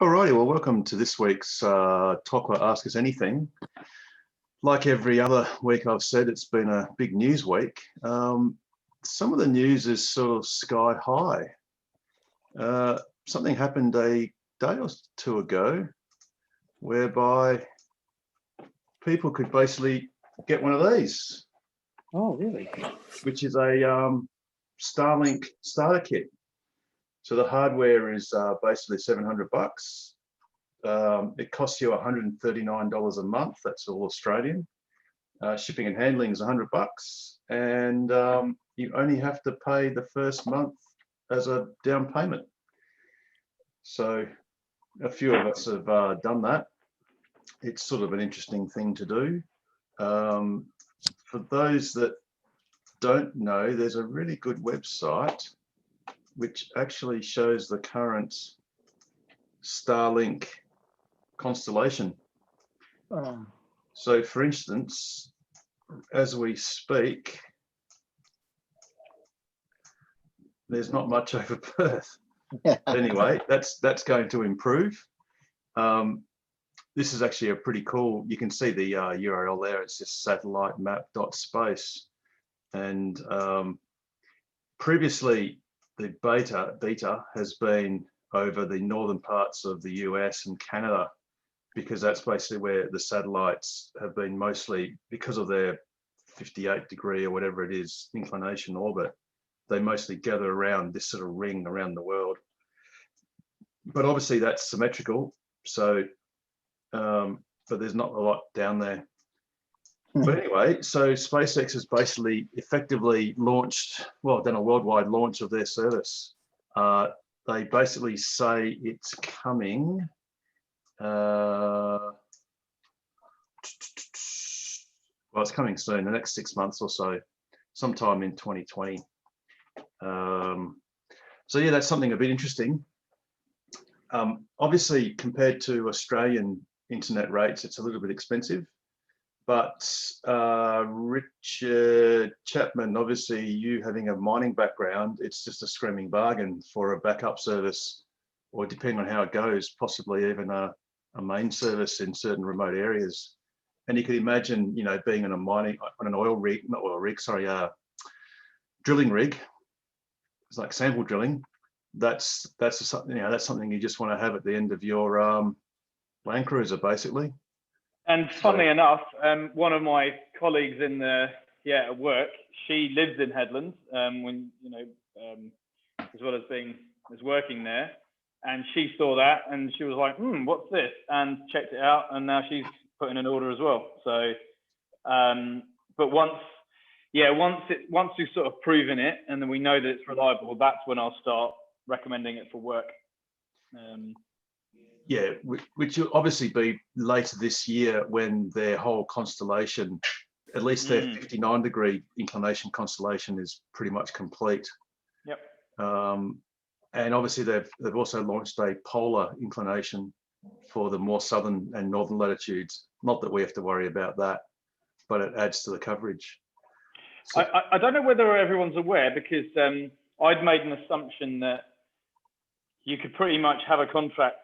Alrighty, well, welcome to this week's Talk or Ask Us Anything. Like every other week I've said, it's been a big news week. Some of the news is sort of sky high. Something happened a day or two ago whereby people could basically get one of these. Oh, really? Which is a Starlink Starter Kit. So the hardware is basically $700. It costs you $139 a month. That's all Australian. Shipping and handling is $100, and you only have to pay the first month as a down payment. So a few of us have done that. It's sort of an interesting thing to do. For those that don't know, there's a really good website which actually shows the current Starlink constellation. So for instance, as we speak, there's not much over Perth. Anyway, that's going to improve. This is actually a pretty cool, you can see the URL there. It's just satellitemap.space. And previously the beta has been over the northern parts of the US and Canada, because that's basically where the satellites have been mostly, because of their 58-degree or whatever it is inclination orbit, they mostly gather around this sort of ring around the world. But obviously that's symmetrical, so but there's not a lot down there. But anyway, so SpaceX has basically effectively launched, well, done a worldwide launch of their service. They basically say it's coming. Well, it's coming soon, the next 6 months or so, sometime in 2020. So yeah, that's something a bit interesting. Obviously, compared to Australian internet rates, it's a little bit expensive. But Richard Chapman, obviously you having a mining background, it's just a screaming bargain for a backup service, or depending on how it goes, possibly even a main service in certain remote areas. And you could imagine, you know, being on an oil rig, not oil rig, sorry, drilling rig. It's like sample drilling. That's something, you know, that's something you just want to have at the end of your Land Cruiser, basically. And funnily enough, one of my colleagues in at work, she lives in Headlands, as well as working there, and she saw that and she was like, what's this? And checked it out, and now she's putting an order as well. So, but once we've sort of proven it and then we know that it's reliable, that's when I'll start recommending it for work. Yeah, which will obviously be later this year when their whole constellation, at least their 59-degree inclination constellation, is pretty much complete. Yep. And obviously they've also launched a polar inclination for the more southern and northern latitudes. Not that we have to worry about that, but it adds to the coverage. So, I don't know whether everyone's aware, because I'd made an assumption that you could pretty much have a contract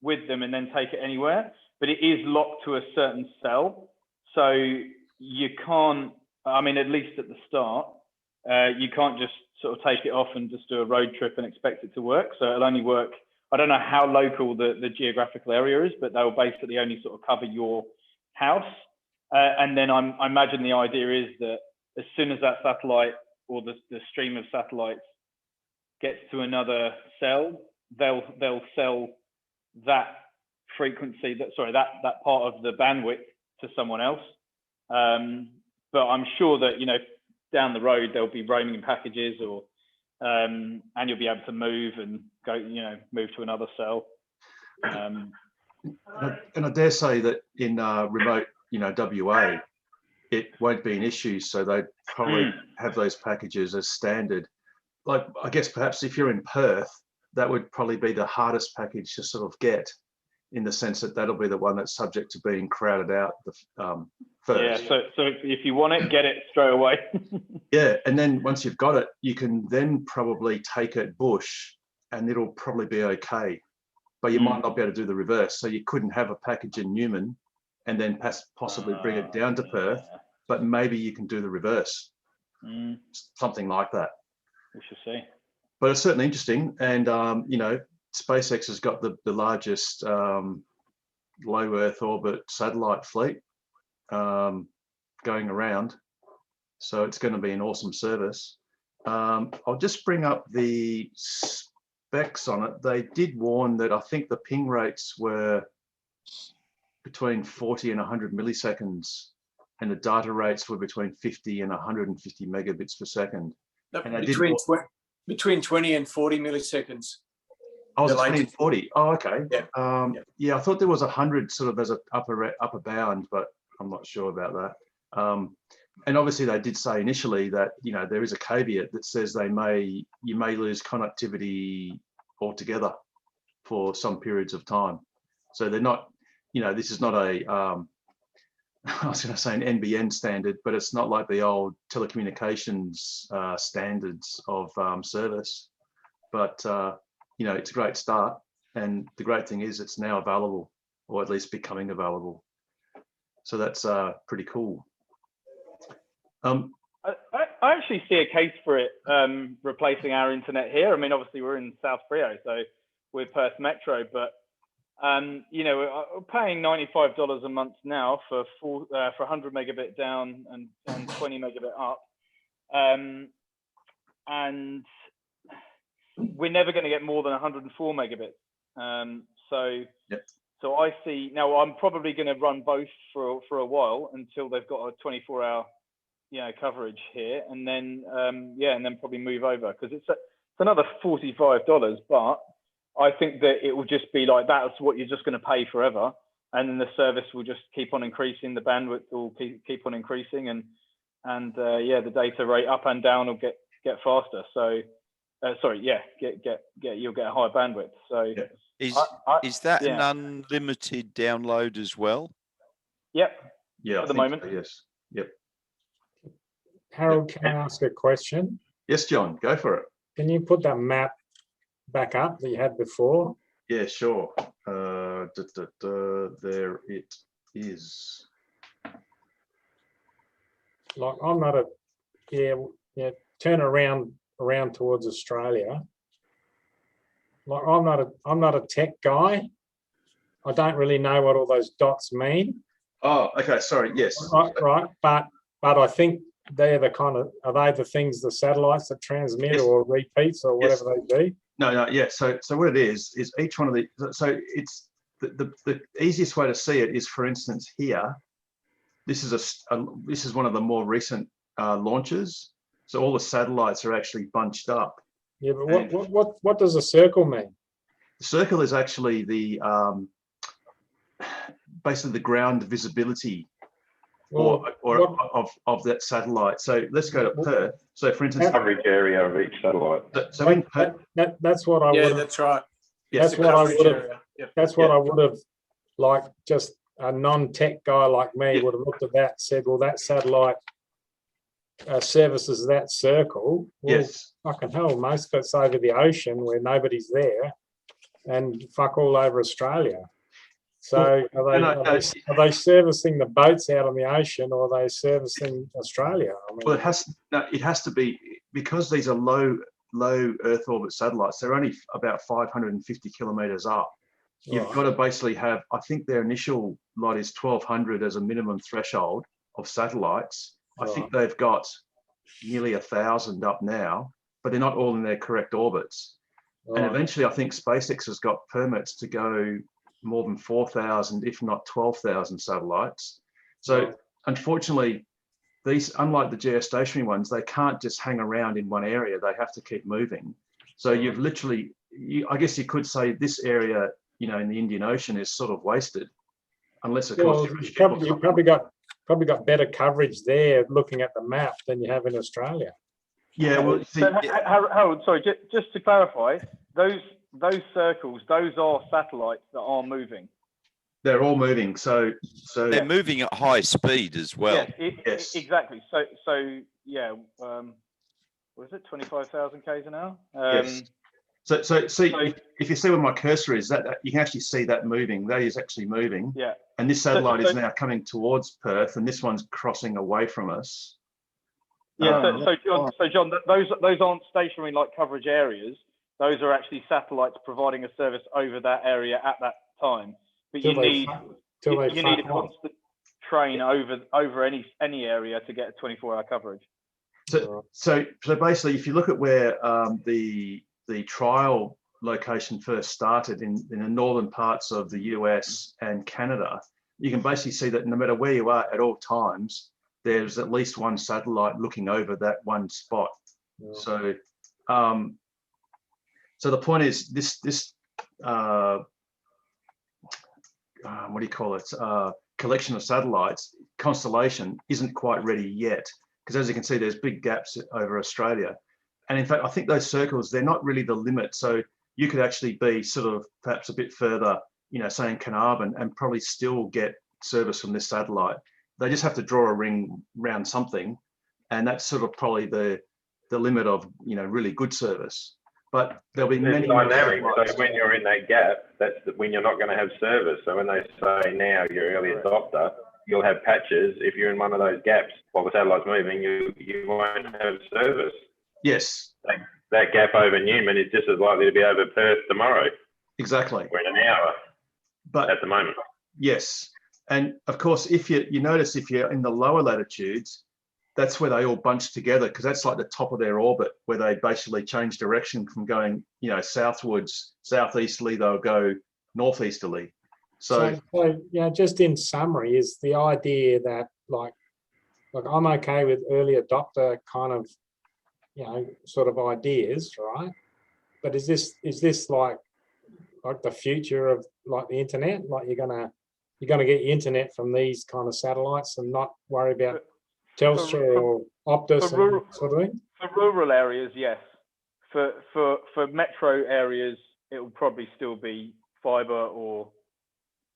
with them and then take it anywhere, but it is locked to a certain cell. So you can't, I mean, at least at the start, you can't just sort of take it off and just do a road trip and expect it to work. So it'll only work, I don't know how local the geographical area is, but they'll basically only sort of cover your house. And then I imagine the idea is that as soon as that satellite or the stream of satellites gets to another cell, they'll sell that frequency, that part of the bandwidth to someone else. But I'm sure that, you know, down the road there'll be roaming packages, or and you'll be able to move and go, you know, move to another cell. and I dare say that in remote, you know, WA, it won't be an issue. So they'd probably have those packages as standard. Like, I guess perhaps if you're in Perth, that would probably be the hardest package to sort of get, in the sense that that'll be the one that's subject to being crowded out first. Yeah, so if you want it, get it straight away. Yeah, and then once you've got it, you can then probably take it bush and it'll probably be okay. but you might not be able to do the reverse. So you couldn't have a package in Newman and then possibly bring it down to Perth, but maybe you can do the reverse, something like that. We shall see. But it's certainly interesting. And, you know, SpaceX has got the largest low Earth orbit satellite fleet going around. So it's going to be an awesome service. I'll just bring up the specs on it. They did warn that I think the ping rates were between 40 and 100 milliseconds, and the data rates were between 50 and 150 megabits per second. And between 20 and 40 milliseconds. Oh, was it 20 and 40? Oh, okay. Yeah. Yeah, I thought there was 100 sort of as an upper bound, but I'm not sure about that. And obviously they did say initially that, you know, there is a caveat that says you may lose connectivity altogether for some periods of time. So they're not, you know, this is not a, I was going to say an NBN standard, but it's not like the old telecommunications standards of service. But, you know, it's a great start. And the great thing is it's now available, or at least becoming available. So that's pretty cool. I actually see a case for it replacing our internet here. I mean, obviously we're in South Frio, so we're Perth Metro, but you know, we're paying $95 a month now for 100 megabit down and 20 megabit up, and we're never going to get more than 104 megabits. So I see now. I'm probably going to run both for a while until they've got a 24-hour coverage here, and then and then probably move over, because it's another $45, but I think that it will just be like that's what you're just going to pay forever, and then the service will just keep on increasing, the bandwidth will keep on increasing, and the data rate up and down will get faster. So you'll get a higher bandwidth. So is that an unlimited download as well? Yep. Yeah, at the moment. So, yes. Yep. Harold, can I ask a question? Yes, John, go for it. Can you put that map back up that you had before? Yeah, sure. There it is. Like, I'm not a turn around towards Australia. Like, I'm not a tech guy. I don't really know what all those dots mean. Oh, okay. Sorry. Yes. Right. But I think they're the kind of, are they the things, the satellites that transmit or repeats or whatever they do? No. Yeah. So what it is each one of the, so it's the easiest way to see it is, for instance, here, this is one of the more recent launches. So all the satellites are actually bunched up. Yeah, but what does a circle mean? The circle is actually the basically the ground visibility of that satellite. So let's go to Perth. So for instance, coverage area of each satellite. So in Perth, that's what I would. Yeah, that's right. Yes, that's what I would have. Yep. That's what I would have, like, just a non-tech guy like me would have looked at that and said, well, that satellite services that circle. Well, yes. Fucking hell, most of it's over the ocean where nobody's there, and fuck all over Australia. So are they servicing the boats out on the ocean, or are they servicing Australia? I mean, Well, it has to be, because these are low Earth orbit satellites. They're only about 550 kilometers up. You've got to basically have, I think their initial lot is 1,200 as a minimum threshold of satellites. I think they've got nearly 1,000 up now, but they're not all in their correct orbits. And eventually, I think SpaceX has got permits to go more than 4,000, if not 12,000 satellites. So unfortunately, these, unlike the geostationary ones, they can't just hang around in one area. They have to keep moving. So you've literally, I guess you could say this area, in the Indian Ocean is sort of wasted, unless of course you've probably got better coverage there looking at the map than you have in Australia. Yeah, well, see, Harold, sorry, just to clarify, those circles, those are satellites that are moving. they're all moving. So they're moving at high speed as well. Yes, exactly. So yeah, what is it, 25,000 k's an hour? Yes. So if you see where my cursor is, that you can actually see that moving. That is actually moving. Yeah. And this satellite is now coming towards Perth, and this one's crossing away from us. Yeah. So John, those aren't stationary like coverage areas. Those are actually satellites providing a service over that area at that time. But you need a constant train over any area to get a 24-hour coverage. So basically, if you look at where the trial location first started in the northern parts of the US and Canada, you can basically see that no matter where you are at all times, there's at least one satellite looking over that one spot. Yeah. So the point is this what do you call it? Collection of satellites, Constellation, isn't quite ready yet, because as you can see, there's big gaps over Australia. And in fact, I think those circles, they're not really the limit. So you could actually be sort of perhaps a bit further, say in Carnarvon, and probably still get service from this satellite. They just have to draw a ring around something, and that's sort of probably the limit of really good service. But there'll be many dynamic. So when you're in that gap, that's when you're not going to have service. So when they say now you're early adopter, you'll have patches. If you're in one of those gaps while the satellite's moving, you won't have service. Yes. That gap over Newman is just as likely to be over Perth tomorrow. Exactly. Or in an hour. But at the moment. Yes. And of course, if you notice, if you're in the lower latitudes, that's where they all bunch together, because that's like the top of their orbit, where they basically change direction from going, southwards, southeasterly, they'll go northeasterly. So just in summary, is the idea that like I'm okay with early adopter kind of, sort of ideas, right? But is this like the future of like the internet? Like you're gonna get your internet from these kind of satellites and not worry about Telstra or Optus and sort of thing? For rural areas, yes. For metro areas, it will probably still be fiber or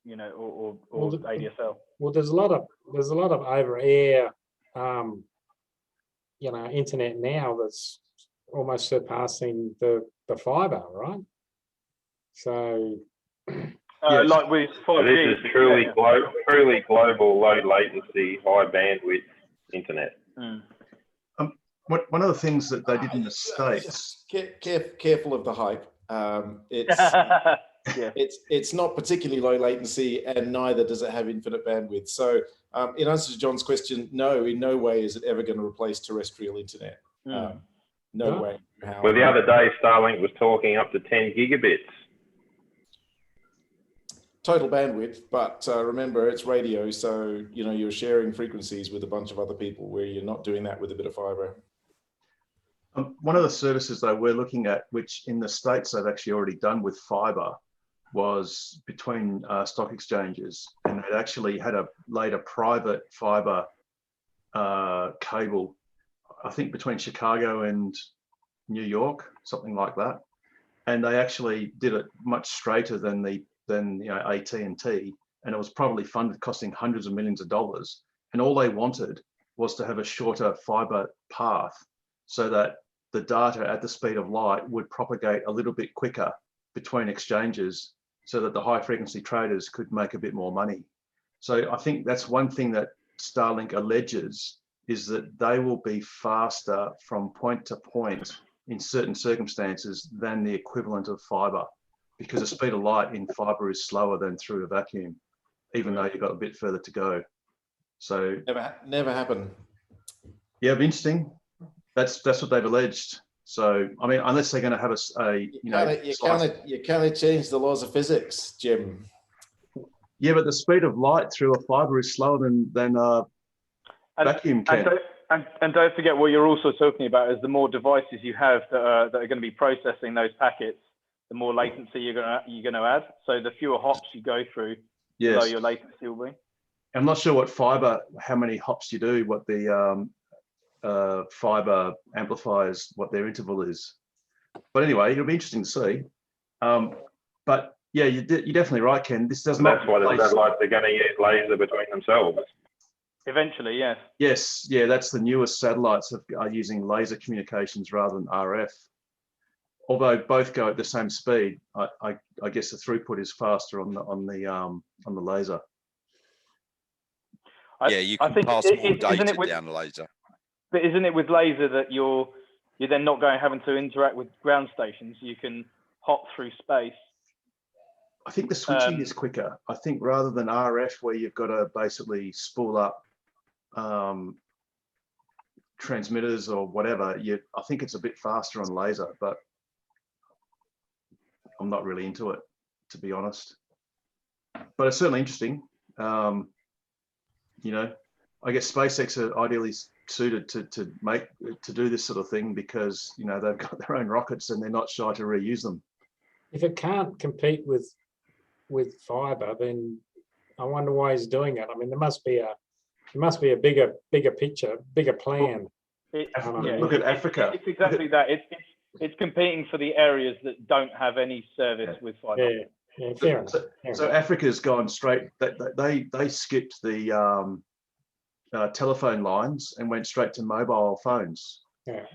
ADSL. Well, there's a lot of over air, internet now that's almost surpassing the fiber, right? So. Yes. Like with 5G. So this is truly global, low latency, high bandwidth internet. One of the things that they did in the States. Careful of the hype. It's not particularly low latency, and neither does it have infinite bandwidth. So in answer to John's question, no, in no way is it ever going to replace terrestrial internet. No way. Well, the other day, Starlink was talking up to 10 gigabits. Total bandwidth, but remember it's radio, so you're sharing frequencies with a bunch of other people, where you're not doing that with a bit of fiber. One of the services they were looking at, which in the States they've actually already done with fiber, was between stock exchanges, and it actually had laid a private fiber cable, I think between Chicago and New York, something like that, and they actually did it much straighter than AT&T, and it was probably funded, costing hundreds of millions of dollars. And all they wanted was to have a shorter fiber path, so that the data at the speed of light would propagate a little bit quicker between exchanges, so that the high frequency traders could make a bit more money. So I think that's one thing that Starlink alleges, is that they will be faster from point to point in certain circumstances than the equivalent of fiber, because the speed of light in fiber is slower than through a vacuum, even though you've got a bit further to go. So never happened. Yeah, interesting. That's what they've alleged. So I mean, unless they're going to have you can't change the laws of physics, Jim. Yeah, but the speed of light through a fiber is slower than vacuum can. And don't forget, what you're also talking about is the more devices you have that are going to be processing those packets, the more latency you're going to add. So the fewer hops you go through, the lower your latency will be. I'm not sure what fiber, how many hops you do, what the fiber amplifiers, what their interval is. But anyway, it'll be interesting to see. But yeah, you're definitely right, Ken. This does not. That's why the satellites are going to use laser between themselves. Eventually, yes. Yes, yeah, that's the newest satellites are using laser communications rather than RF. although both go at the same speed, I guess the throughput is faster on the laser. You can pass more data down the laser. But isn't it with laser that you're then not having to interact with ground stations? You can hop through space. I think the switching is quicker. I think rather than RF, where you've got to basically spool up transmitters or whatever, I think it's a bit faster on laser, but I'm not really into it, to be honest. But it's certainly interesting. You know, I guess SpaceX are ideally suited to do this sort of thing because, you know, they've got their own rockets and they're not shy to reuse them. If it can't compete with fiber, then I wonder why he's doing it. I mean, there must be a bigger picture, bigger plan. Look at Africa. It's exactly that. It's competing for the areas that don't have any service with fiber. Yeah, fair enough. So Africa's gone straight. They skipped the telephone lines and went straight to mobile phones. Yeah.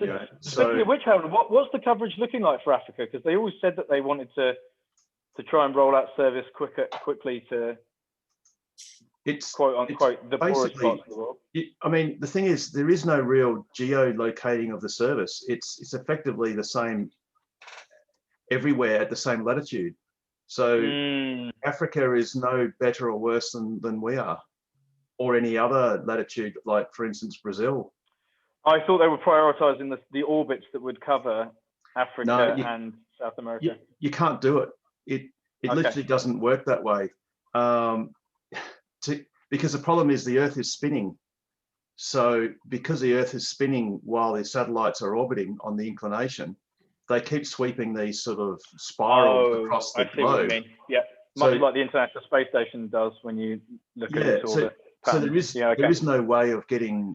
You know, Speaking of which, Harold, what's the coverage looking like for Africa? Because they always said that they wanted to try and roll out service quickly to, it's quote unquote, the poorest parts of the world. I mean, the thing is, there is no real geolocating of the service. It's effectively the same everywhere at the same latitude. So Africa is no better or worse than we are, or any other latitude, like for instance Brazil. I thought they were prioritizing the orbits that would cover Africa and South America. You can't do it. It literally doesn't work that way. Because the problem is the Earth is spinning. So because the Earth is spinning while the satellites are orbiting on the inclination, they keep sweeping these sort of spirals across the globe. What you mean. Yeah, much like the International Space Station does when you look at its orbit. So there is no way of getting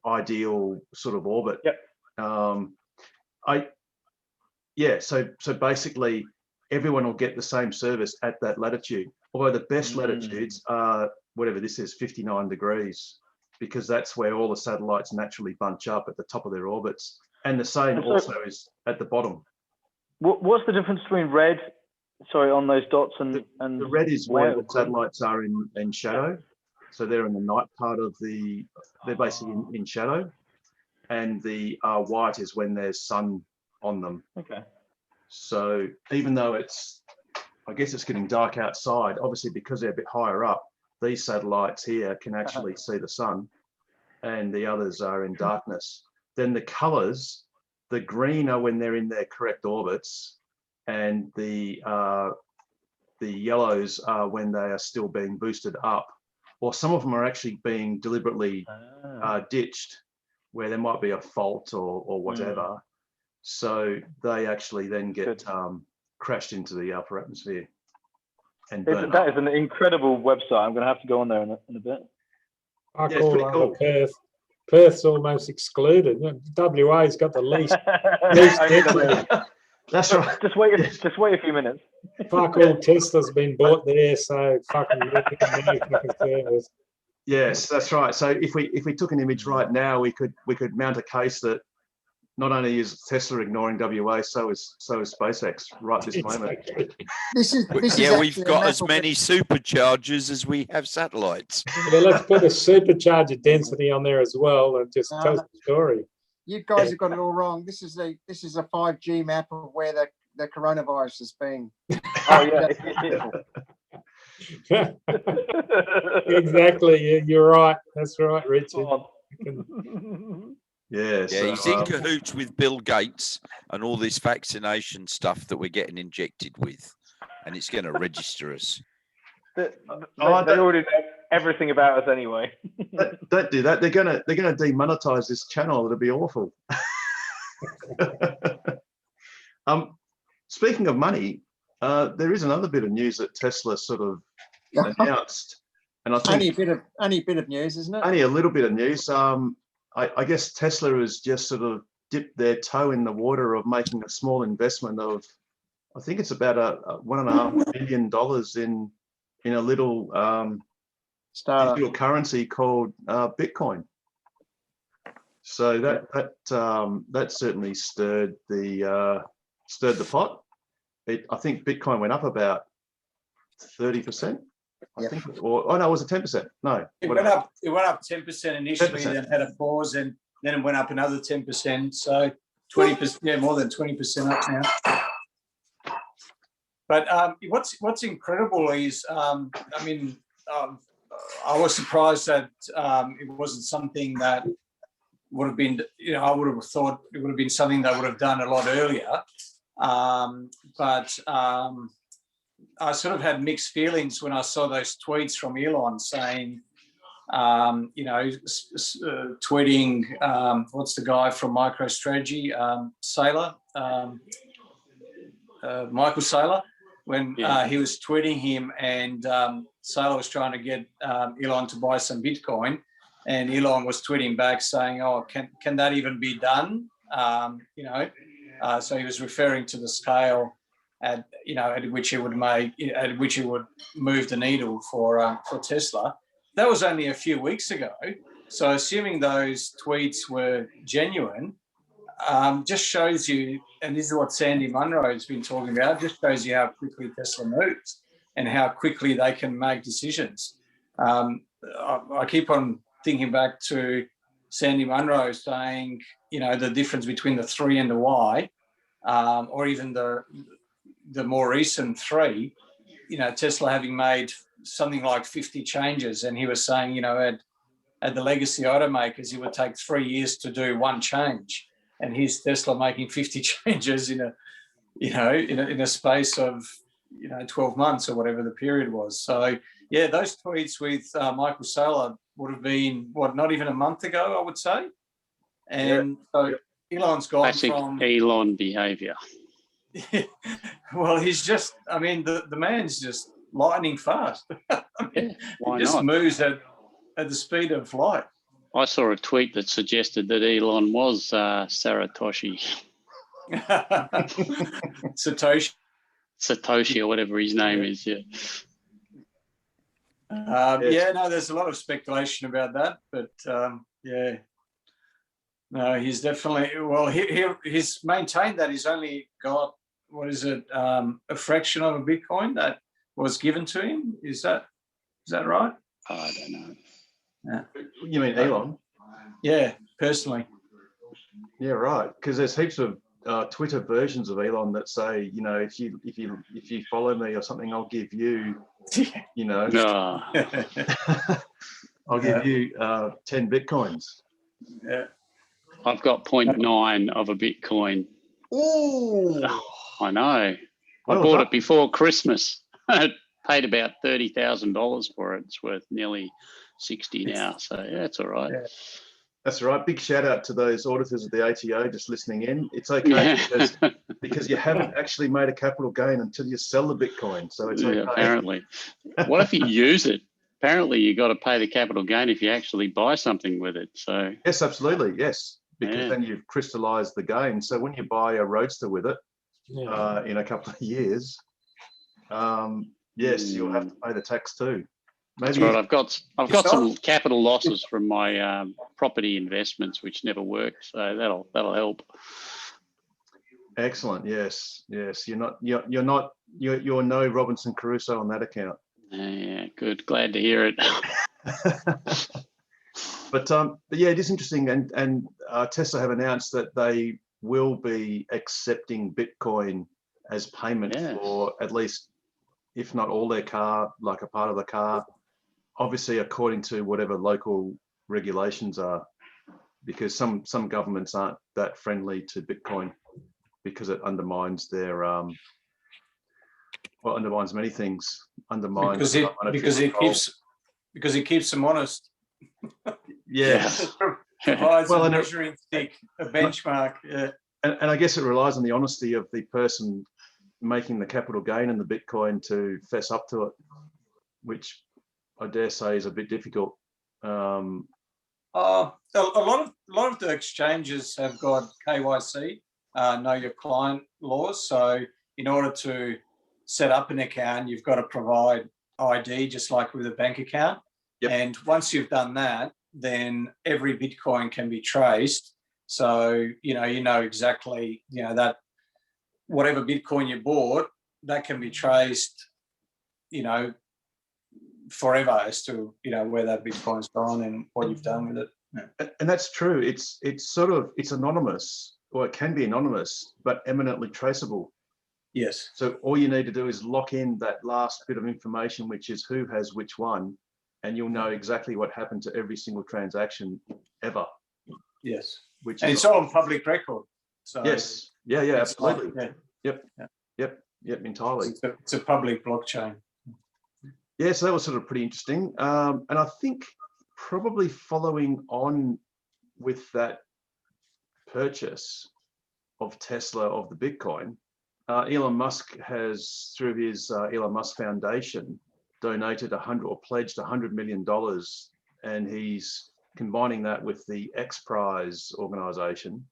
ideal sort of orbit. Yep. So basically everyone will get the same service at that latitude. Although the best latitudes are whatever this is, 59 degrees, because that's where all the satellites naturally bunch up at the top of their orbits. And the same also is at the bottom. What's the difference between red, on those dots and the red is where the satellites are in shadow. So they're in the night part of they're basically in shadow. And the white is when there's sun on them. Okay. So even though I guess it's getting dark outside, obviously because they're a bit higher up, these satellites here can actually see the sun and the others are in darkness. Then the colors, the green are when they're in their correct orbits, and the yellows are when they are still being boosted up, or some of them are actually being deliberately ditched, where there might be a fault or whatever. So they actually then get crashed into the upper atmosphere. And that is an incredible website. I'm going to have to go on there in a bit. I call over Perth. Perth's almost excluded. WA's got the least. That's right. Just wait a few minutes. Fuck all Tesla's been bought there, so fucking service. Yes, that's right. So if we took an image right now, we could mount a case that not only is Tesla ignoring WA, so is SpaceX right this moment. We've got as many superchargers as we have satellites. Yeah, let's put a supercharger density on there as well and just tell the story. You guys have got it all wrong. This is a 5G map of where the coronavirus has been. Oh yeah. Exactly. You're right. That's right, Richard. Yeah, he's in cahoots with Bill Gates and all this vaccination stuff that we're getting injected with, and it's going to register us. They already know everything about us anyway. Don't do that. They're gonna demonetize this channel. It'll be awful. Speaking of money, there is another bit of news that Tesla sort of announced, and I think only a bit of news, isn't it? Only a little bit of news. I guess Tesla has just sort of dipped their toe in the water of making a small investment of, I think it's about a $1.5 billion in a little digital currency called Bitcoin. So that certainly stirred the pot. I think Bitcoin went up about 30%. I think, or no, was it 10%? No, It went up 10% initially, 10%. then had a pause, and then it went up another 10%. So 20%, yeah, more than 20% up now. But what's incredible is, I was surprised that it wasn't something that would have been, I would have thought it would have been something they would have done a lot earlier. But I sort of had mixed feelings when I saw those tweets from Elon saying, tweeting, what's the guy from MicroStrategy, Saylor, Michael Saylor, when he was tweeting him, and Saylor was trying to get Elon to buy some Bitcoin, and Elon was tweeting back saying, "Oh, can that even be done?" So he was referring to the scale at which it would move the needle for Tesla. That was only a few weeks ago. So assuming those tweets were genuine, just shows you, and this is what Sandy Munro has been talking about, just shows you how quickly Tesla moves and how quickly they can make decisions. I keep on thinking back to Sandy Munro saying, the difference between the 3 and the Y, or even the more recent 3, Tesla having made something like 50 changes, and he was saying, at the legacy automakers, it would take 3 years to do one change, and here's Tesla making 50 changes in a space of 12 months or whatever the period was. So yeah, those tweets with Michael Saylor would have been not even a month ago, I would say, and so Elon's gone classic from Elon behavior. Well, he's just, the man's just lightning fast. Why he just not? moves at the speed of light. I saw a tweet that suggested that Elon was Saratoshi. Satoshi or whatever his name is, yeah. There's a lot of speculation about that, but no, he's definitely, he's maintained that he's only got, a fraction of a Bitcoin that was given to him. Is that right? I don't know. Yeah. You mean Elon? Yeah, personally. Yeah, right. Because there's heaps of Twitter versions of Elon that say, if you follow me or something, I'll give you, No. I'll give you 10 Bitcoins. Yeah. I've got 0.9 of a Bitcoin. Ooh. I know. Well I bought done. it before Christmas. I paid about $30,000 for it. It's worth nearly 60 now. So yeah, it's all right. Yeah. That's right. Big shout out to those auditors at the ATO just listening in. It's okay because you haven't actually made a capital gain until you sell the Bitcoin. So it's okay. Apparently. What if you use it? Apparently you got to pay the capital gain if you actually buy something with it. So yes, absolutely. Yes. Because then you've crystallized the gain. So when you buy a Roadster with it in a couple of years, yes, you'll have to pay the tax too. Maybe. That's right. I've got some capital losses from my property investments, which never worked. So that'll help. Excellent. Yes. You're no Robinson Crusoe on that account. Yeah. Good. Glad to hear it. But yeah, it is interesting, and Tesla have announced that they will be accepting Bitcoin as payment for at least, if not all their car, like a part of the car. Obviously, according to whatever local regulations are, because some governments aren't that friendly to Bitcoin because it undermines their undermines many things. Undermines because it keeps them honest. Yes. Provides a measuring stick, a benchmark. Yeah. And I guess it relies on the honesty of the person making the capital gain in the Bitcoin to fess up to it, which I dare say is a bit difficult. A lot of the exchanges have got KYC, know your client laws. So in order to set up an account, you've got to provide ID, just like with a bank account. Yep. And once you've done that, then every Bitcoin can be traced. So, you know exactly, that whatever Bitcoin you bought, that can be traced, forever as to, where that Bitcoin's gone and what you've done with it. Yeah. And that's true. It's anonymous, or it can be anonymous, but eminently traceable. Yes. So all you need to do is lock in that last bit of information, which is who has which one, and you'll know exactly what happened to every single transaction ever. Yes. And it's all on public record. So yes. Yeah, absolutely. Yep, entirely. It's a public blockchain. Yeah, so that was sort of pretty interesting. And I think probably following on with that purchase of Tesla of the Bitcoin, Elon Musk has, through his Elon Musk Foundation, donated pledged $100 million, and he's combining that with the X Prize organization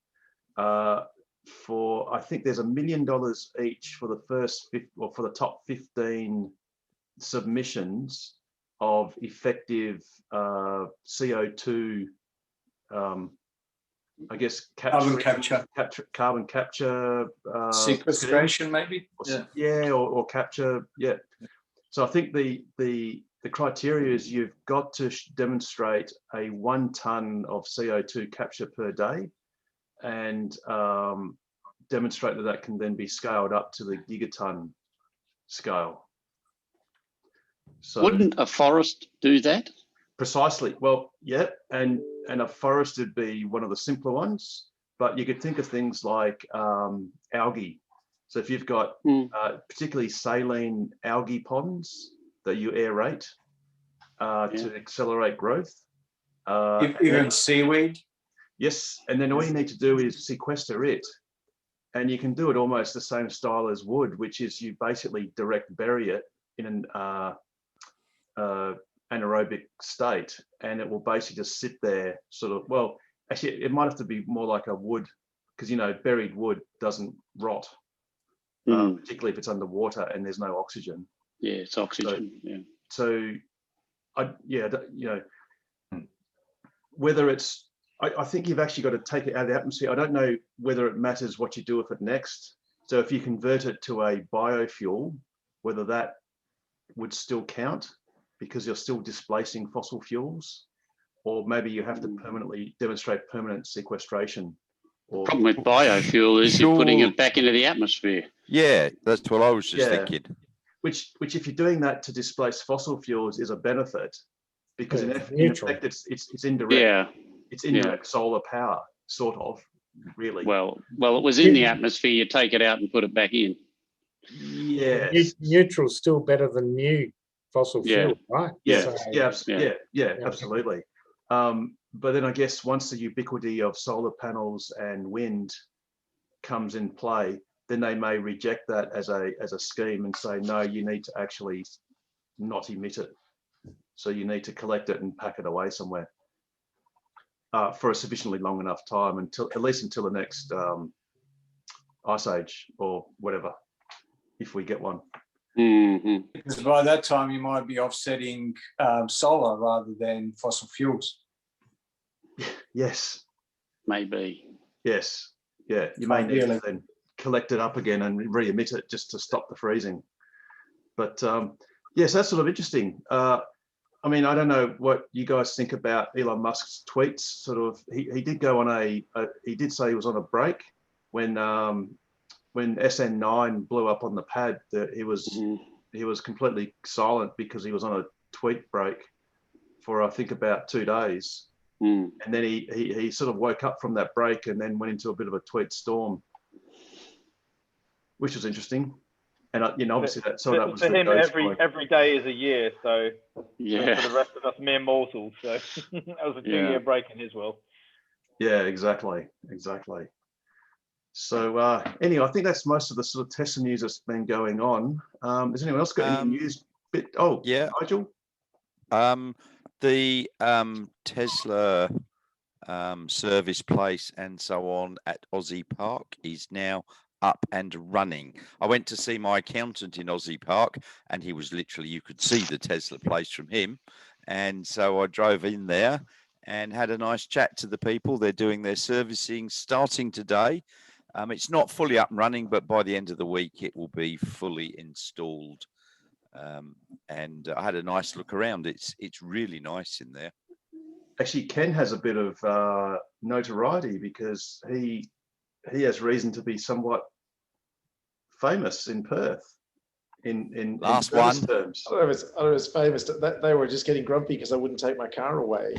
for, I think there's $1 million each for for the top 15 submissions of effective CO2, I guess, carbon capture, sequestration, maybe. Or capture. Yeah. So I think the criteria is you've got to demonstrate a 1 ton of CO2 capture per day, and demonstrate that can then be scaled up to the gigaton scale. So wouldn't a forest do that? Precisely. Well, yeah, and a forest would be one of the simpler ones, but you could think of things like algae. So if you've got particularly saline algae ponds that you aerate to accelerate growth. Even seaweed. Yes, and then all you need to do is sequester it, and you can do it almost the same style as wood, which is you basically direct bury it in an anaerobic state, and it will basically just sit there sort of, well, actually it might have to be more like a wood, because buried wood doesn't rot, particularly if it's underwater and there's no oxygen. Yeah, it's oxygen. So whether it's, I think you've actually got to take it out of the atmosphere. I don't know whether it matters what you do with it next. So if you convert it to a biofuel, whether that would still count, because you're still displacing fossil fuels, or maybe you have to permanently demonstrate permanent sequestration. The problem with biofuel is you're putting it back into the atmosphere. Yeah, that's what I was just thinking. Which if you're doing that to displace fossil fuels is a benefit, because in effect it's indirect. Yeah. It's indirect solar power, sort of, really. Well, it was in the atmosphere. You take it out and put it back in. Yes. Neutral's still better than new fossil fuel, right? Absolutely. But then I guess once the ubiquity of solar panels and wind comes in play, then they may reject that as a scheme and say, no, you need to actually not emit it. So you need to collect it and pack it away somewhere for a sufficiently long enough time, until the next ice age or whatever, if we get one. Because by that time you might be offsetting solar rather than fossil fuels. Yes. Maybe. Yes. Yeah. You may need to then collect it up again and re-emit it just to stop the freezing. But yes, that's sort of interesting. I mean, I don't know what you guys think about Elon Musk's tweets. Sort of, he did go on he did say he was on a break when SN9 blew up on the pad. That he was completely silent because he was on a tweet break for, I think, about 2 days. And then he sort of woke up from that break and then went into a bit of a tweet storm, which was interesting. And obviously that was for him. Every day is a year, so for the rest of us mere mortals. So that was a 2-year break in his world. Yeah, exactly. So anyway, I think that's most of the sort of Tesla news that's been going on. Has anyone else got any news? Nigel. The Tesla service place and so on at Aussie Park is now up and running. I went to see my accountant in Aussie Park, and he was literally, you could see the Tesla place from him. And so I drove in there, and had a nice chat to the people. They're doing their servicing starting today. It's not fully up and running, but by the end of the week, it will be fully installed. And I had a nice look around. It's really nice in there. Actually, Ken has a bit of notoriety because he has reason to be somewhat famous in Perth. In Last service one. terms. I don't know if it's famous. They were just getting grumpy because I wouldn't take my car away.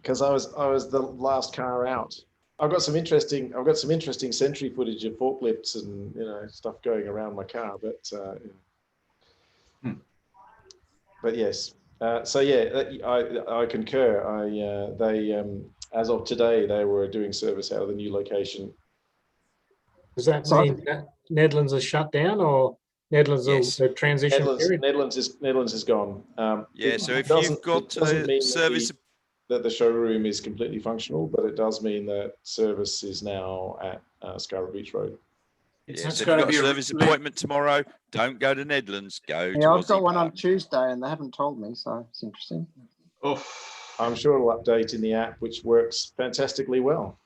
Because I was the last car out. I've got some interesting sentry footage of forklifts and stuff going around my car. But yes. So yeah, I concur. They as of today they were doing service out of the new location. Does that So- mean that Netherlands is shut down, or Netherlands Yes. the transition period? Netherlands is gone. Yeah, so if doesn't- you've got it doesn't mean service, that the showroom is completely functional, but it does mean that service is now at Scarborough Beach Road. yeah, That's so if gonna you've got be a a service appointment tomorrow, don't go to Netherlands, go to Yeah, I've got Aussie one on Park. Tuesday and they haven't told me, so it's interesting. Oof. I'm sure it'll update in the app, which works fantastically well.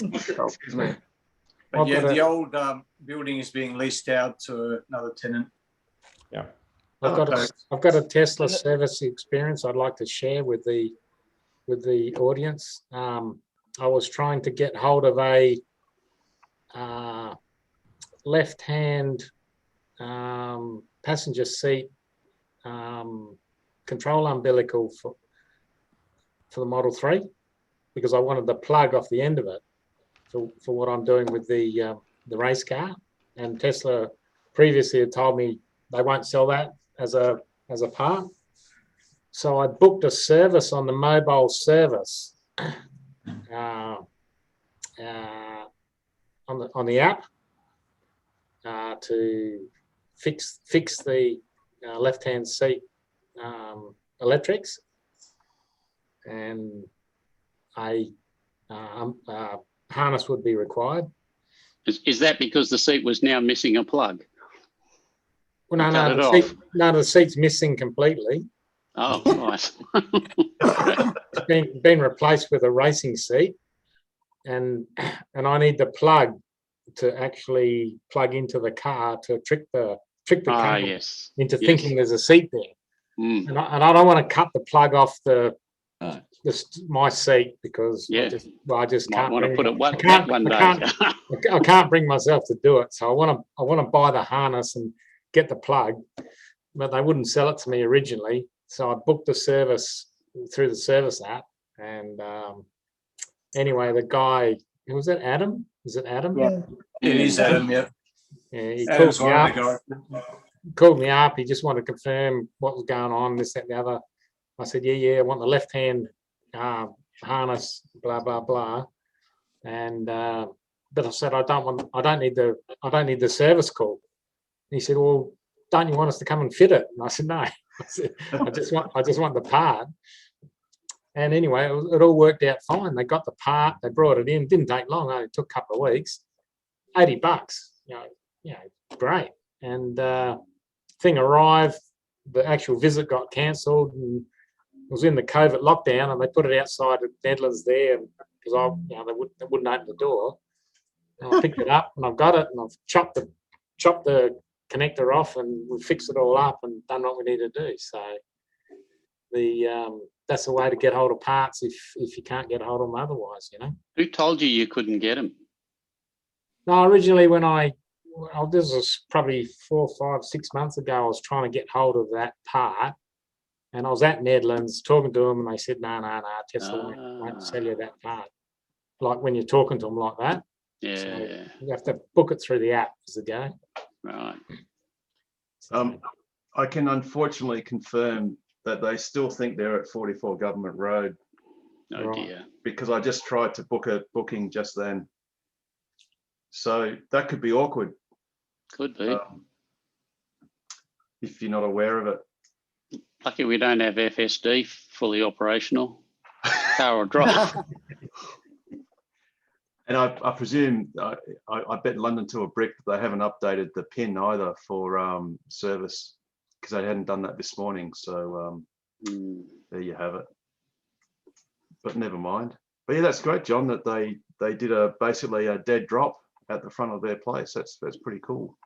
Excuse me. But I've yeah, got the old building is being leased out to another tenant. Yeah. I've got a Tesla service experience I'd like to share with the audience. I was trying to get hold of a left-hand passenger seat control umbilical for the Model 3 because I wanted the plug off the end of it for what I'm doing with the race car. And Tesla previously had told me they won't sell that as a part. So I booked a service on the mobile service on the app to fix the left-hand seat electrics, and a harness would be required. Is that because the seat was now missing a plug? Well, Cut it off. the seat's missing completely. Oh, right. It's been replaced with a racing seat, and I need the plug to actually plug into the car to trick the car Yes. into Yes. thinking there's a seat there. Mm. And I don't want to cut the plug off No. my seat because Yeah. I just Might can't want to bring put it one day. I can't bring myself to do it. So I want to buy the harness and get the plug, but they wouldn't sell it to me originally. So I booked the service through the service app. And anyway, the guy, was it Adam? Is it Adam? Yeah. It is Adam, yeah. Yeah, he Adam's called me one up. of the guys. Called me up. He just wanted to confirm what was going on, this, that, and the other. I said, yeah, I want the left-hand harness, blah, blah, blah. And but I said, I don't need the service call. And he said, well, don't you want us to come and fit it? And I said, no. I said, I just want the part. And anyway, it all worked out fine. They got the part, they brought it in. Didn't take long. Only took a couple of weeks. $80. Great. And thing arrived. The actual visit got cancelled, and it was in the COVID lockdown, and they put it outside the Netherlands there because they wouldn't open the door. And I picked it up, and I've got it, and I've chopped the connector off, and we fixed it all up and done what we need to do. So that's the way to get hold of parts if you can't get hold of them otherwise, Who told you couldn't get them? No, originally when this was probably 4, 5, 6 months ago, I was trying to get hold of that part, and I was at Netherlands talking to them, and they said, no, Tesla won't sell you that part. Like when you're talking to them like that. Yeah. So you have to book it through the app as a go. Right. I can unfortunately confirm that they still think they're at 44 Government Road Oh Right. dear. because I just tried to book a booking just then. So that could be awkward Could be. if you're not aware of it. Lucky we don't have FSD fully operational. Car or drive. And I presume, I bet London to a brick that they haven't updated the PIN either for service because they hadn't done that this morning. So there you have it. but never mind. But yeah, that's great, John, that they did basically a dead drop at the front of their place. That's pretty cool.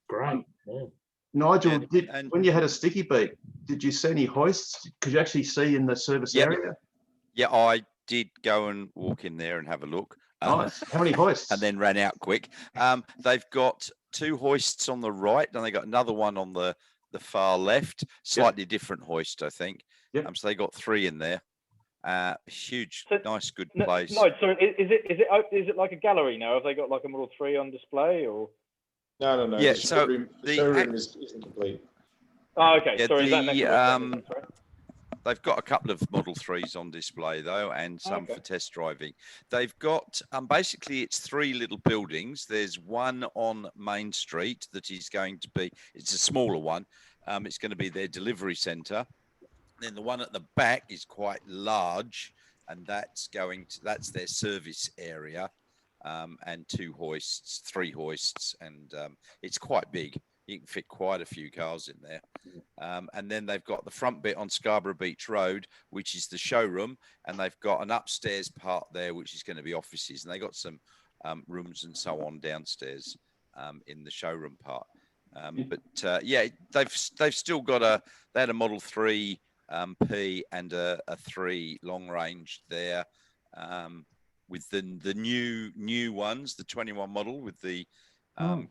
Great. Yeah. Nigel, And when you had a sticky beat, did you see any hoists? Could you actually see in the service Yep. area? yeah, I did go and walk in there and have a look. Nice. How many hoists? And then ran out quick. They've got 2 hoists on the right, and they got another one on the far left. Slightly different hoist, I think. Yep. So they got 3 in there. Huge, So- nice, good No, place. so is it like a gallery now? Have they got like a Model 3 on display or? No. Yeah, The so showroom, the the showroom isn't complete. Oh, okay. Yeah, Sorry, is that next to it? Sorry. They've got a couple of Model 3s on display though, and some Okay. for test driving. They've got basically it's 3 little buildings. There's one on Main Street that is going to be, it's a smaller one. It's going to be their delivery centre. Then the one at the back is quite large, and that's their service area, and 2 hoists, 3 hoists, and it's quite big. You can fit quite a few cars in there. And then they've got the front bit on Scarborough Beach Road, which is the showroom, and they've got an upstairs part there, which is going to be offices, and they got some rooms and so on downstairs in the showroom part. But yeah, they've still got they had a Model 3 P and a 3 long range there, with the new ones, the 21 model with the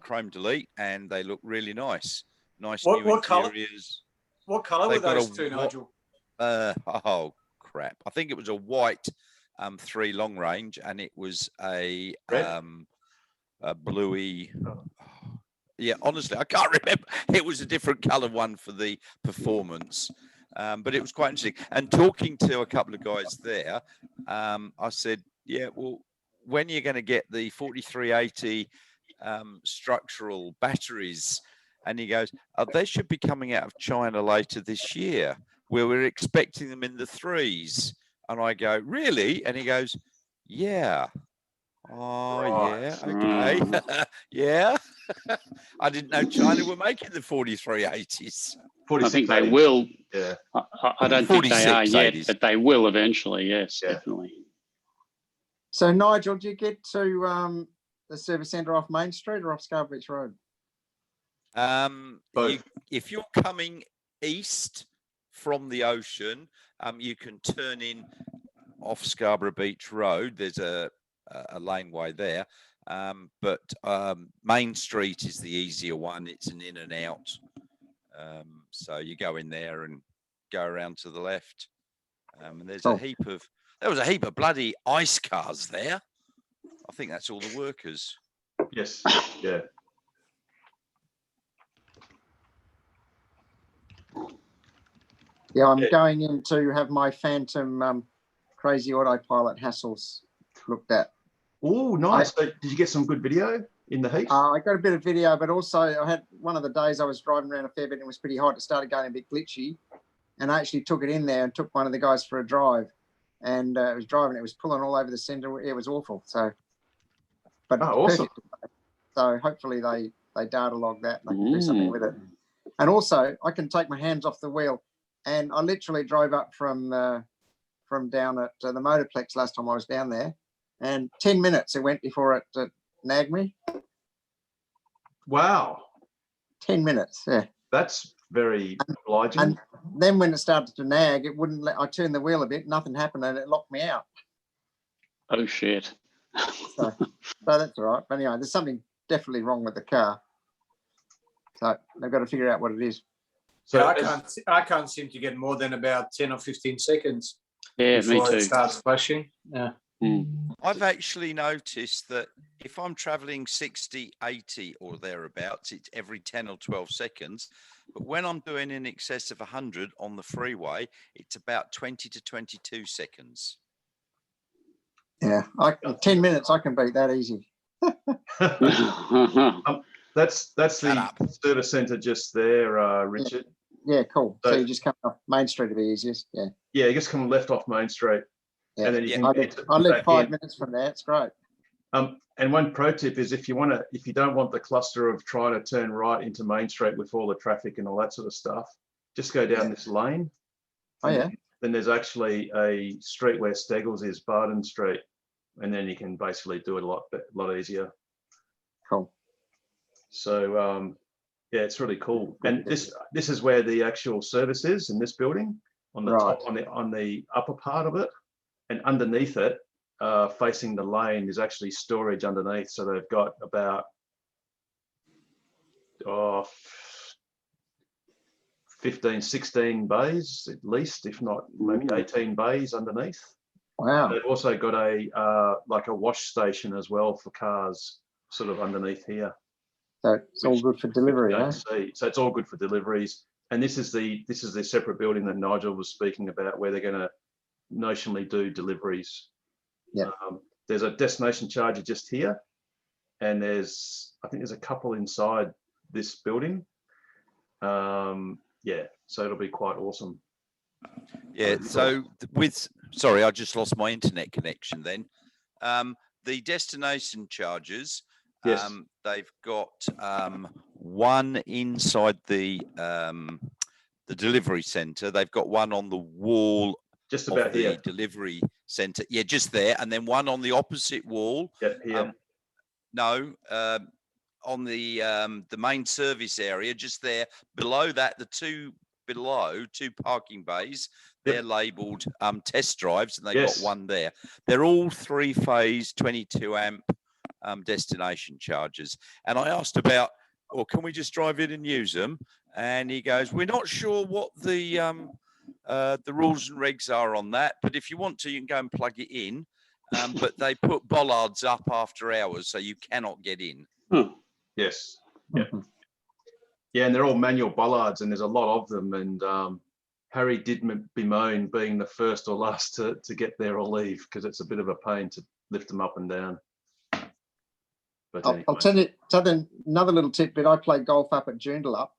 chrome delete, and they look really nice. Nice What new colour? interiors. What colour were They've got those a 2, Nigel? Oh crap! I think it was a white 3 long range, and it was a bluey. Yeah, honestly, I can't remember. It was a different colour one for the performance, but it was quite interesting. And talking to a couple of guys there, I said, "Yeah, well, when are you going to get the 4380 structural batteries?" And he goes, "Oh, they should be coming out of China later this year, where we're expecting them in the 3s." And I go, "Really?" And he goes, "Yeah." Oh, yeah, okay. Yeah. I didn't know China were making the 4380s. I think they will. Yeah. I don't think they are 46 yet, 80s. but they will eventually. Yes, Yeah. definitely. So Nigel, do you get to the service centre off Main Street or off Scarborough Beach Road? If you're coming east from the ocean, you can turn in off Scarborough Beach Road. There's a laneway there, but Main Street is the easier one. It's an in and out, so you go in there and go around to the left, and there's Oh. there was a heap of bloody ice cars there. I think that's all the workers. Yes. Yeah. Yeah, I'm Yeah. going in to have my Phantom crazy autopilot hassles looked at. Oh, nice. So did you get some good video in the heat? I got a bit of video, but also I had one of the days I was driving around a fair bit and it was pretty hot. It started going a bit glitchy, and I actually took it in there and took one of the guys for a drive, and it was driving. It was pulling all over the centre. It was awful. So, but Oh, awesome. perfect. So hopefully they data log that and I can do something with it. And also I can take my hands off the wheel. And I literally drove up from down at the Motorplex last time I was down there, and 10 minutes it went before it nagged me. Wow. 10 minutes, yeah. That's very obliging. And then when it started to nag, it wouldn't let. I turned the wheel a bit, nothing happened, and it locked me out. Oh shit. So that's all right. But anyway, there's something definitely wrong with the car. So they've got to figure out what it is. So Yeah, I can't seem to get more than about 10 or 15 seconds Yeah, me before too. it starts flashing. Yeah. I've actually noticed that if I'm traveling 60, 80 or thereabouts, it's every 10 or 12 seconds. But when I'm doing in excess of 100 on the freeway, it's about 20 to 22 seconds. Yeah, 10 minutes, I can beat that easy. that's Shut the up. service centre just there, Richard. Yeah, cool. So So- you just come off Main Street to be easiest. Yeah. Yeah, you just come left off Main Street, Yeah. and then you Yeah. can I get live back 5 in. minutes from there. It's great. And one pro tip is if you don't want the cluster of trying to turn right into Main Street with all the traffic and all that sort of stuff, just go down this lane. Oh yeah. then there's actually a street where Steggles is, Barden Street, and then you can basically do it a lot easier. Cool. So yeah, it's really cool. And this is where the actual service is in this building, on the top, on the upper part of it, and underneath it, facing the lane, is actually storage underneath. So they've got about 15, 16 bays at least, if not maybe 18 bays underneath. Wow. They've also got a like a wash station as well for cars, sort of underneath here. So it's all good for delivery, huh? So it's all good for deliveries. And this is the separate building that Nigel was speaking about, where they're going to notionally do deliveries. Yeah. There's a destination charger just here, and I think there's a couple inside this building. Yeah, so it'll be quite awesome. Yeah. So sorry, I just lost my internet connection then. The destination chargers. Yes. They've got one inside the delivery center. They've got one on the wall just of about the here. delivery center. Yeah, just there, and then one on the opposite wall. Yeah, here. On the main service area, just there. Below that, the two parking bays. They're labelled test drives, and they've got one there. They're all 3-phase 22 amp destination chargers. And I asked about, well, can we just drive in and use them? And he goes, we're not sure what the rules and regs are on that, but if you want to, you can go and plug it in. But they put bollards up after hours, so you cannot get in. Yes. Yeah. Yeah, and they're all manual bollards, and there's a lot of them. And Harry did bemoan being the first or last to get there or leave, because it's a bit of a pain to lift them up and down. But anyway. I'll tell you another little tidbit. I played golf up at Joondalup,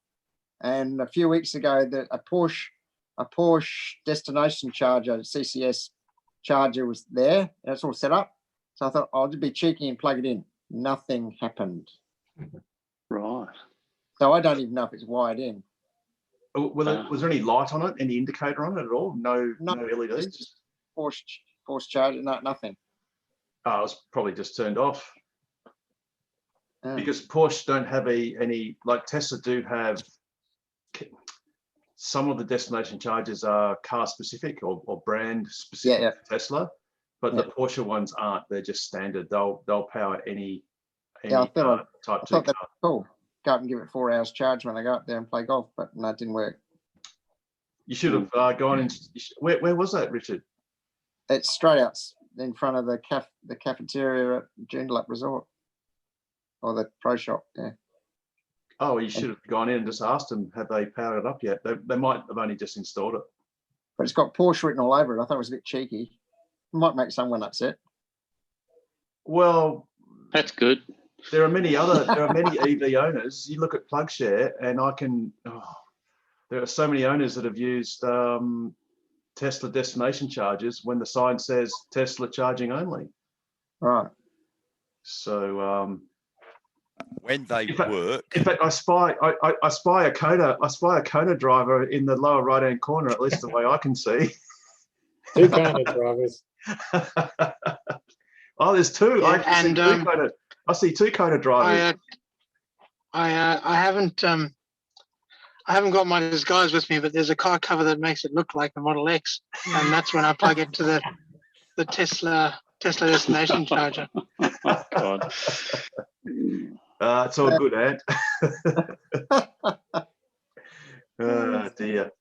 and a few weeks ago, a Porsche destination charger, CCS charger, was there. And it's all set up. So I thought I'll just be cheeky and plug it in. Nothing happened. Right. So I don't even know if it's wired in. Was there any light on it? Any indicator on it at all? No LEDs. Just Porsche charger. No, nothing. Oh, it was probably just turned off. Because Porsche don't have any, like Tesla do have, some of the destination chargers are car specific or brand specific for Tesla, but the Porsche ones aren't. They're just standard. They'll power any type 2 car. That's cool. Go up and give it 4 hours charge when I go up there and play golf, but no, it didn't work. You should have gone in. Where was that, Richard? It's straight out in front of the cafeteria at Joondalup Resort. Or the pro shop, yeah. Oh, you should have gone in and just asked them, have they powered it up yet? They might have only just installed it. But it's got Porsche written all over it. I thought it was a bit cheeky. It might make someone upset. Well, that's good. There are many EV owners. You look at PlugShare, and there are so many owners that have used Tesla destination chargers when the sign says Tesla charging only. Right. So when they work. In fact, I spy a Kona driver in the lower right hand corner, at least the way I can see. 2 Kona drivers. Oh, there's 2. Yeah, I see 2 Kona drivers. I haven't got my disguise with me, but there's a car cover that makes it look like the Model X, and that's when I plug it to the Tesla destination charger. Oh, God. It's all good, Ant. Oh, dear.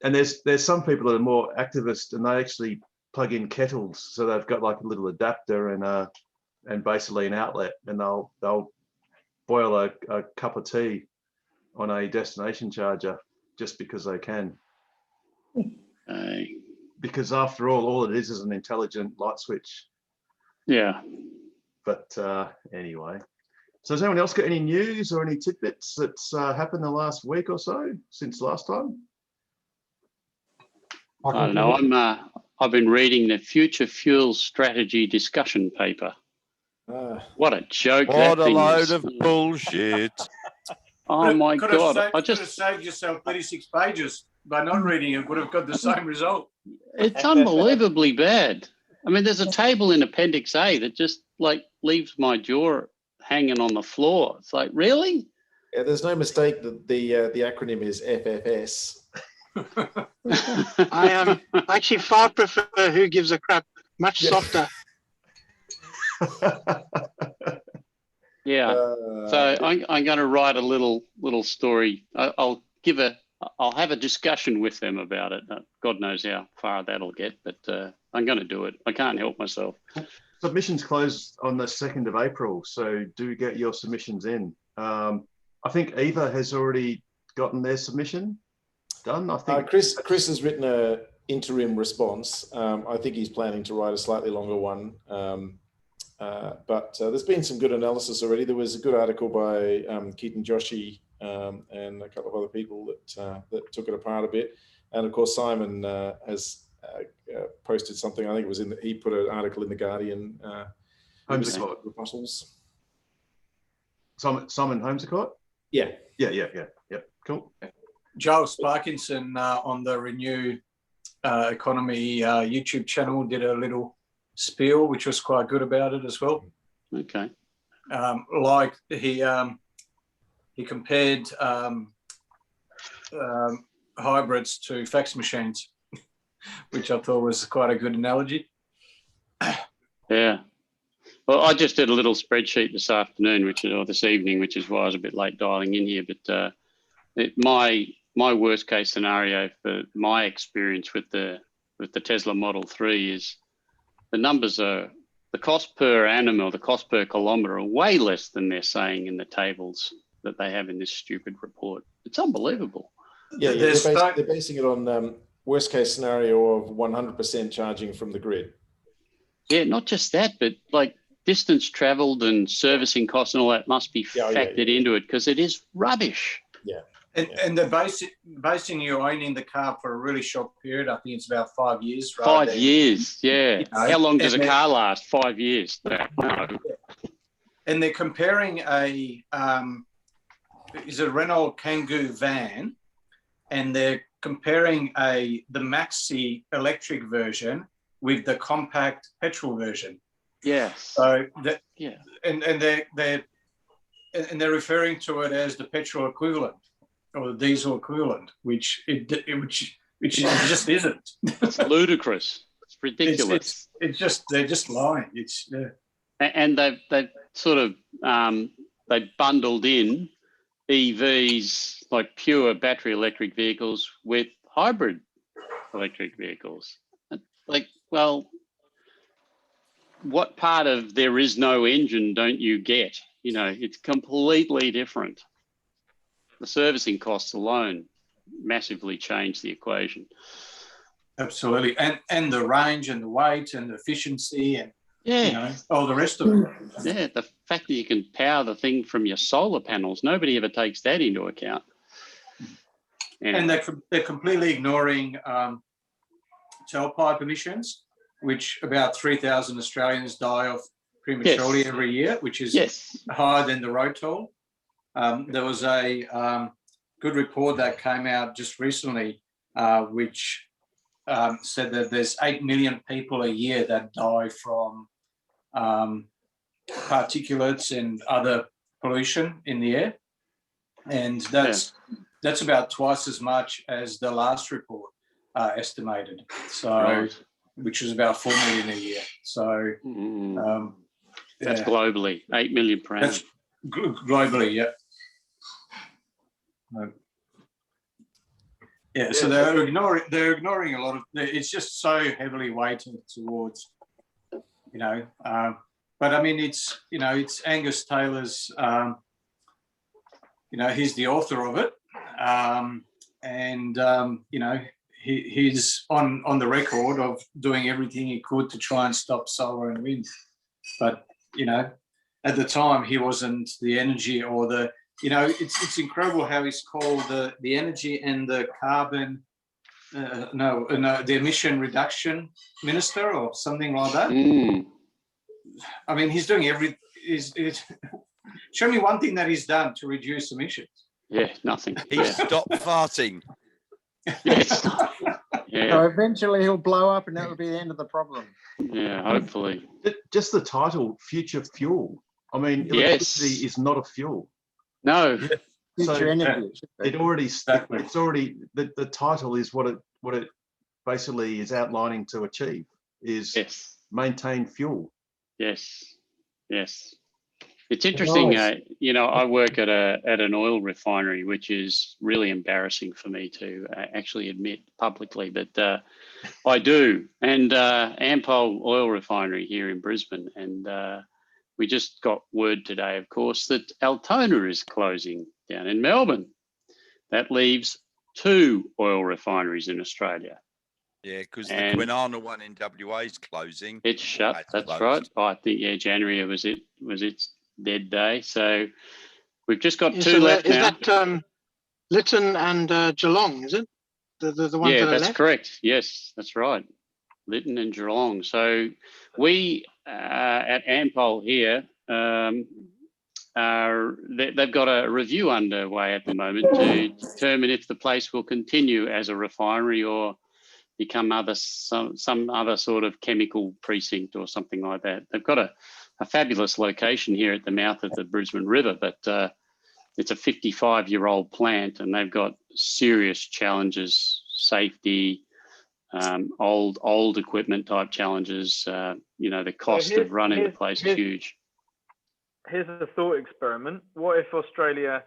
And there's some people that are more activist, and they actually plug in kettles, so they've got like a little adapter and basically an outlet, and they'll boil a cup of tea on a destination charger just because they can. Because after all it is an intelligent light switch. Yeah. But anyway. So has anyone else got any news or any tidbits that's happened the last week or so since last time? I don't know. I've been reading the Future Fuels Strategy discussion paper. What a joke! What a load of bullshit! Oh my God! I just saved yourself 36 pages. by not reading it would have got the same result. It's unbelievably bad. I mean, there's a table in Appendix A that just like leaves my jaw hanging on the floor. It's like, really? Yeah, there's no mistake that the acronym is FFS. I actually far prefer Who Gives a Crap, much softer. Yeah. So I'm going to write a little story. I'll have a discussion with them about it. God knows how far that'll get, but I'm going to do it. I can't help myself. Submissions close on the 2nd of April, so do get your submissions in. I think Eva has already gotten their submission done. I think Chris has written an interim response. I think he's planning to write a slightly longer one. But there's been some good analysis already. There was a good article by Keaton Joshi and a couple of other people that took it apart a bit. And of course, Simon has posted something. I think it was he put an article in the Guardian. Holmes Court rebuttals. Simon Holmes Court. Yeah. Cool. Giles Parkinson on the Renewed Economy YouTube channel did a little spiel, which was quite good about it as well. Okay. Like he compared hybrids to fax machines, which I thought was quite a good analogy. Yeah. Well, I just did a little spreadsheet this afternoon, this evening, which is why I was a bit late dialing in here. But my worst case scenario for my experience with the Tesla Model 3 is the numbers are the cost per annum or the cost per kilometre are way less than they're saying in the tables that they have in this stupid report. It's unbelievable. Yeah, they're basing it on worst case scenario of 100% charging from the grid. Yeah, not just that, but like distance travelled and servicing costs and all that must be factored into it because it is rubbish. Yeah. And they're basing you owning the car for a really short period. I think it's about 5 years. 5 years, yeah. You know, how long does a car last? 5 years. No. And they're comparing a Renault Kangoo van, and they're comparing the Maxi electric version with the compact petrol version. Yes. So and they're referring to it as the petrol equivalent or the diesel equivalent, which it just isn't. It's ludicrous. It's ridiculous. They're just lying. And they've sort of they bundled in EVs, like pure battery electric vehicles, with hybrid electric vehicles. Like, well, what part of there is no engine don't you get? You know, it's completely different. The servicing costs alone massively change the equation. Absolutely. And the range and the weight and the efficiency and all the rest of it. Yeah, the fact that you can power the thing from your solar panels, nobody ever takes that into account. And they're completely ignoring tailpipe emissions, which about 3,000 Australians die of prematurely every year, which is higher than the road toll. There was a good report that came out just recently, which said that there's 8 million people a year that die from particulates and other pollution in the air, and that's about twice as much as the last report estimated. So, which was about 4 million a year. So that's globally 8 million per annum. Globally, yeah. So they're ignoring a lot of. It's just so heavily weighted towards, But I mean, it's Angus Taylor's. He's the author of it, he's on the record of doing everything he could to try and stop solar and wind, but at the time he wasn't the energy or the. It's incredible how he's called the energy and the carbon, the emission reduction minister or something like that. I mean, he's doing show me one thing that he's done to reduce emissions. Yeah, nothing. He stopped farting. Yes. Yeah. So eventually he'll blow up, and that will be the end of the problem. Yeah. Hopefully. Just the title, future fuel. I mean, electricity Yes. is not a fuel. No. Yeah. Future So energy. it already, Exactly. it's already, the title is what it basically is outlining to achieve is Yes. maintain fuel. Yes. Yes. It's interesting, Nice. you know, I work at an oil refinery, which is really embarrassing for me to actually admit publicly, but I do. And Ampol Oil Refinery here in Brisbane, and we just got word today, of course, that Altona is closing down in Melbourne. That leaves 2 oil refineries in Australia. Yeah, because the And Kwinana one in WA is closing. it's shut. It's That's closed. right. I think January was its dead day. So we've just got Yeah, 2 so left is now. that Lytton and Geelong, is it? The ones Yeah, that are that's left? correct. Yes, that's right. Lytton and Geelong. So we at Ampol here they've got a review underway at the moment to determine if the place will continue as a refinery or become some other sort of chemical precinct or something like that. They've got a fabulous location here at the mouth of the Brisbane River, but it's a 55-year-old plant, and they've got serious challenges, safety, old equipment type challenges. You know, the cost of running the place is huge. Here's a thought experiment. What if Australia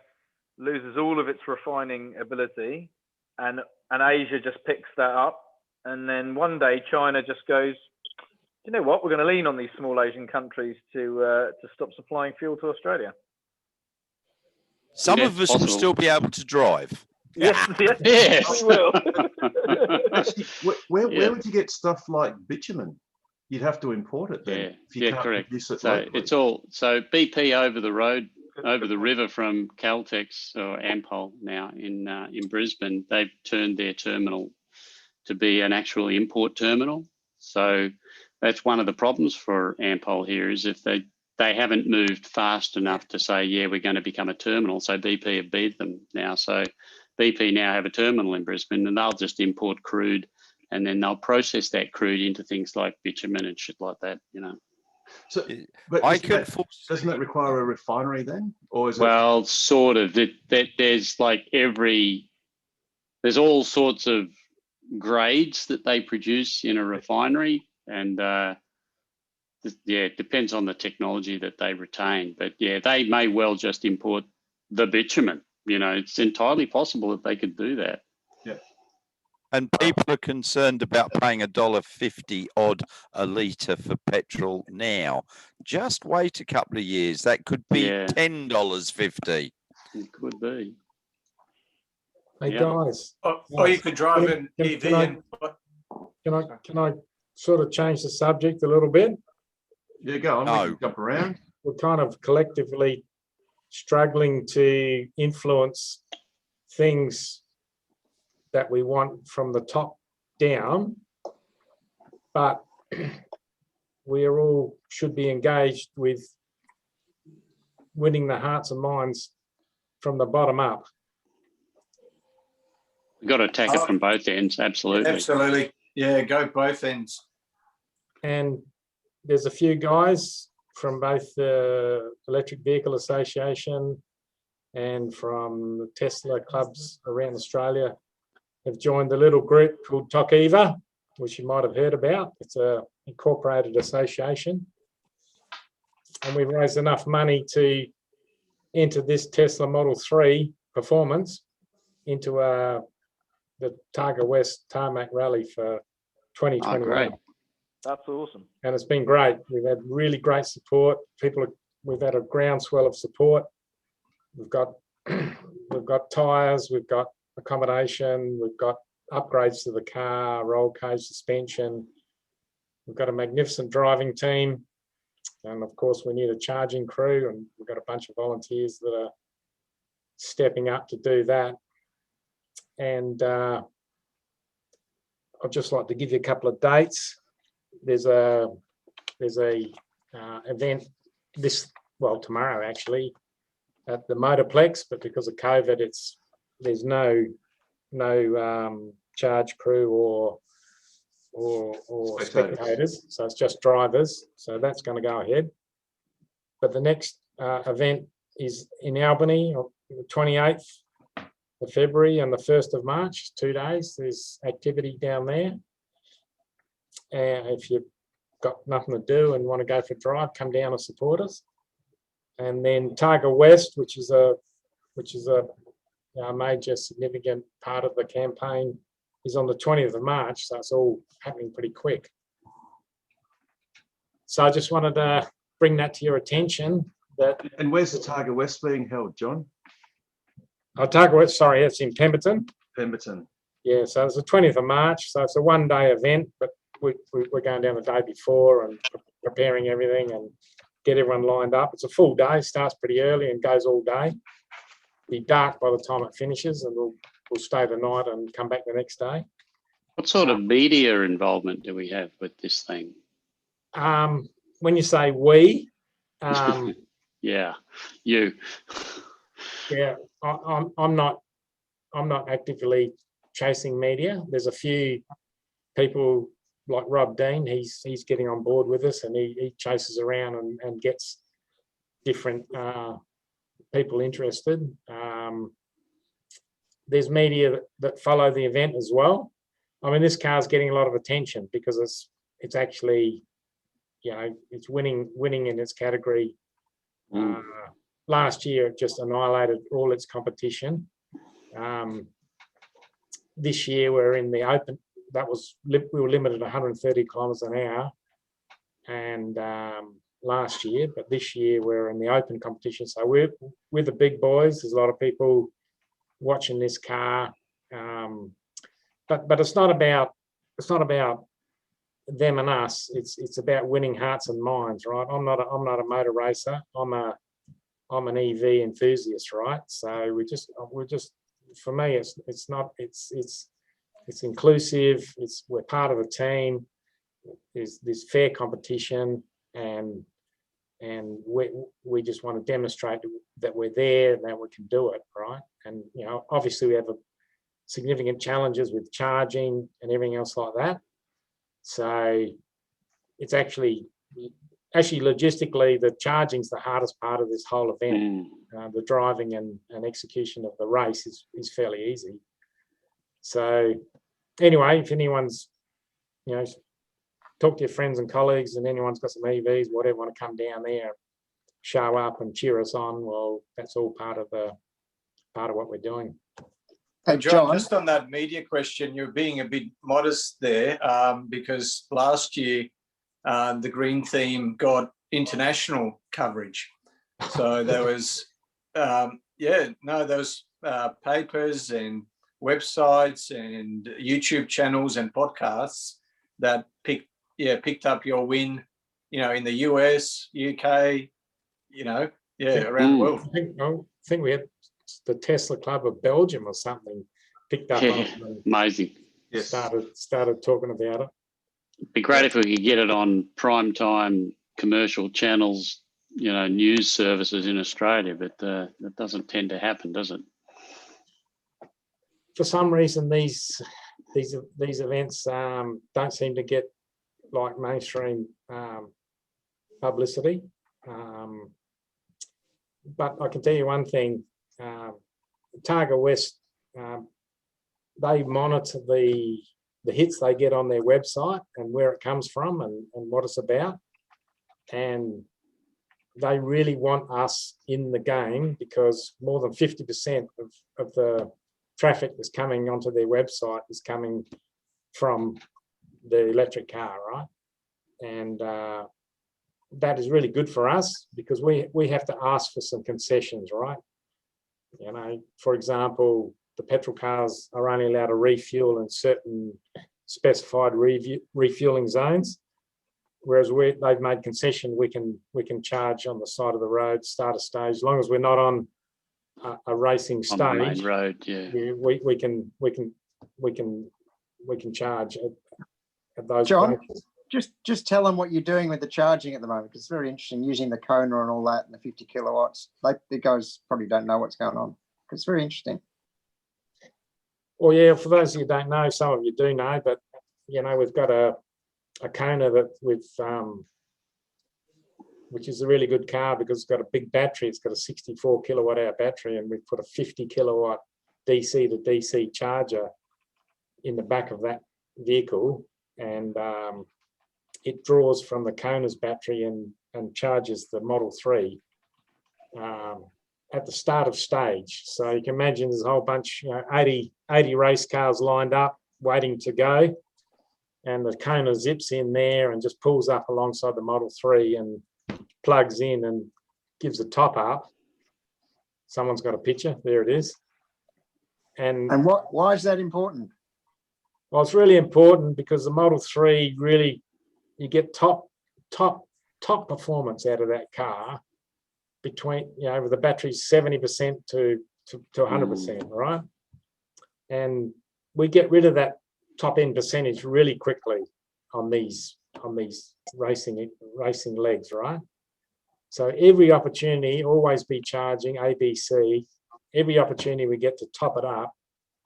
loses all of its refining ability and Asia just picks that up, and then one day China just goes, you know what, we're going to lean on these small Asian countries to stop supplying fuel to Australia. Some Yeah, of us possible. will still be able to drive. Yes, Yes. we will. Actually, where Yeah. would you get stuff like bitumen? You'd have to import it then. Yeah, If you can't correct. produce it So locally. it's all BP over the road, over the river from Caltex or Ampol now in Brisbane. They've turned their terminal to be an actual import terminal. So that's one of the problems for Ampol here is if they haven't moved fast enough to say, yeah, we're going to become a terminal. So BP have beat them now. So BP now have a terminal in Brisbane, and they'll just import crude, and then they'll process that crude into things like bitumen and shit like that, you know. So, but I isn't could that- foresee. doesn't that require a refinery then, or is it? Well, sort of. There's like there's all sorts of grades that they produce in a refinery, and yeah, it depends on the technology that they retain. But yeah, they may well just import the bitumen. You know, it's entirely possible that they could do that. Yeah. And people are concerned about paying $1.50 odd a litre for petrol now. Just wait a couple of years. That could be Yeah. $10.50. It could be. Hey Yeah. guys, Or you could drive an Can- EV can I- and can I sort of change the subject a little bit? Yeah, go on. We No. can jump around. We're kind of collectively struggling to influence things that we want from the top down, but we are all should be engaged with winning the hearts and minds from the bottom up. You've got to attack it from both ends. Absolutely. absolutely, yeah, go both ends. And there's a few guys from both the Electric Vehicle Association and from the Tesla clubs around Australia have joined the little group called TOCEVA, which you might have heard about. It's a incorporated association. And we've raised enough money to enter this Tesla Model 3 performance into the Targa West Tarmac Rally for 2021. great. That's awesome. And it's been great. We've had really great support. We've had a groundswell of support. We've got tyres, we've got accommodation, we've got upgrades to the car, roll cage suspension. We've got a magnificent driving team. And of course, we need a charging crew, and we've got a bunch of volunteers that are stepping up to do that. And I'd just like to give you a couple of dates. There's a event tomorrow actually at the Motorplex, but because of COVID, there's no charge crew or spectators. So it's just drivers. So that's going to go ahead. But the next event is in Albany on the 28th of February and the 1st of March, 2 days. There's activity down there. And if you've got nothing to do and want to go for a drive, come down and support us. And then Targa West, which is a major significant part of the campaign, is on the 20th of March. So it's all happening pretty quick. So I just wanted to bring that to your attention. And where's the Targa West being held, John? Oh, Targa West, sorry, it's in Pemberton. Pemberton. Yeah, so it's the 20th of March. So it's a one-day event, but we're going down the day before and preparing everything and get everyone lined up. It's a full day, starts pretty early and goes all day. Be dark by the time it finishes, and we'll stay the night and come back the next day. What sort of media involvement do we have with this thing? When you say we, yeah, you. Yeah, I'm not actively chasing media. There's a few people like Rob Dean. He's getting on board with us, and he chases around and gets different people interested. There's media that follow the event as well. I mean, this car's getting a lot of attention because it's actually, you know, it's winning in its category. Last year, it just annihilated all its competition. This year, we're in the open. We were limited to 130 kilometres an hour, and last year, but this year we're in the open competition. So we're the big boys. There's a lot of people watching this car, but it's not about them and us. It's about winning hearts and minds, right? I'm not a motor racer. I'm an EV enthusiast, right? So we're just for me, it's inclusive. We're part of a team. There's fair competition, and we just want to demonstrate that we're there, that we can do it, right? And you know, obviously we have significant challenges with charging and everything else like that. So it's actually logistically, the charging's the hardest part of this whole event. The driving and execution of the race is fairly easy. So anyway, if anyone's, you know, talk to your friends and colleagues, and anyone's got some EVs, whatever, want to come down there, show up and cheer us on, well, that's all part of what we're doing. Hey, John, just on that media question, you're being a bit modest there, because last year the green theme got international coverage. So there was, there was papers and websites and YouTube channels and podcasts that picked up your win, you know, in the US, UK, you know, around the world. I think we had the Tesla Club of Belgium or something picked up on it. Amazing. Yes. Started talking about it. It'd be great if we could get it on prime time commercial channels, you know, news services in Australia, but that doesn't tend to happen, does it? For some reason, these events don't seem to get like mainstream publicity. But I can tell you one thing: Targa West, they monitor the hits they get on their website and where it comes from and what it's about, and they really want us in the game because more than 50% of the traffic that's coming onto their website is coming from the electric car, right? And that is really good for us because we have to ask for some concessions, right? You know, for example, the petrol cars are only allowed to refuel in certain specified refueling zones, whereas they've made concession we can charge on the side of the road, start a stage, as long as we're not on a racing stage. On the main road, yeah. We can charge at those John, places. just tell them what you're doing with the charging at the moment. It's very interesting using the Kona and all that and the 50 kilowatts. The guys probably don't know what's going on. It's very interesting. Well, yeah, for those of you who don't know, some of you do know, but you know, we've got a Kona that with which is a really good car because it's got a big battery. It's got a 64 kilowatt hour battery, and we've put a 50 kilowatt DC to DC charger in the back of that vehicle, and it draws from the Kona's battery and charges the Model 3 at the start of stage. So you can imagine there's a whole bunch, 80 race cars lined up waiting to go, and the Kona zips in there and just pulls up alongside the Model 3 and plugs in and gives a top up. Someone's got a picture, there it is. And why is that important? Well, it's really important because the Model 3 really, you get top performance out of that car between, with the battery's 70% to 100%, right? And we get rid of that top end percentage really quickly on these racing legs, right? So every opportunity, always be charging ABC, every opportunity we get to top it up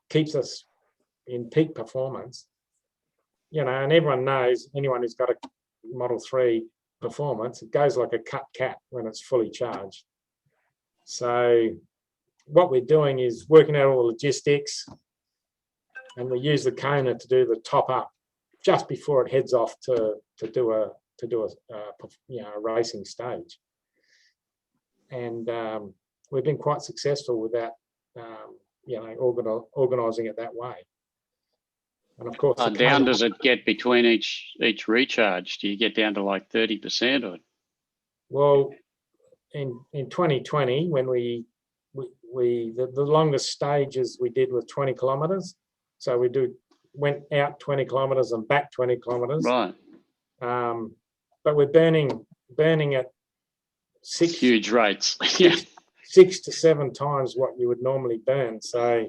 keeps us in peak performance, and everyone knows, anyone who's got a Model 3 performance, it goes like a cut cat when it's fully charged. So what we're doing is working out all the logistics, and we use the Kona to do the top up just before it heads off to do a racing stage. And we've been quite successful with that, organising it that way. And of course, how down does it get between each recharge? Do you get down to like 30% or? Well, in 2020, when the longest stages we did was 20 kilometres. So went out 20 kilometres and back 20 kilometres. Right. But we're burning at huge rates. Yeah. 6 to 7 times what you would normally burn. So,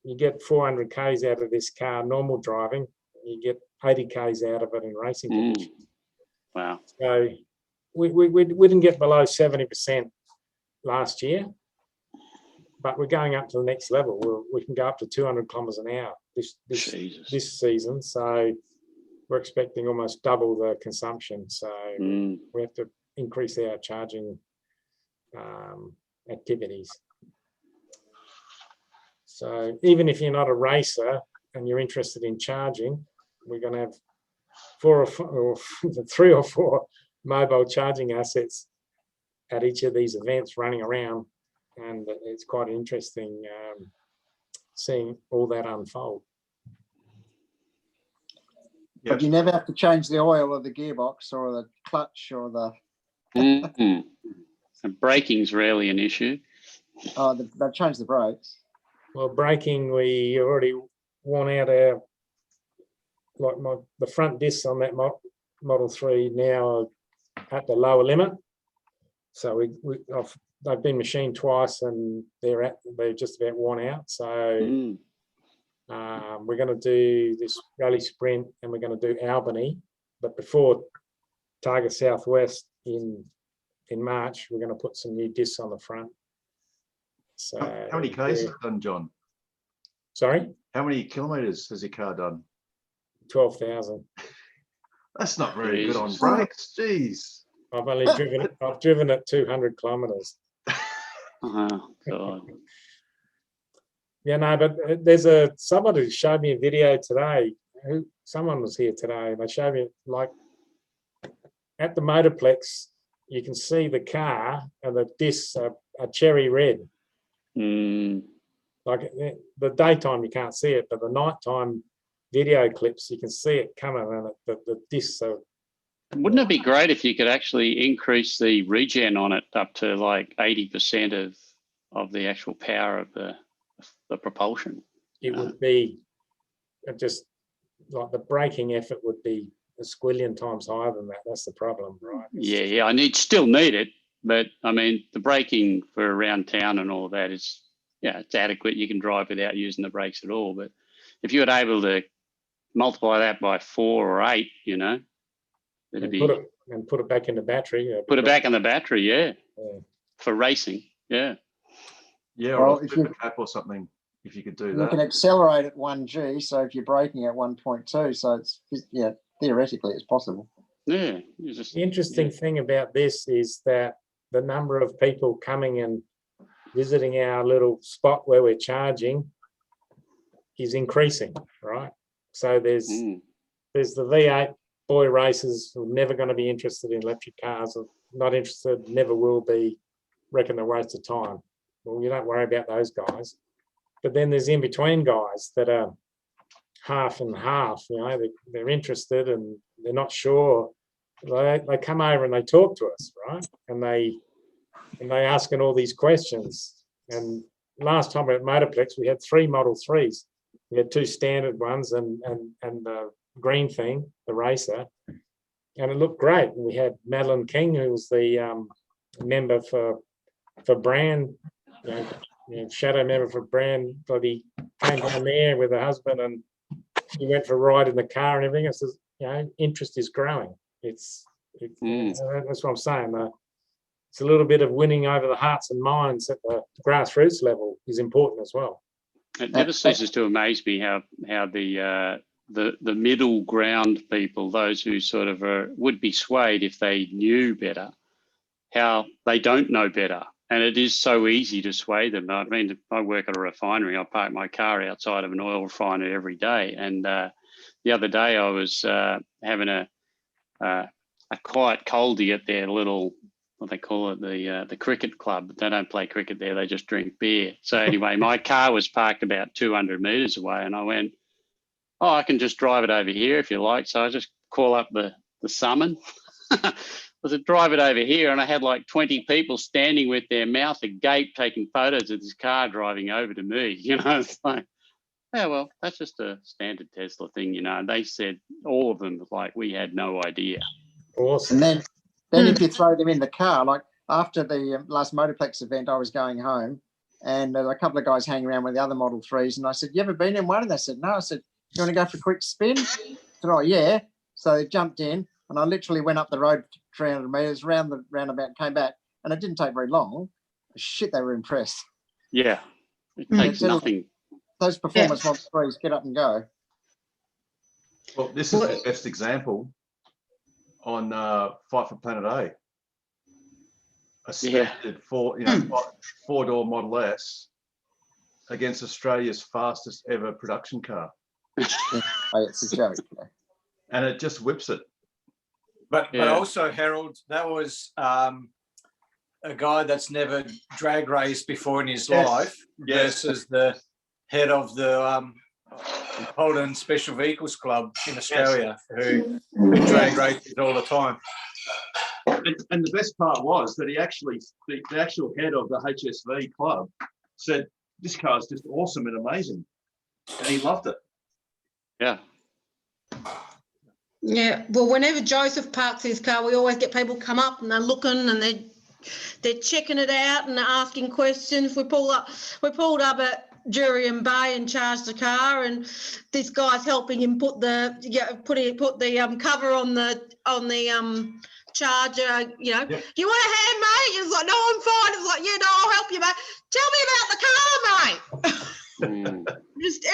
you get 400 Ks out of this car, normal driving, you get 80 Ks out of it in racing conditions. Wow. So we didn't get below 70% last year, but we're going up to the next level. We can go up to 200 kilometres an hour this season. So we're expecting almost double the consumption. So we have to increase our charging activities. So even if you're not a racer and you're interested in charging, we're going to have 3 or 4 mobile charging assets at each of these events running around, and it's quite interesting seeing all that unfold. But you never have to change the oil or the gearbox or the clutch or the. And braking's rarely an issue. Oh, they changed the brakes. Well, braking, we already worn out the front discs on that Model 3 now at the lower limit. So they've been machined twice and they're just about worn out. So we're going to do this rally sprint and we're going to do Albany, but before Targa Southwest in March, we're going to put some new discs on the front. So how many Ks has it done, John? Sorry? How many kilometres has your car done? 12,000. That's not very good on brakes. Jeez. I've driven it 200 kilometres. Oh, God. Yeah, no, but there's somebody showed me a video today. Someone was here today. They showed me, like, at the Motorplex, you can see the car and the discs are cherry red. Like the daytime you can't see it, but the nighttime video clips you can see it coming, and the discs are. Wouldn't it be great if you could actually increase the regen on it up to like 80% of the actual power of the propulsion? It would be just like the braking effort would be a squillion times higher than that. That's the problem, right? Yeah. I still need it, but I mean the braking for around town and all of that is, it's adequate. You can drive without using the brakes at all. But if you were able to multiply that by 4 or 8, it'd be. Put it back in the battery. Put it back in the battery, yeah. For racing, yeah. Yeah, or a cap or something. if you could do You can that. accelerate at 1G, so if you're braking at 1.2, so it's, yeah, theoretically it's possible. Yeah, you just, The interesting thing about this is that the number of people coming and visiting our little spot where we're charging is increasing, right? So there's the V8 boy racers who are never going to be interested in electric cars, or not interested, never will be, reckon they're a waste of time. Well, you don't worry about those guys. But then there's in-between guys that are half and half, you know, they're interested and they're not sure. They come over and they talk to us, right? And they asking all these questions. And last time at Motorplex, we had 3 Model 3s. We had 2 standard ones and the green thing, the racer, and it looked great. And we had Madeline King, who was the member for Brand, you know, shadow member for Brand, bloody came down there with her husband and she went for a ride in the car and everything. It says, you know, interest is growing. That's what I'm saying. It's a little bit of winning over the hearts and minds at the grassroots level is important as well. It never ceases to amaze me how the middle ground people, those who sort of would be swayed if they knew better, how they don't know better. And it is so easy to sway them. I mean, I work at a refinery. I park my car outside of an oil refinery every day. And the other day I was having a quiet coldie at their little, what they call it, the cricket club. They don't play cricket there. They just drink beer. So anyway, my car was parked about 200 metres away, and I went, oh, I can just drive it over here if you like. So I just call up the summon. I said, drive it over here, and I had like 20 people standing with their mouth agape taking photos of this car driving over to me. You know, it's like, yeah, well, that's just a standard Tesla thing, you know. And they said, all of them, like, we had no idea. Awesome. And then if you throw them in the car, like after the last Motorplex event, I was going home and there were a couple of guys hanging around with the other Model 3s. And I said, you ever been in one? And they said, no. I said, you want to go for a quick spin? I said, oh, yeah. So they jumped in and I literally went up the road 300 metres, round the roundabout, came back. And it didn't take very long. Shit, they were impressed. Yeah, it takes nothing. Those performance Model 3s, get up and go. Well, this is the best example on Fight for Planet A. A standard four-door Model S against Australia's fastest ever production car. It's a joke. And it just whips it. But also, Harold, that was a guy that's never drag raced before in his life versus the head of the Holden Special Vehicles Club in Australia, who drag races all the time. And the best part was that he actually, the actual head of the HSV club said, this car is just awesome and amazing. And he loved it. Yeah. Yeah, well, whenever Joseph parks his car, we always get people come up and they're looking and they're checking it out and they're asking questions. We pulled up at Jurien Bay and charged the car, and this guy's helping him put the cover on the charger. You know, you want a hand, mate? It's like, no, I'm fine. It's like, yeah, no, I'll help you, mate. Tell me about the car, mate. Just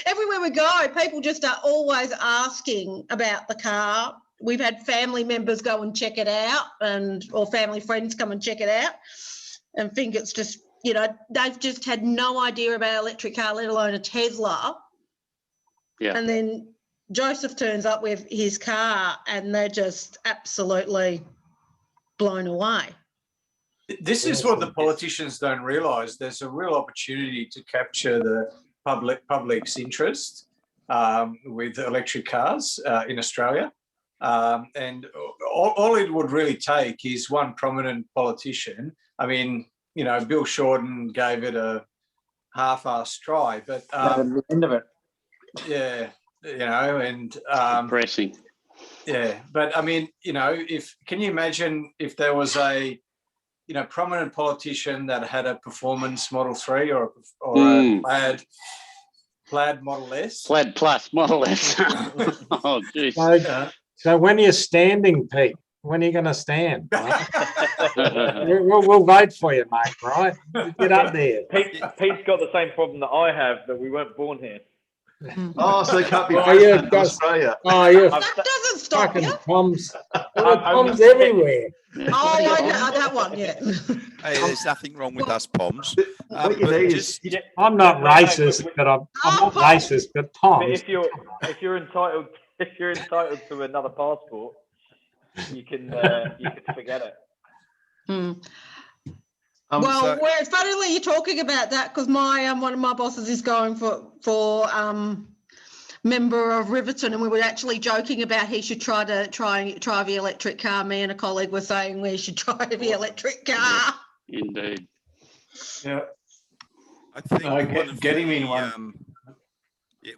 everywhere we go, people just are always asking about the car. We've had family members go and check it out, or family friends come and check it out, and think it's just, you know, they've just had no idea about an electric car, let alone a Tesla. Yeah. And then Joseph turns up with his car, and they're just absolutely blown away. This is what the politicians don't realise. There's a real opportunity to capture the public's interest with electric cars in Australia. And all it would really take is one prominent politician. I mean, you know, Bill Shorten gave it a half-assed try, but the end of it. Yeah, you know, and pressing. Yeah, but I mean, you know, can you imagine if there was a, you know, prominent politician that had a performance Model 3 or a plaid Model S? Plaid Plus Model S. Oh, geez. So when you're standing, Pete, When are you going to stand? Right? we'll vote for you, mate. Right? Get up there. Pete's got the same problem that I have, that we weren't born here. Oh, so they can't be Oh, president yeah, of Australia. Oh, you That doesn't stop fucking you. Toms. There are Toms everywhere. Oh, yeah, that one, yeah. Hey, there's nothing wrong with us Poms. What you but need just- is I'm not No, racist, but- but I'm not Oh, racist, but But Toms. if you're entitled to another passport, you can forget it. Hmm. Um, Well, so- it's funny you're talking about that, because my one of my bosses is going for member of Riverton, and we were actually joking about he should try the electric car. Me and a colleague were saying we should try the electric car. Indeed. Yeah. I think No, one of get him in the, one.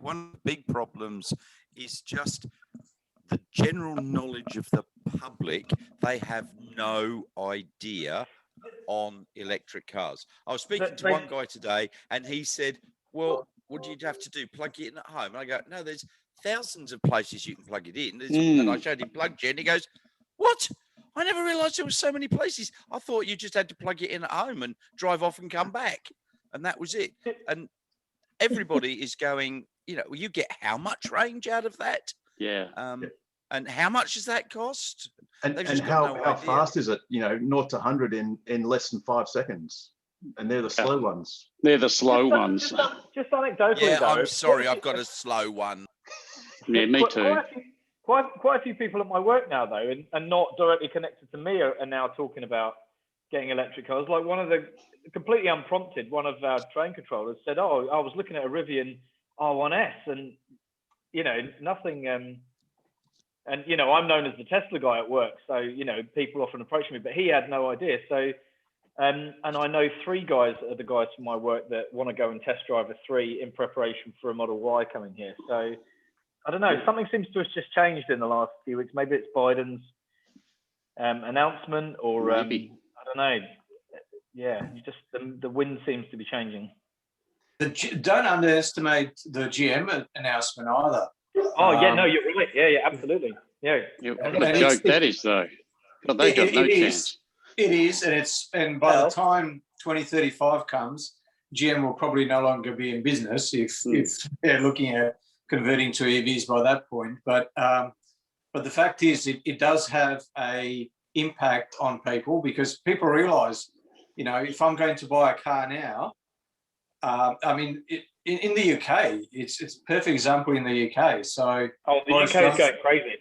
one of the big problems is just the general knowledge of the public. They have no idea on electric cars. I was speaking to one guy today, and he said, well, what do you have to do? Plug it in at home? And I go, no, there's thousands of places you can plug it in. And I showed him plug gen. He goes, what? I never realized there were so many places. I thought you just had to plug it in at home and drive off and come back. And that was it. And everybody is going, you get how much range out of that? Yeah. And how much does that cost? and They've and just got how no idea. fast is it? 0 to 100 in less than 5 seconds, and they're the slow ones. They're the slow ones. Just anecdotally, Yeah, though. I'm sorry, I've got a slow one. Yeah, me too. Quite a few people at my work now, though, and not directly connected to me, are now talking about getting electric cars. Like one of the, completely unprompted, one of our train controllers said, "Oh, I was looking at a Rivian R1S, and nothing." And I'm known as the Tesla guy at work, so people often approach me, but he had no idea. So, and I know 3 guys are the guys from my work that want to go and test drive a 3 in preparation for a Model Y coming here. So, I don't know. Something seems to have just changed in the last few weeks. Maybe it's Biden's announcement, or Maybe. I don't know. Yeah, the wind seems to be changing. Don't underestimate the GM announcement either. Oh yeah, no, you're right. Yeah, absolutely. Yeah. What a joke that is, though. God, they got no chance. It is, and by the time 2035 comes, GM will probably no longer be in business if they're looking at converting to EVs by that point. But the fact is, it does have a impact on people, because people realise, if I'm going to buy a car now, in the UK, it's a perfect example in the UK. So the UK is going crazy.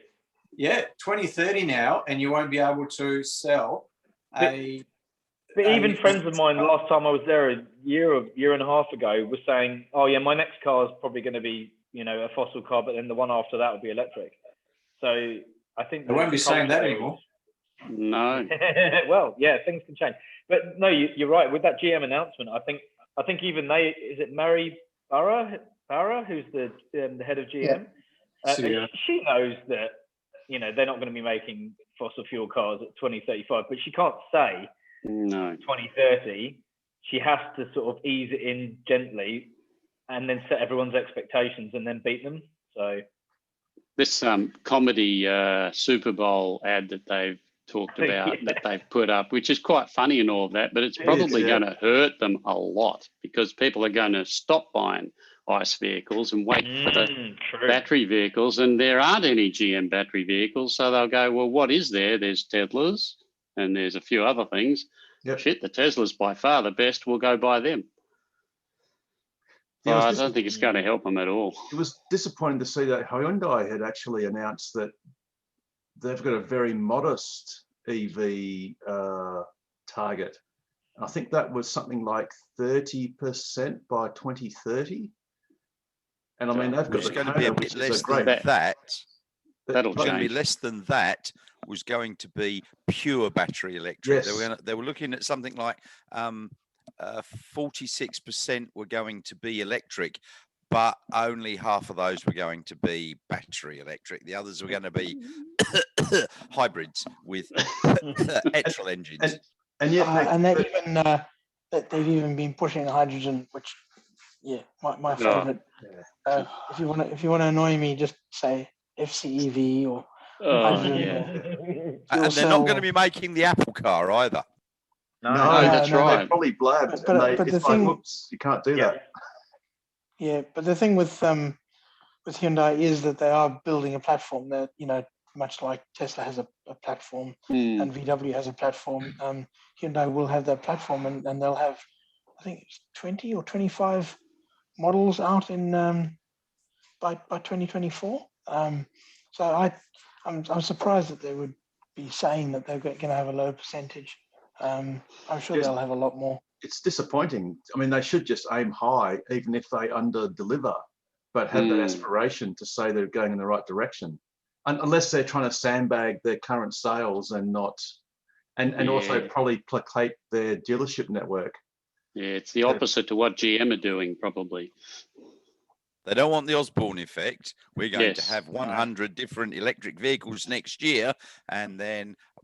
Yeah, 2030 now, and you won't be able to sell But even friends of mine, last time I was there a year and a half ago, were saying, "Oh yeah, my next car is probably going to be, a fossil car, but then the one after that will be electric." So I think they won't be saying that anymore. No. Well, yeah, things can change. But no, you're right. With that GM announcement, I think even is it Mary Barra, who's the head of GM? Yeah. She knows that, they're not going to be making fossil fuel cars at 2035, but she can't say No. 2030. She has to sort of ease it in gently, and then set everyone's expectations and then beat them. So This comedy Super Bowl ad that they've talked about, that they've put up, which is quite funny and all of that, but it's probably going to hurt them a lot, because people are going to stop buying ICE vehicles and wait for the battery vehicles, and there aren't any GM battery vehicles, so they'll go, well, what is there? There's Teslas and there's a few other things. Yep. Shit, the Tesla's by far the best. We'll go buy them. Yeah, I don't think it's going to help them at all. It was disappointing to see that Hyundai had actually announced that they've got a very modest EV target. I think that was something like 30% by 2030. And I mean, they've got It's going to be a bit less than that. That'll going to be change. less than that. Was going to be pure battery electric. Yes. They were looking at something like 46% were going to be electric, but only half of those were going to be battery electric. The others were going to be hybrids with petrol engines. And yet, they've even been pushing hydrogen, which, my favourite. If you want to annoy me, just say FCEV or Oh, hydrogen yeah. or fuel And they're not going cell. to be making the Apple car either. No, that's They're right. probably blabbed, But- and but the it's like, thing- whoops, you can't do that. Yeah, but the thing with Hyundai is that they are building a platform that, much like Tesla has a platform Mm. and VW has a platform, Hyundai will have that platform, and they'll have, I think it's 20 or 25 models out in by 2024. So I'm surprised that they would be saying that they're going to have a low percentage. I'm sure Yes. they'll have a lot more. It's disappointing. I mean, they should just aim high, even if they under deliver, but have that aspiration to say they're going in the right direction. Unless they're trying to sandbag their current sales and not, and also Yeah. probably placate their dealership network. Yeah, it's the opposite to what GM are doing, probably. They don't want the Osborne effect. We're going to Yes. have 100 different electric vehicles next year,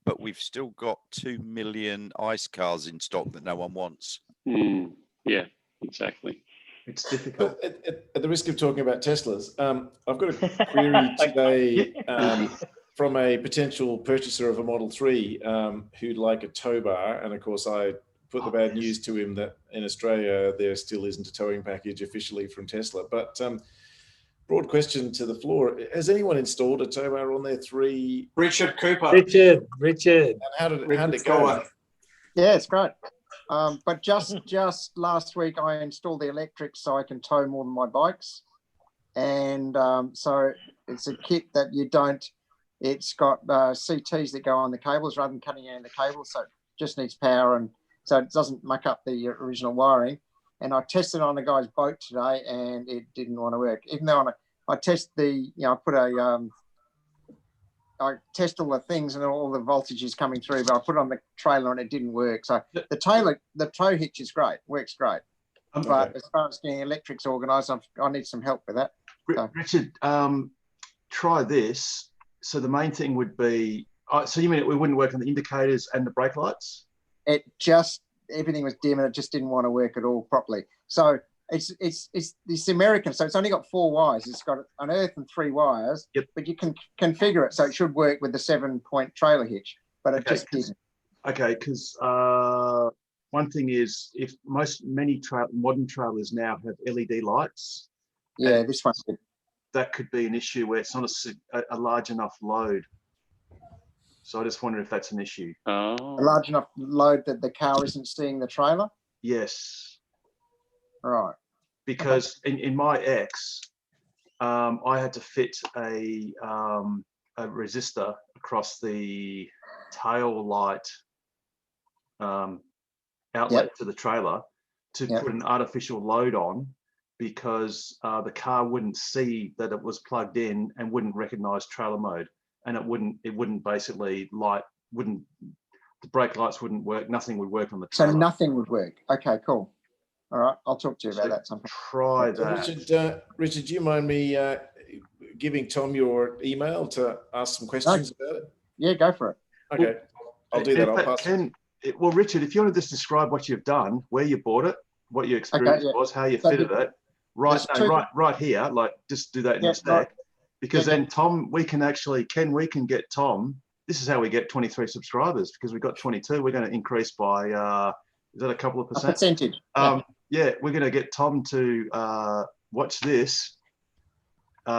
but we've still got 2 million ICE cars in stock that no one wants. Yeah, exactly. It's difficult. But at the risk of talking about Teslas, I've got a query today from a potential purchaser of a Model 3 who'd like a tow bar. And of course, I put the bad news to him that in Australia, there still isn't a towing package officially from Tesla. But broad question to the floor. Has anyone installed a tow bar on their 3? Richard Cooper. Richard. And how did it go? Yeah, it's great. But just last week, I installed the electric so I can tow more than my bikes. And so it's a kit that it's got CTs that go on the cables rather than cutting out the cables. So it just needs power, and so it doesn't muck up the original wiring. And I tested on a guy's boat today, and it didn't want to work. Even though I test I test all the things and all the voltage is coming through, but I put it on the trailer and it didn't work. So the tow hitch is great, works great. But as far as getting electrics organised, I need some help with that. So. Richard, try this. So the main thing would be, so you mean it wouldn't work on the indicators and the brake lights? Everything was dim and it just didn't want to work at all properly. So it's American, so it's only got 4 wires. It's got an earth and 3 wires, but you can configure it so it should work with the 7-point trailer hitch, but it just didn't. Okay, because one thing is, if many modern trailers now have LED lights. Yeah, this one's good. That could be an issue where it's not a large enough load. So I just wonder if that's an issue. A large enough load that the car isn't seeing the trailer? Yes. Right. Because in my X, I had to fit a resistor across the tail light outlet to the trailer to put an artificial load on, because the car wouldn't see that it was plugged in and wouldn't recognize trailer mode, and it wouldn't basically the brake lights wouldn't work, nothing would work on the trailer. So nothing would work. Okay, cool. All right, I'll talk to you about that sometime. Try that. Richard, do you mind me giving Tom your email to ask some questions about it? Yeah, go for it. Okay, I'll do that. I'll pass it. Well, Richard, if you want to just describe what you've done, where you bought it, what your experience was, how you fitted it, right here, like just do that in the stack, because then Tom, we can get Tom. This is how we get 23 subscribers, because we've got 22. We're going to increase by, is that a couple of percent? A percentage. Yeah, we're going to get Tom to watch this,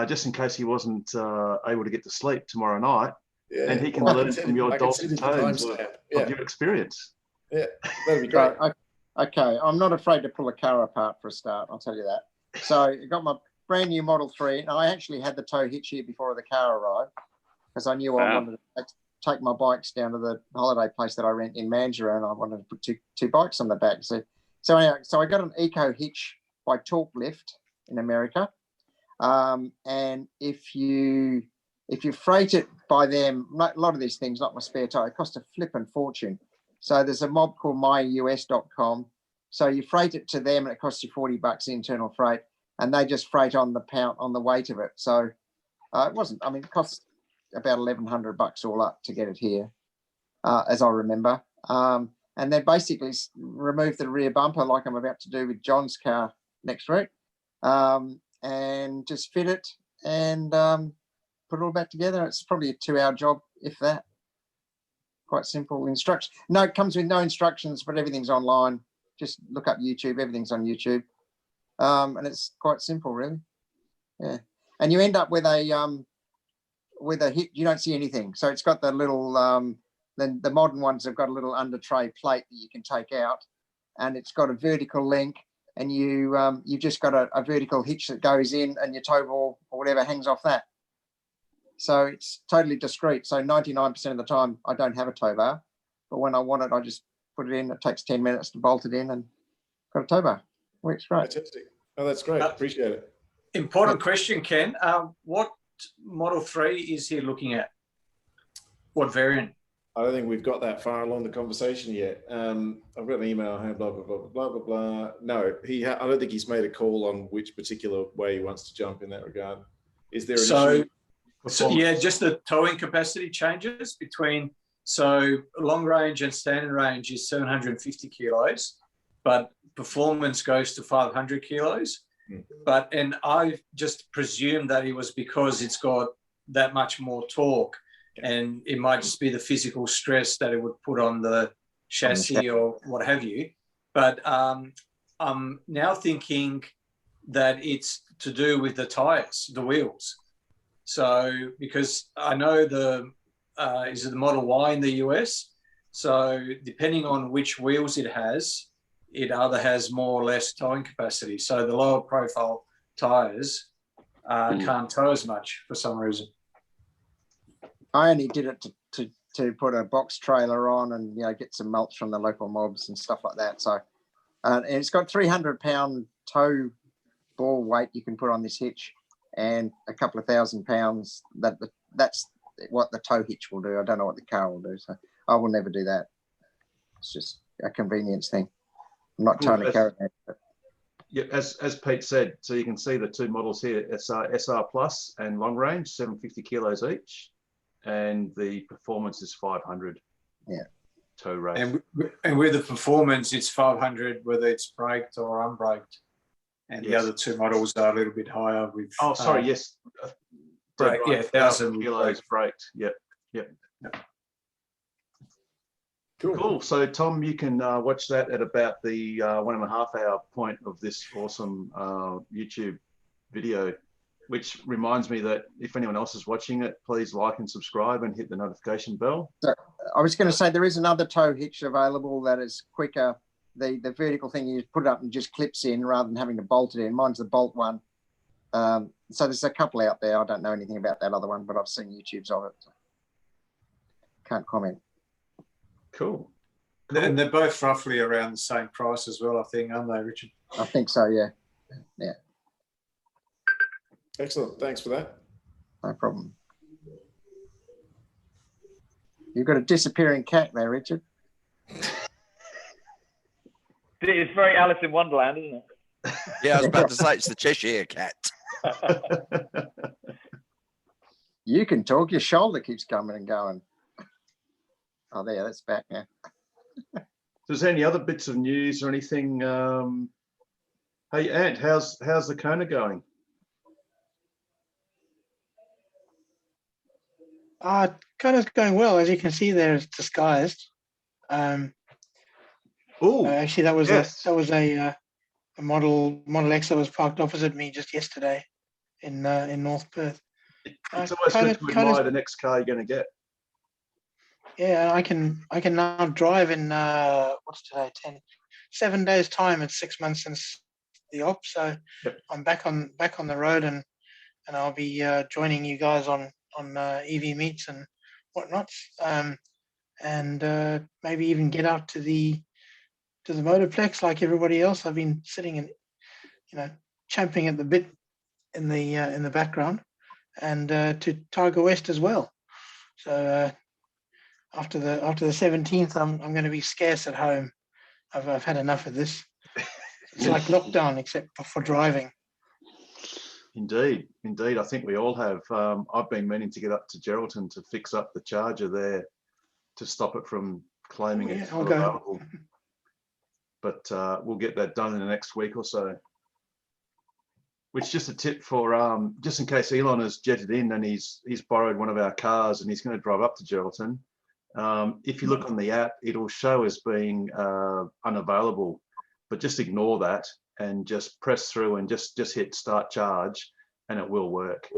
just in case he wasn't able to get to sleep tomorrow night, and he can learn from your dulcet tones of your experience. Yeah, that'd be great. Okay, I'm not afraid to pull a car apart for a start, I'll tell you that. So I got my brand new Model 3, and I actually had the tow hitch here before the car arrived, because I knew I wanted to take my bikes down to the holiday place that I rent in Mandurah, and I wanted to put two bikes on the back. So anyway, I got an Eco Hitch by Torque Lift in America, and if you freight it by them, a lot of these things, not my spare tire, it costs a flipping fortune. So there's a mob called myus.com. So you freight it to them, and it costs you $40 internal freight, and they just freight on the weight of it. So it wasn't. I mean, it costs about $1,100 all up to get it here, as I remember. And then basically remove the rear bumper, like I'm about to do with John's car next week, and just fit it. And put it all back together. It's probably a 2-hour job, if that. Quite simple instruction. No, it comes with no instructions, but everything's online. Just look up YouTube. Everything's on YouTube, and it's quite simple, really. Yeah, and you end up with a hit. You don't see anything. So it's got the little. Then the modern ones have got a little under tray plate that you can take out, and it's got a vertical link, and you've just got a vertical hitch that goes in, and your tow ball or whatever hangs off that. So it's totally discreet. So 99% of the time, I don't have a tow bar, but when I want it, I just put it in. It takes 10 minutes to bolt it in, and got a tow bar. Works great. Fantastic. Oh, that's great. Appreciate it. Important question, Ken. What Model 3 is he looking at? What variant? I don't think we've got that far along the conversation yet. I've got an email, hey, blah, blah, blah, blah, blah, blah. No, I don't think he's made a call on which particular way he wants to jump in that regard. Is there an issue? So yeah, just the towing capacity changes between, so long range and standard range is 750 kilos, but performance goes to 500 kilos. And I just presumed that it was because it's got that much more torque, and it might just be the physical stress that it would put on the chassis or what have you. But I'm now thinking that it's to do with the tires, the wheels. So because I know is it the Model Y in the US? So depending on which wheels it has, it either has more or less towing capacity. So the lower profile tires can't tow as much for some reason. I only did it to put a box trailer on and get some mulch from the local mobs and stuff like that. So and it's got 300-pound tow ball weight you can put on this hitch, and a couple of £1,000. That's what the tow hitch will do. I don't know what the car will do, so I will never do that. It's just a convenience thing. I'm not towing a caravan. Yeah, as Pete said, so you can see the two models here, SR Plus and long range, 750 kilos each, and the performance is 500. Yeah. Tow rate. And with the performance, it's 500 whether it's braked or unbraked. And the other two models are a little bit higher with. Oh, sorry, yes. Brake, yeah, 1,000 kilos braked. Yep. Cool. So, Tom, you can watch that at about the 1.5 hour point of this awesome YouTube video, which reminds me that if anyone else is watching it, please like and subscribe and hit the notification bell. So I was going to say there is another tow hitch available that is quicker. The vertical thing, you put it up and just clips in rather than having to bolt it in. Mine's the bolt one. So there's a couple out there. I don't know anything about that other one, but I've seen YouTubes of it. So can't comment. Cool. And they're both roughly around the same price as well, I think, aren't they, Richard? I think so, yeah. Yeah. Excellent. Thanks for that. No problem. You've got a disappearing cat there, Richard. It's very Alice in Wonderland, isn't it? Yeah, I was about to say it's the Cheshire cat. You can talk. Your shoulder keeps coming and going. Oh, there, that's back now. Is there any other bits of news or anything? Hey, Ant, how's the Kona going? Kona's going well. As you can see there, it's disguised. Actually, that was a Model X that was parked opposite me just yesterday in North Perth. It's always good to admire the next car you're going to get. Yeah, I can now drive in what's today? 7 days time. It's 6 months since the op, so I'm back on the road, and I'll be joining you guys on EV meets and whatnot, and maybe even get out to the Motorplex like everybody else. I've been sitting and champing at the bit in the background, and to Tiger West as well. So after the 17th, I'm going to be scarce at home. I've had enough of this. It's like lockdown, except for driving. Indeed. I think we all have. I've been meaning to get up to Geraldton to fix up the charger there to stop it from claiming it's not available. But we'll get that done in the next week or so. which is just a tip for just in case Elon has jetted in and he's borrowed one of our cars and he's going to drive up to Geraldton. If you look on the app, it'll show as being unavailable, but just ignore that and just press through and just hit start charge and it will work.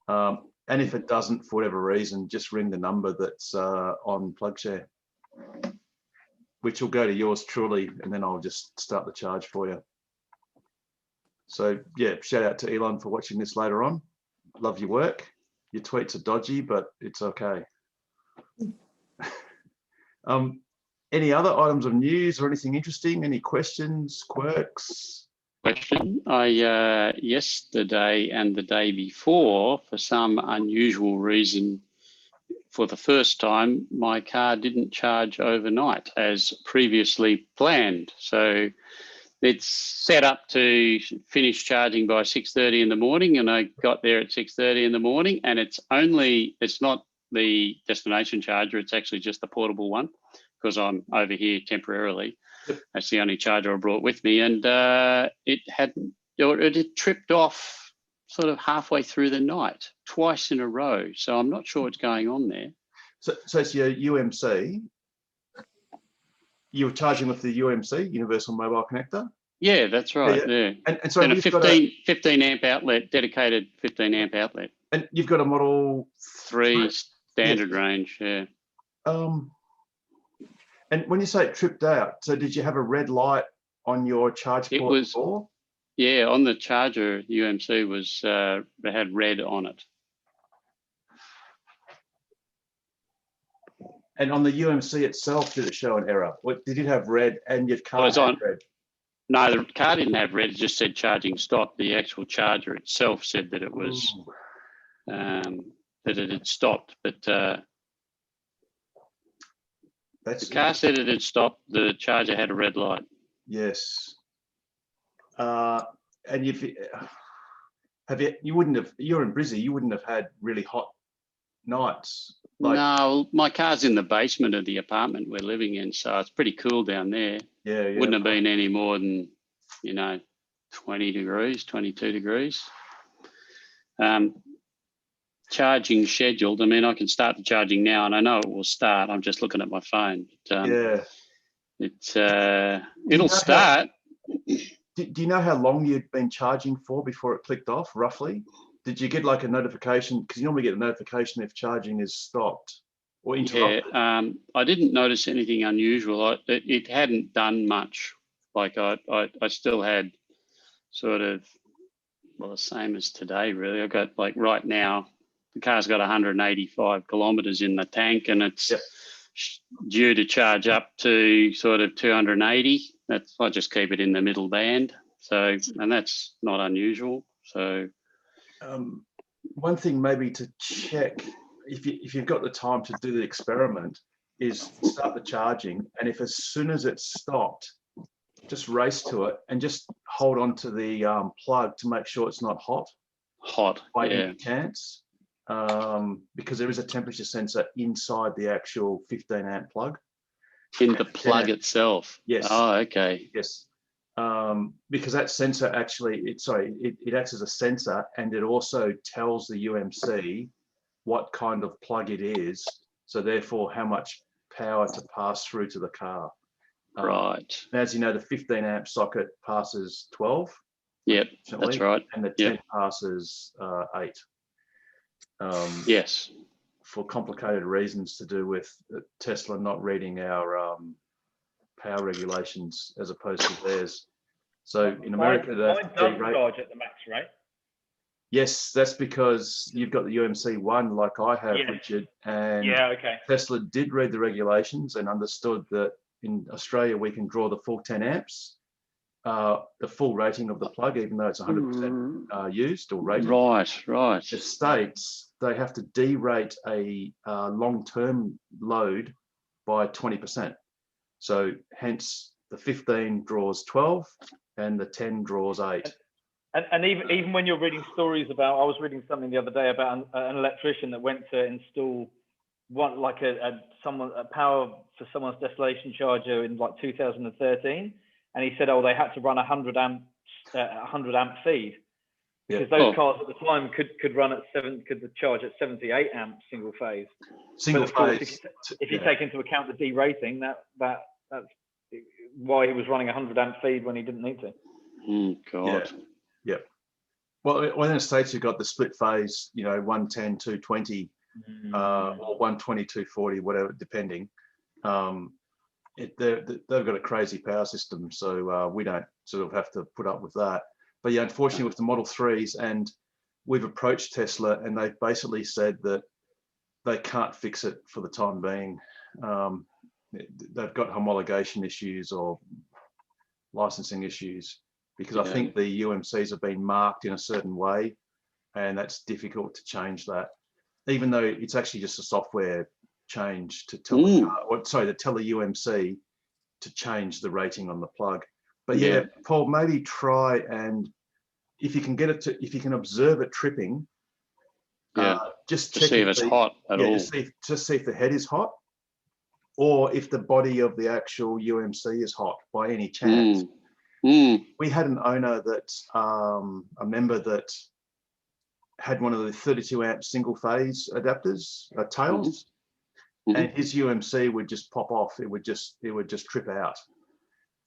And if it doesn't, for whatever reason, just ring the number that's on PlugShare, which will go to yours truly, and then I'll just start the charge for you. So yeah, shout out to Elon for watching this later on. Love your work. Your tweets are dodgy, but it's okay. Any other items of news or anything interesting? Any questions, quirks? Question. Yesterday and the day before, for some unusual reason, for the first time, my car didn't charge overnight as previously planned. So it's set up to finish charging by 6:30 in the morning, and I got there at 6:30 in the morning, and it's not the destination charger, it's actually just the portable one, because I'm over here temporarily. That's the only charger I brought with me, and it had tripped off sort of halfway through the night, twice in a row. So I'm not sure what's going on there. So it's your UMC. You were charging with the UMC, Universal Mobile Connector? Yeah, that's right. Yeah. And so a you've 15 amp outlet, dedicated 15 amp outlet. And you've got a Model 3 standard range. Yeah. And when you say it tripped out, so did you have a red light on your charge port before? Yeah, on the charger, UMC was it had red on it. And on the UMC itself, did it show an error? What did it have red and your car had red? No, the car didn't have red. It just said charging stopped. The actual charger itself said that it was that it had stopped, but the car said it had stopped. The charger had a red light. Yes. And you wouldn't have. You're in Brizzy. You wouldn't have had really hot nights. No, my car's in the basement of the apartment we're living in, so it's pretty cool down there. Yeah. Wouldn't have been any more than 20 degrees, 22 degrees. Charging scheduled. I mean, I can start the charging now, and I know it will start. I'm just looking at my phone. It'll start. Do you know how long you'd been charging for before it clicked off, roughly? Did you get like a notification? Because you normally get a notification if charging is stopped or interrupted. Yeah, I didn't notice anything unusual. It hadn't done much. Like I still had sort of, well, the same as today, really. I got like right now, the car's got 185 kilometres in the tank, and it's due to charge up to sort of 280. I just keep it in the middle band. So, and that's not unusual. So. One thing maybe to check, if you've got the time to do the experiment, is start the charging, and if as soon as it's stopped, just race to it and just hold on to the plug to make sure it's not hot. By any chance, because there is a temperature sensor inside the actual 15 amp plug. In the plug itself? Yes. Oh, okay. Yes. Because that sensor actually, it acts as a sensor, and it also tells the UMC what kind of plug it is, so therefore how much power to pass through to the car. Right. As you know, the 15 amp socket passes 12. Yep, that's right. And the 10 passes 8. Yes. For complicated reasons to do with Tesla not reading our power regulations as opposed to theirs. So in America, mine does charge at the max rate. Yes, that's because you've got the UMC 1 like I have, Richard. And Tesla did read the regulations and understood that in Australia we can draw the full 10 amps, the full rating of the plug, even though it's 100% used or rated. Right. The States, they have to derate a long-term load by 20%. So hence the 15 draws 12 and the 10 draws 8. And even when you're reading stories about, I was reading something the other day about an electrician that went to install a power for someone's destination charger in like 2013, and he said, they had to run 100 amp feed, Yeah. Because those cars at the time could run at charge at 78 amps single phase. Single But of course, phase. if you take into account the derating, that's why he was running 100 amp feed when he didn't need to. God. Yeah. Well, in the States, you've got the split phase, 110, 220, or 120, 240, whatever, depending. They've got a crazy power system, so we don't sort of have to put up with that. But yeah, unfortunately, with the Model 3s, and we've approached Tesla, and they've basically said that they can't fix it for the time being. They've got homologation issues or licensing issues, because I think the UMCs have been marked in a certain way, and that's difficult to change that, even though it's actually just a software change to tell the car, to tell the UMC to change the rating on the plug. But yeah, Paul, maybe try, and if you can get it if you can observe it tripping, just check to see if it's hot at all. Just see if the head is hot, or if the body of the actual UMC is hot by any chance. We had an owner that, a member that had one of the 32 amp single phase adapters, tails, and his UMC would just pop off. It would just trip out.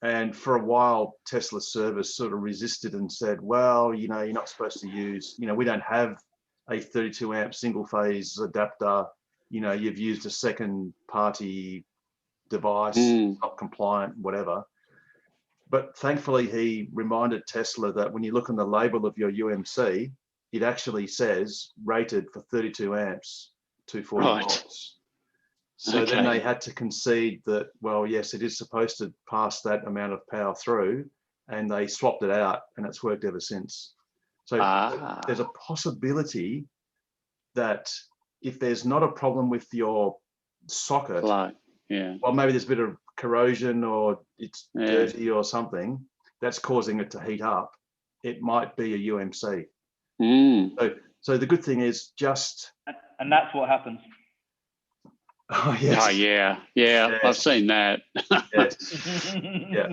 And for a while, Tesla service sort of resisted and said, well, you're not supposed to use, we don't have a 32 amp single phase adapter. You've used a second party device, not compliant, whatever. But thankfully, he reminded Tesla that when you look on the label of your UMC, it actually says rated for 32 amps, 240 volts. So then they had to concede that, well, yes, it is supposed to pass that amount of power through, and they swapped it out, and it's worked ever since. So there's a possibility that if there's not a problem with your socket, well, maybe there's a bit of corrosion or it's dirty or something that's causing it to heat up. It might be a UMC. So the good thing is just... And that's what happens. Oh, yes. Oh, yeah. I've seen that. Yes. Yeah.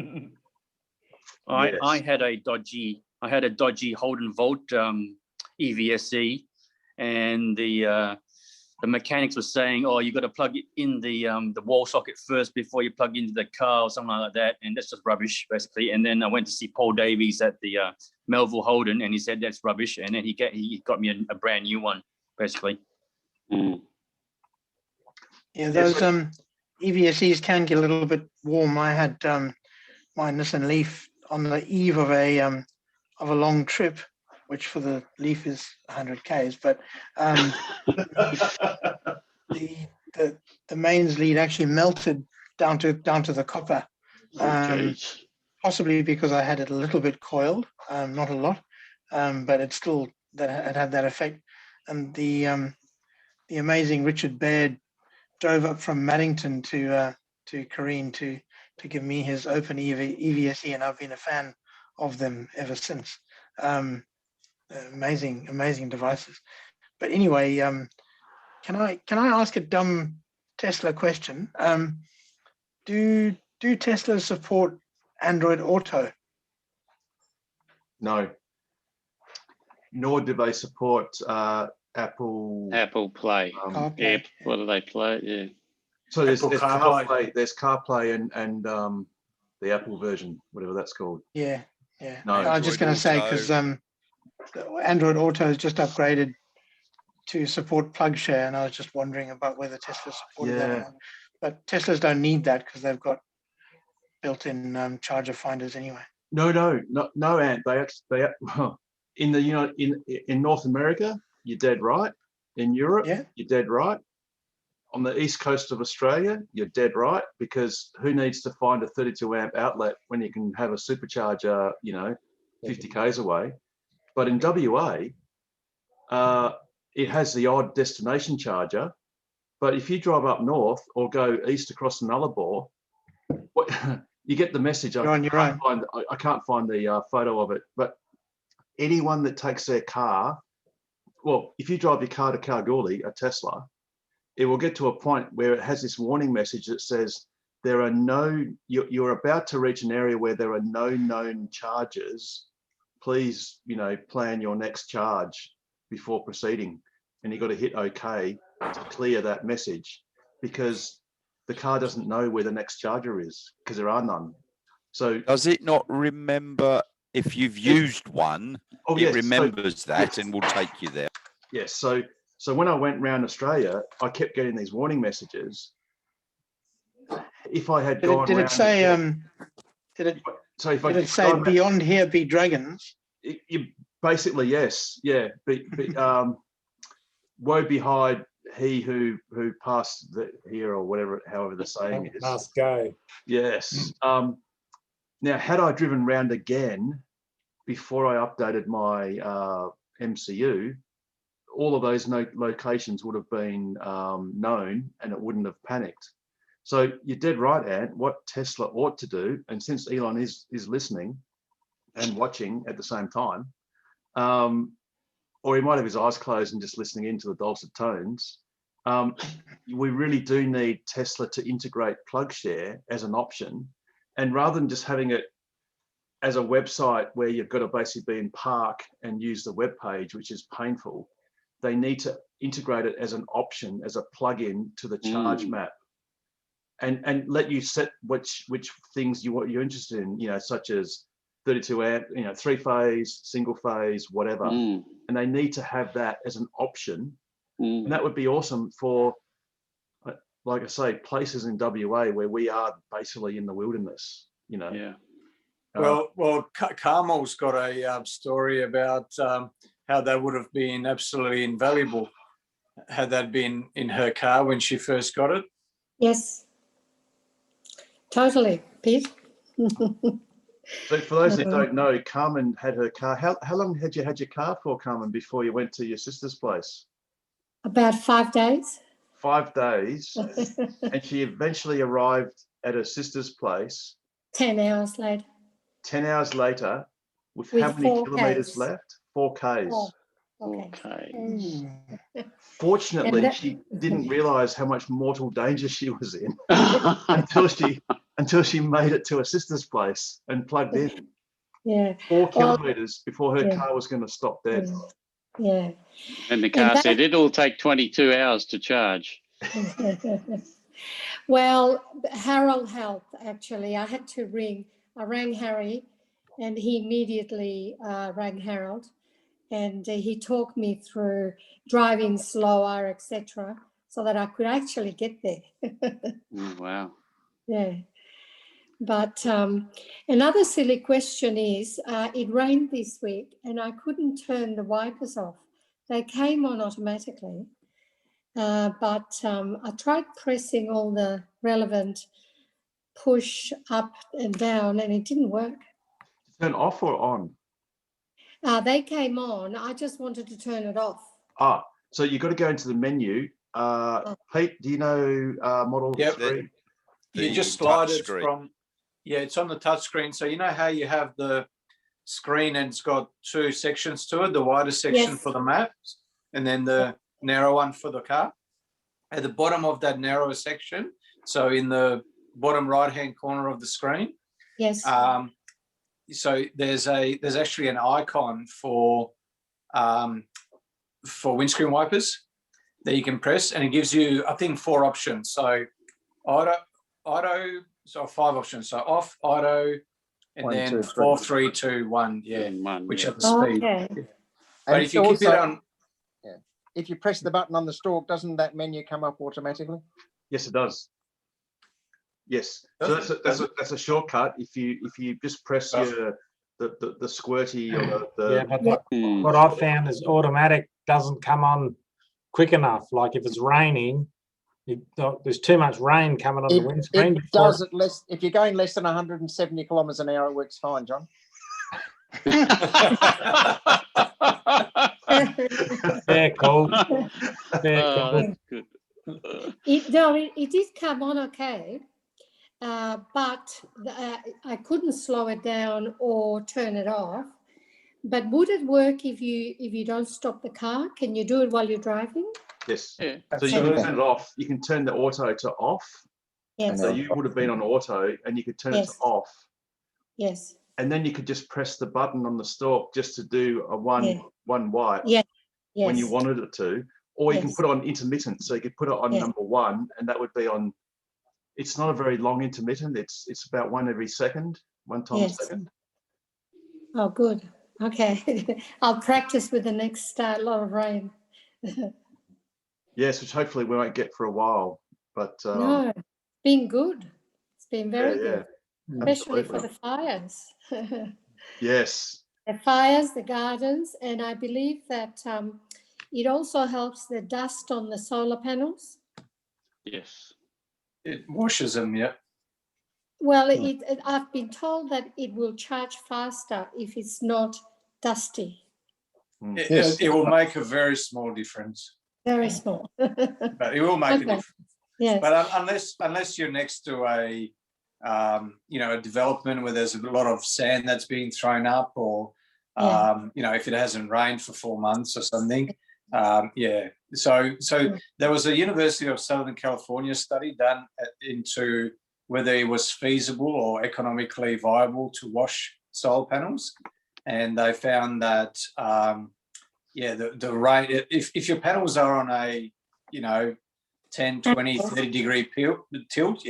I had a dodgy Holden Volt EVSE, and the mechanics were saying, oh, you got to plug it in the wall socket first before you plug into the car or something like that, and that's just rubbish, basically. And then I went to see Paul Davies at the Melville Holden, and he said that's rubbish, and then he got me a brand new one, basically. Yeah, those EVSEs can get a little bit warm. I had my Nissan Leaf on the eve of a long trip, which for the Leaf is 100 k's, but the mains lead actually melted down to the copper, possibly because I had it a little bit coiled, not a lot, but it still had that effect. And the amazing Richard Baird drove up from Maddington to Careen to give me his open EVSE, and I've been a fan of them ever since. Amazing devices. But anyway, can I ask a dumb Tesla question? Do Tesla support Android Auto? No. Nor do they support Apple Play. CarPlay. What do they play? Yeah. So there's CarPlay, there's CarPlay and the Apple version, whatever that's called. Yeah. No. I was just going to say, because Android Auto has just upgraded to support plug share, and I was just wondering about whether Tesla supported that or not. But Teslas don't need that because they've got built-in charger finders anyway. No, Ant. They in the in North America, you're dead right. In Europe, you're dead right. On the east coast of Australia, you're dead right, because who needs to find a 32 amp outlet when you can have a supercharger, 50 k's away? But in WA, it has the odd destination charger. But if you drive up north or go east across the Nullarbor, you get the message. I can't find the photo of it, but anyone that takes their car, well, if you drive your car to Kalgoorlie, a Tesla, it will get to a point where it has this warning message that says you're about to reach an area where there are no known chargers please, plan your next charge before proceeding. And you got to hit OK to clear that message, because the car doesn't know where the next charger is, because there are none. So does it not remember if you've used one? Oh, it yes. remembers that yes. and will take you there. Yes. So when I went around Australia, I kept getting these warning messages. If I had gone Did around, it say? Did it say beyond here be dragons? You basically, yes, yeah. But woe betide he who passed here, or whatever, however the saying is. Must go. Yes. Now, had I driven round again before I updated my MCU, all of those locations would have been known, and it wouldn't have panicked. So you're dead right, Ant. What Tesla ought to do, and since Elon is listening and watching at the same time, or he might have his eyes closed and just listening into the dulcet tones, we really do need Tesla to integrate PlugShare as an option. And rather than just having it as a website where you've got to basically be in park and use the web page, which is painful, they need to integrate it as an option, as a plug-in to the charge map, and let you set which things you're interested in, such as 32 amp, 3-phase, single phase, whatever. And they need to have that as an option. And that would be awesome for, like I say, places in WA where we are basically in the wilderness, Yeah. Well, Carmel's got a story about how that would have been absolutely invaluable had that been in her car when she first got it. Yes, totally, Pete. So for those that don't know, Carmen had her car. How long had you had your car for, Carmen, before you went to your sister's place? About 5 days. 5 days. And she eventually arrived at her sister's place. 10 hours later. 10 hours later, with how many kilometres left? 4 Ks. 4 Ks. Fortunately, she didn't realise how much mortal danger she was in until she made it to her sister's place and plugged in. Yeah. 4 kilometres before her car was going to stop dead. Yeah. And the car said it'll take 22 hours to charge. Well, Harold helped, actually. I had to ring. I rang Harry, and he immediately rang Harold, and he talked me through driving slower, etc., so that I could actually get there. Wow. Yeah. But another silly question is, it rained this week and I couldn't turn the wipers off. They came on automatically, but I tried pressing all the relevant push up and down and it didn't work. Turn off or on? They came on. I just wanted to turn it off. So you've got to go into the menu. Pete, do you know Model 3? You just slide it from... Yeah, it's on the touch screen. So you know how you have the screen and it's got 2 sections to it, the wider section for the maps and then the narrow one for the car. At the bottom of that narrower section, so in the bottom right-hand corner of the screen, so there's actually an icon for windscreen wipers that you can press, and it gives you, I think, 4 options. So auto. So 5 options. So off, auto, and 1, then 2, 4, 3, 2, 1. Yeah, whichever speed. Okay. But And if you keep it on, if you press the button on the stalk, doesn't that menu come up automatically? Yes, it does. Yes. So that's a shortcut. If you just press the squirty or but what I've found is automatic doesn't come on quick enough. Like if it's raining, there's too much rain coming on the windscreen. It does it less. If you're going less than 170 kilometres an hour, it works fine, John. Fair call. Fair call. It did come on okay, but I couldn't slow it down or turn it off. But would it work if you don't stop the car? Can you do it while you're driving? Yes. Yeah. So you can turn it off. You can turn the auto to off. Yes. So you would have been on auto, and you could turn it to off. Yes. and then you could just press the button on the stalk just to do a one wipe Yeah. when you Yes. wanted it to, or you can Yes. put it on intermittent. So you could put it on Yes. number 1, and that would be on. It's not a very long intermittent. It's about one every second, one time a Yes. second. Oh, good. Okay. I'll practice with the next lot of rain. Yes, which hopefully we won't get for a while. But No, it's been good. It's been very yeah, good, especially for absolutely. the fires. Yes. The fires, the gardens, and I believe that it also helps the dust on the solar panels. Yes. It washes them, yeah. Well, I've been told that it will charge faster if it's not dusty. It will make a very small difference. Very small. But it will make a difference. Yes. But unless you're next to a a development where there's a lot of sand that's being thrown up, or if it hasn't rained for 4 months or something, So there was a University of Southern California study done into whether it was feasible or economically viable to wash solar panels, and they found that the rate, if your panels are on a 10, 20, 30 degree tilt,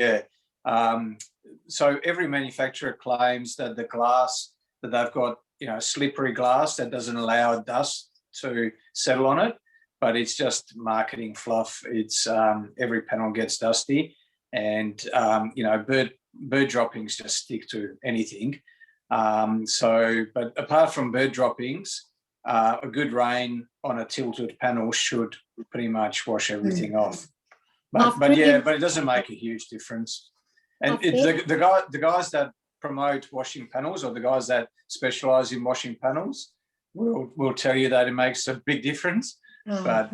so every manufacturer claims that the glass that they've got, slippery glass that doesn't allow dust to settle on it, but it's just marketing fluff. It's every panel gets dusty, and bird droppings just stick to anything. But apart from bird droppings, a good rain on a tilted panel should pretty much wash everything off. But it doesn't make a huge difference. And the guys that promote washing panels, or the guys that specialize in washing panels, will tell you that it makes a big difference. But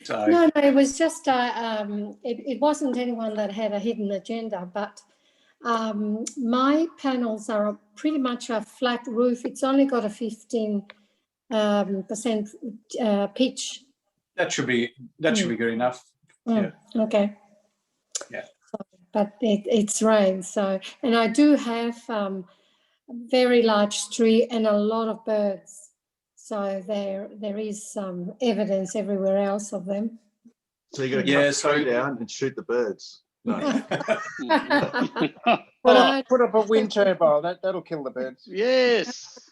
So no, it was just it wasn't anyone that had a hidden agenda, but my panels are pretty much a flat roof. It's only got a 15% pitch. That should be good enough. Yeah. Okay. Yeah. But it's rain, and I do have very large tree and a lot of birds. So there is some evidence everywhere else of them. So you're going to cut the tree down and shoot the birds. No. Put up a wind turbine. That'll kill the birds. Yes.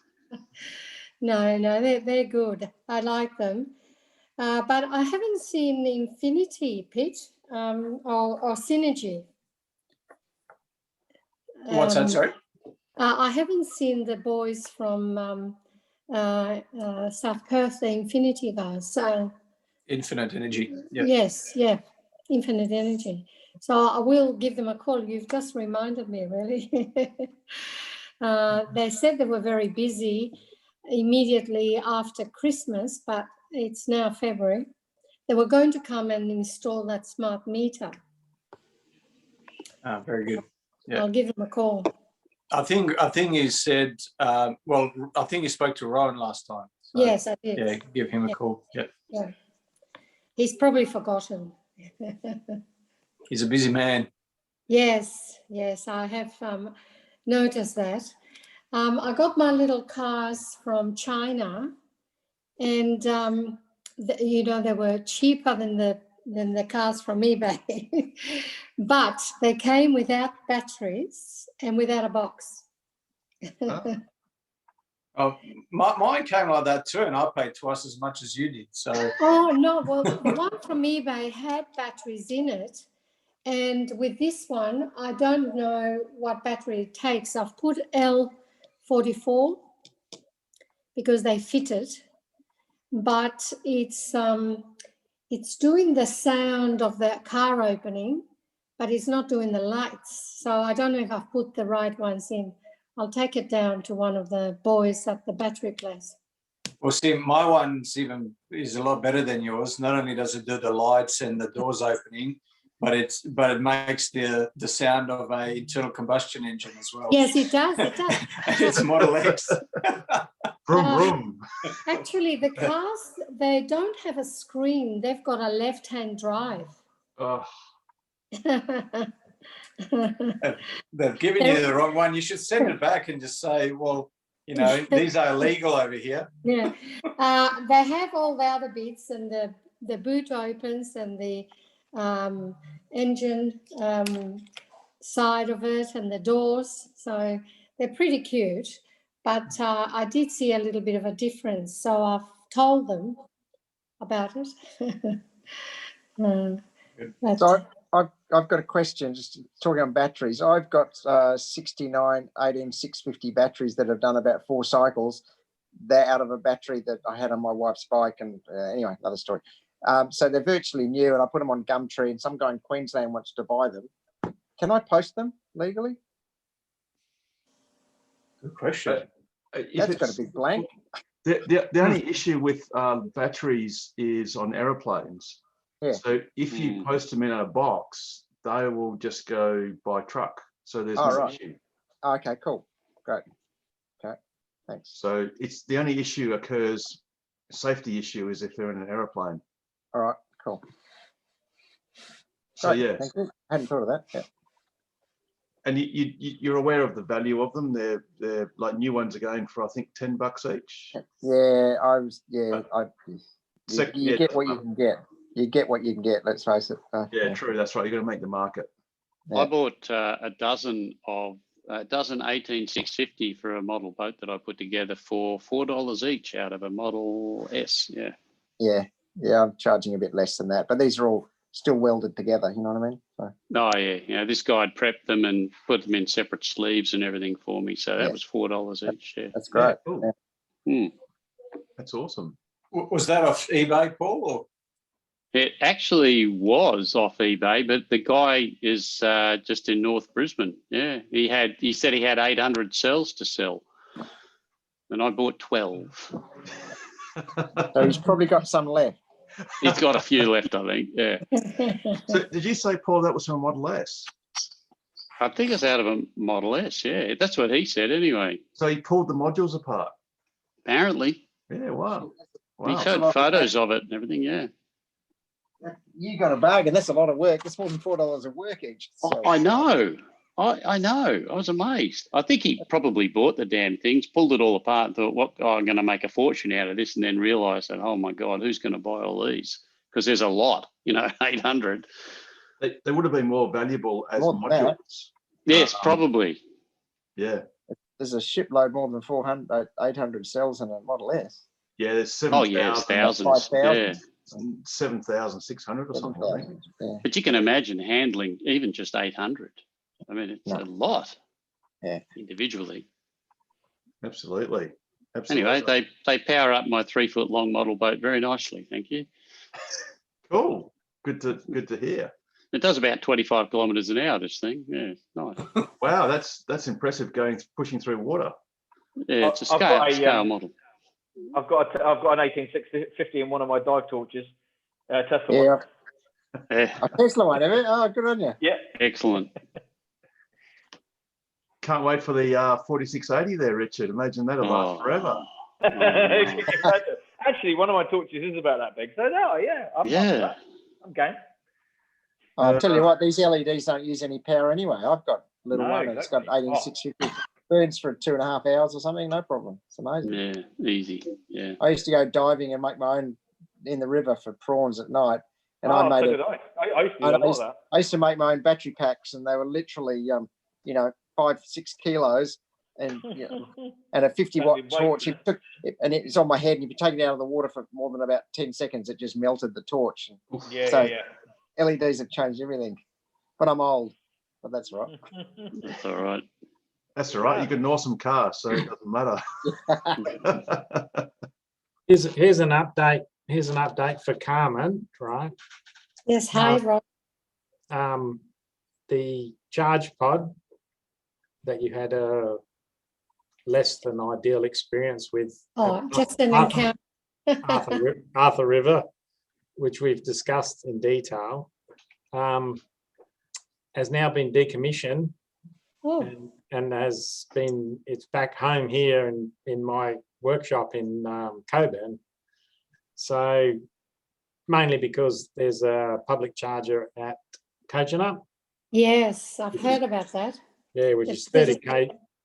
No, they're good. I like them. But I haven't seen Infinity, Pete, or Synergy. What's that, sorry? I haven't seen the boys from South Perth, the Infinity guys. Infinite Energy. Yep. Yes, Infinite Energy. So I will give them a call. You've just reminded me, really. They said they were very busy immediately after Christmas, but it's now February. They were going to come and install that smart meter. Very good. Yeah. I'll give them a call. I think he said, I think he spoke to Rowan last time. So, yes, I did. Yeah, give him a call. Yeah. He's probably forgotten. He's a busy man. Yes, I have noticed that. I got my little cars from China, and they were cheaper than the cars from eBay, but they came without batteries and without a box. Oh, mine came like that too, and I paid twice as much as you did. So. Oh no! Well, the one from eBay had batteries in it, and with this one, I don't know what battery it takes. I've put L44 because they fit it, but it's doing the sound of the car opening, but it's not doing the lights. So I don't know if I've put the right ones in. I'll take it down to one of the boys at the battery place. Well, see, my one is a lot better than yours. Not only does it do the lights and the doors opening, but it makes the sound of an internal combustion engine as well. Yes, it does. It's Model X. Vroom, vroom. Actually, the cars, they don't have a screen. They've got a left-hand drive. Oh. They've given you the wrong one. You should send it back and just say, well, you know, these are illegal over here. Yeah, they have all the other bits, and the boot opens and the engine side of it and the doors. So they're pretty cute. But I did see a little bit of a difference. So I've told them about it. So I've got a question, just talking on batteries. I've got 69 18650 batteries that have done about 4 cycles. They're out of a battery that I had on my wife's bike, and anyway, another story. So they're virtually new, and I put them on Gumtree, and some guy in Queensland wants to buy them. Can I post them legally? Good question. That's got a big blank. The only issue with batteries is on aeroplanes. Yeah. So if you post them in a box, they will just go by truck. So there's no issue. Okay, cool. Great. Okay, thanks. So it's the only issue occurs, safety issue is if they're in an aeroplane. All right, cool. So Great, yeah. thank you. I hadn't thought of that. Yeah. And you're aware of the value of them. They're like new ones are going for I think $10 each. Yeah, you get what you can get. You get what you can get. Let's face it. Yeah, true. That's right. You've got to make the market. I bought a dozen 18650 for a model boat that I put together for $4 each out of a Model S. Yeah. Yeah. I'm charging a bit less than that, but these are all still welded together. You know what I mean? So. Oh yeah. Yeah. This guy had prepped them and put them in separate sleeves and everything for me. So that was $4 each. Yeah. That's great. Yeah, cool. Yeah. That's awesome. Was that off eBay, Paul? Or? It actually was off eBay, but the guy is just in North Brisbane. Yeah, he said he had 800 cells to sell, and I bought 12. So he's probably got some left. He's got a few left, I think. Yeah. So did you say, Paul, that was from a Model S? I think it's out of a Model S. Yeah, that's what he said anyway. So he pulled the modules apart. Apparently. Yeah. Wow. He showed photos of it and everything. Yeah. You got a bargain. That's a lot of work. That's more than $4 of work each. So. I know. I know. I was amazed. I think he probably bought the damn things, pulled it all apart, and thought, I'm going to make a fortune out of this, and then realised that, oh my God, who's going to buy all these? Because there's a lot, 800. They would have been more valuable as modules. Yes, probably. Yeah. There's a shipload more than 800 cells in a Model S. Yeah, there's 7,000. Oh, yeah, thousands. 5,000. Yeah. 7,600 or something. Yeah. But you can imagine handling even just 800. I mean, it's a lot. Yeah. Individually. Absolutely. Anyway, they power up my 3-foot long model boat very nicely. Thank you. Cool. Good to hear. It does about 25 kilometres an hour. This thing, yeah, nice. Wow, that's impressive. Pushing through water. Yeah, it's a scale model. I've got an 18650 in one of my dive torches. Tesla one. Yeah. A Tesla one, have it? Oh, good on you. Yeah. Excellent. Can't wait for the 4680 there, Richard. Imagine that'll last forever. Actually, one of my torches is about that big. So no, yeah. I'm game. I'll tell you what, these LEDs don't use any power anyway. I've got a little one. Exactly. It's got 18650. Burns for 2.5 hours or something, no problem. It's amazing. Yeah, easy. Yeah. I used to go diving and make my own in the river for prawns at night. And I used to do a lot of that. I used to make my own battery packs, and they were literally 5-6 kilos, and and a 50-watt torch. And it's on my head, and if you take it out of the water for more than about 10 seconds, it just melted the torch. LEDs have changed everything. But I'm old, but that's all right. That's all right. That's all right. You got an awesome car, so it doesn't matter. Here's an update. Here's an update for Carmen, right? Yes, hi, Rob. The charge pod that you had a less than ideal experience with. Just an encounter. Arthur River, which we've discussed in detail, has now been decommissioned. And it's back home here in my workshop in Coburn. So mainly because there's a public charger at Kojana, Yes, I've heard about that. Yeah, which is There's-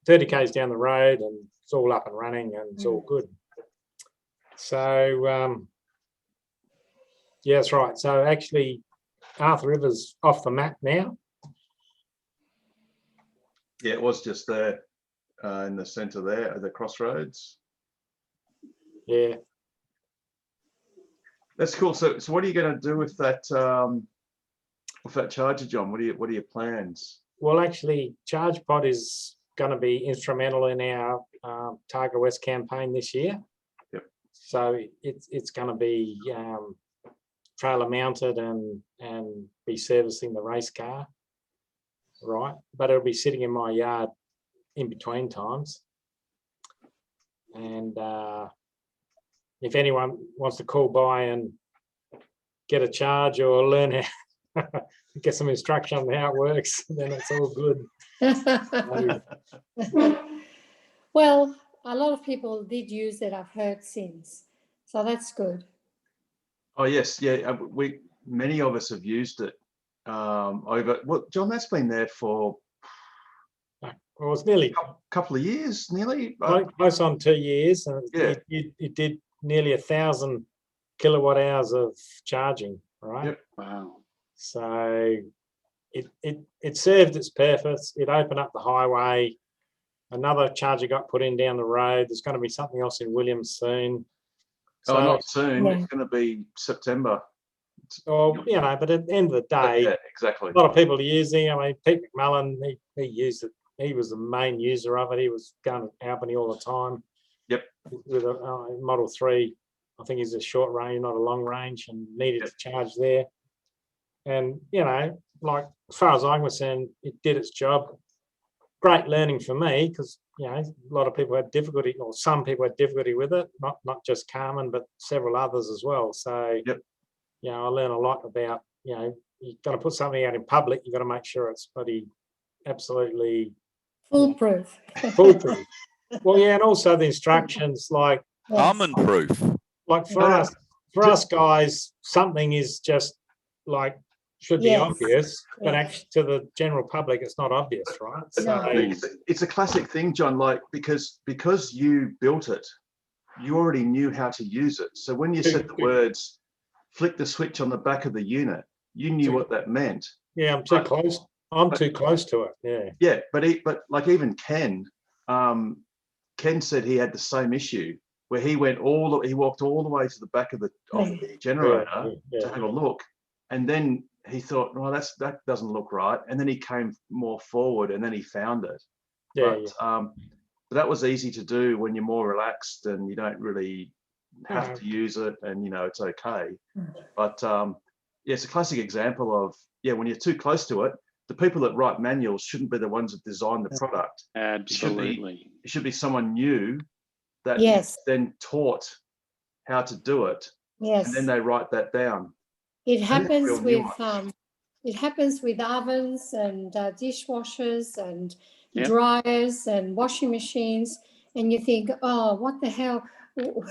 30 k's down the road, and it's all up and running, and it's all good. So yeah, that's right. So actually, Arthur River's off the map now. Yeah, it was just there in the centre there at the crossroads. Yeah. That's cool. So what are you going to do with that charger, John? What are your plans? Well, actually, ChargePod is going to be instrumental in our Targa West campaign this year. Yep. So it's going to be trailer mounted and be servicing the race car, right? But it'll be sitting in my yard in between times. And if anyone wants to call by and get a charge or learn how, get some instruction on how it works, then it's all good. Well, a lot of people did use it, I've heard since. So that's good. Oh yes, yeah. Many of us have used it over. Well, John, that's been there for. Well, it's nearly a couple of years, nearly. Close on 2 years, and Yeah. it did nearly 1,000 kilowatt hours of charging, right? Yep. Wow. So it served its purpose. It opened up the highway. Another charger got put in down the road. There's going to be something else in Williams soon. So not soon. Yeah. It's going to be September. Or, you know, but at the end of the day, Yeah, exactly. a lot of people are using. I mean, Pete McMullen, he used it. He was the main user of it. He was going to Albany all the time. Yep. With a Model 3, I think he's a short range, not a long range, and needed to charge there. And, you know, like as far as I'm concerned, it did its job. Great learning for me because, you know, a lot of people had difficulty, or some people had difficulty with it, not just Carmen, but several others as well. So, yep. You know, I learned a lot about, you know, you're going to put something out in public, you've got to make sure it's bloody absolutely foolproof. Foolproof. Well, yeah, and also the instructions, like almond proof. Like for us guys, something is just like should be obvious, but actually to the general public, it's not obvious, right? So it's a classic thing, John. Like because you built it, you already knew how to use it. So when you said the words, flick the switch on the back of the unit, you knew what that meant. Yeah, I'm too close. I'm too close to it. Yeah. Yeah, but like even Ken said he had the same issue where he walked all the way to the back of the generator to have a look, and then he thought, well, that doesn't look right, and then he came more forward, and then he found it. But that was easy to do when you're more relaxed and you don't really have to use it, and you know it's okay. But it's a classic example of when you're too close to it. The people that write manuals shouldn't be the ones that design the product. Absolutely. It should be someone new that then taught how to do it. Yes. And then they write that down. It happens with ovens and dishwashers and dryers and washing machines. And you think, oh, what the hell?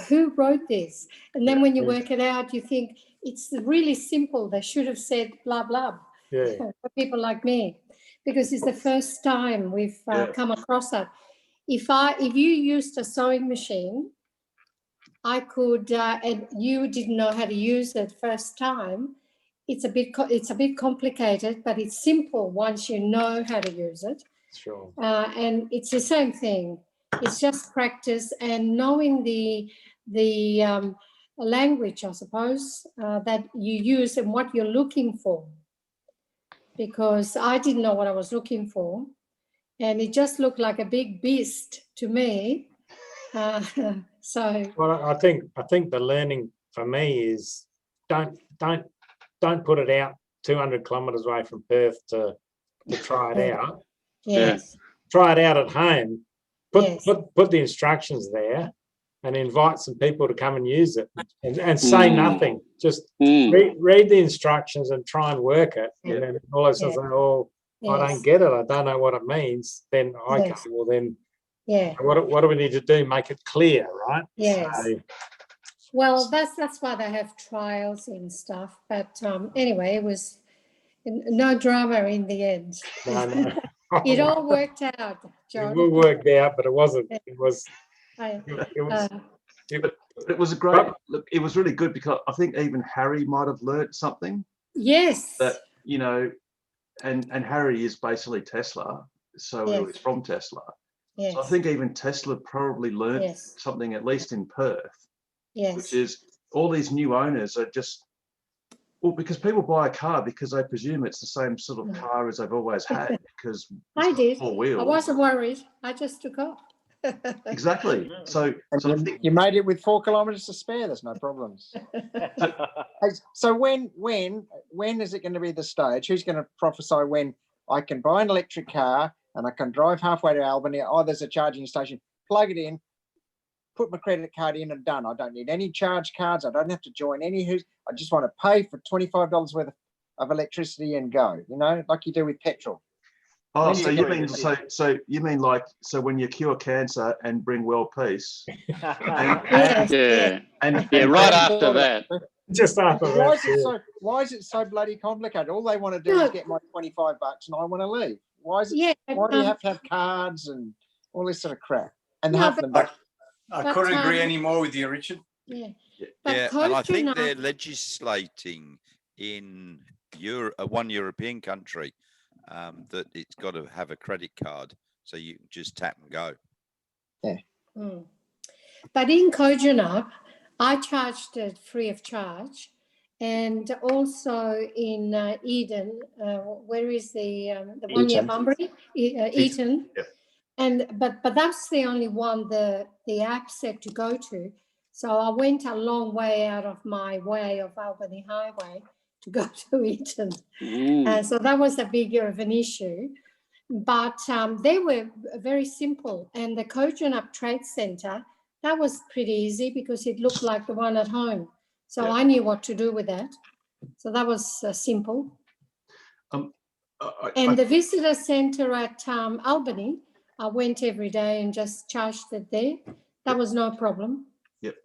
Who wrote this? And then when you work it out, you think it's really simple. They should have said blah, blah. For people like me, because it's the first time we've come across that. If you used a sewing machine, I could, and you didn't know how to use it first time. It's a bit complicated, but it's simple once you know how to use it. Sure. And it's the same thing. It's just practice and knowing the language, I suppose, that you use and what you're looking for. Because I didn't know what I was looking for, and it just looked like a big beast to me. So, well, I think the learning for me is don't put it out 200 kilometres away from Perth to try it out. Yes. Try it out at home. Put the instructions there, and invite some people to come and use it, and say nothing. Just read the instructions and try and work it. And then all of a sudden, I don't get it. I don't know what it means. Then well then, what do we need to do? Make it clear, right? Yes. So, well, that's why they have trials and stuff. But anyway, No drama in the end. No. It all worked out, John. It all worked out, but it wasn't. It was. I- It was. But it was a great look. It was really good because I think even Harry might have learnt something Yes. that, you know, and Harry is basically Tesla, so Yes. it's from Tesla. Yes. So I think even Tesla probably learnt Yes. something, at least in Perth, Yes. which is all these new owners are just, well, because people buy a car because they presume it's the same sort of car as they've always had because I did. four wheels. I wasn't worried. I just took off. Exactly. So I think You made it with 4 kilometres to spare. There's no problems. So when is it going to be the stage? Who's going to prophesy when I can buy an electric car and I can drive halfway to Albany? Oh, there's a charging station. Plug it in, put my credit card in, and done. I don't need any charge cards. I don't have to join any who's. I just want to pay for $25 worth of electricity and go. You know, like you do with petrol. Oh, so you mean so when you cure cancer and bring world peace, and right after that. Just after that. Why is it so bloody complicated? All they want to do is get my $25 and I want to leave. Why is it? Yeah, why do you have to have cards and all this sort of crap? And No, half but- them. I couldn't agree any more with you, Richard. Yeah. Yeah, But and I think Kojuna- they're legislating in one European country that it's got to have a credit card, so you can just tap and go. Yeah. Mm. But in Kojuna, I charged it free of charge, and also in Eden, where is the one near Eton. Bunbury, Eton. Yeah. And but that's the only one the app said to go to. So I went a long way out of my way of Albany Highway to go to Eton. So that was a bigger of an issue. But they were very simple. And the Kojuna Trade Centre, that was pretty easy because it looked like the one at home. So I knew what to do with that. So that was simple. And the visitor centre at Albany, I went every day and just charged it there. That was no problem. Yep.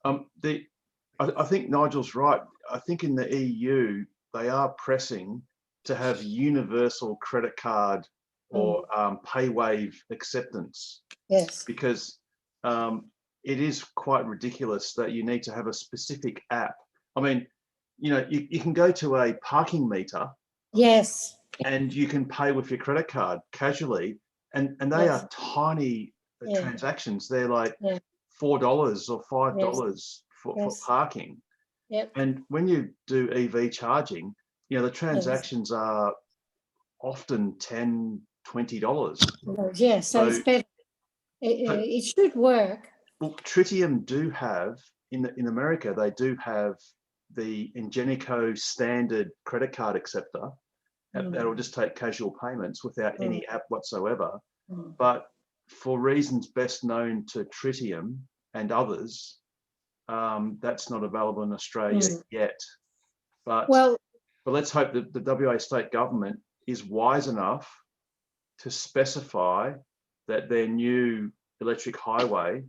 I think Nigel's right. I think in the EU, they are pressing to have universal credit card or pay wave acceptance. Yes. Because it is quite ridiculous that you need to have a specific app. I mean, you know, you can go to a parking meter. Yes. And you can pay with your credit card casually. And they are tiny transactions. They're like $4 or $5 for parking. Yep. And when you do EV charging, you know, the transactions are often $10, $20. Yes, so it's better. It should work. Well, Tritium do have, in America, they do have the Ingenico standard credit card acceptor. That'll just take casual payments without any app whatsoever. But for reasons best known to Tritium and others, that's not available in Australia yet. But let's hope that the WA state government is wise enough to specify that their new electric highway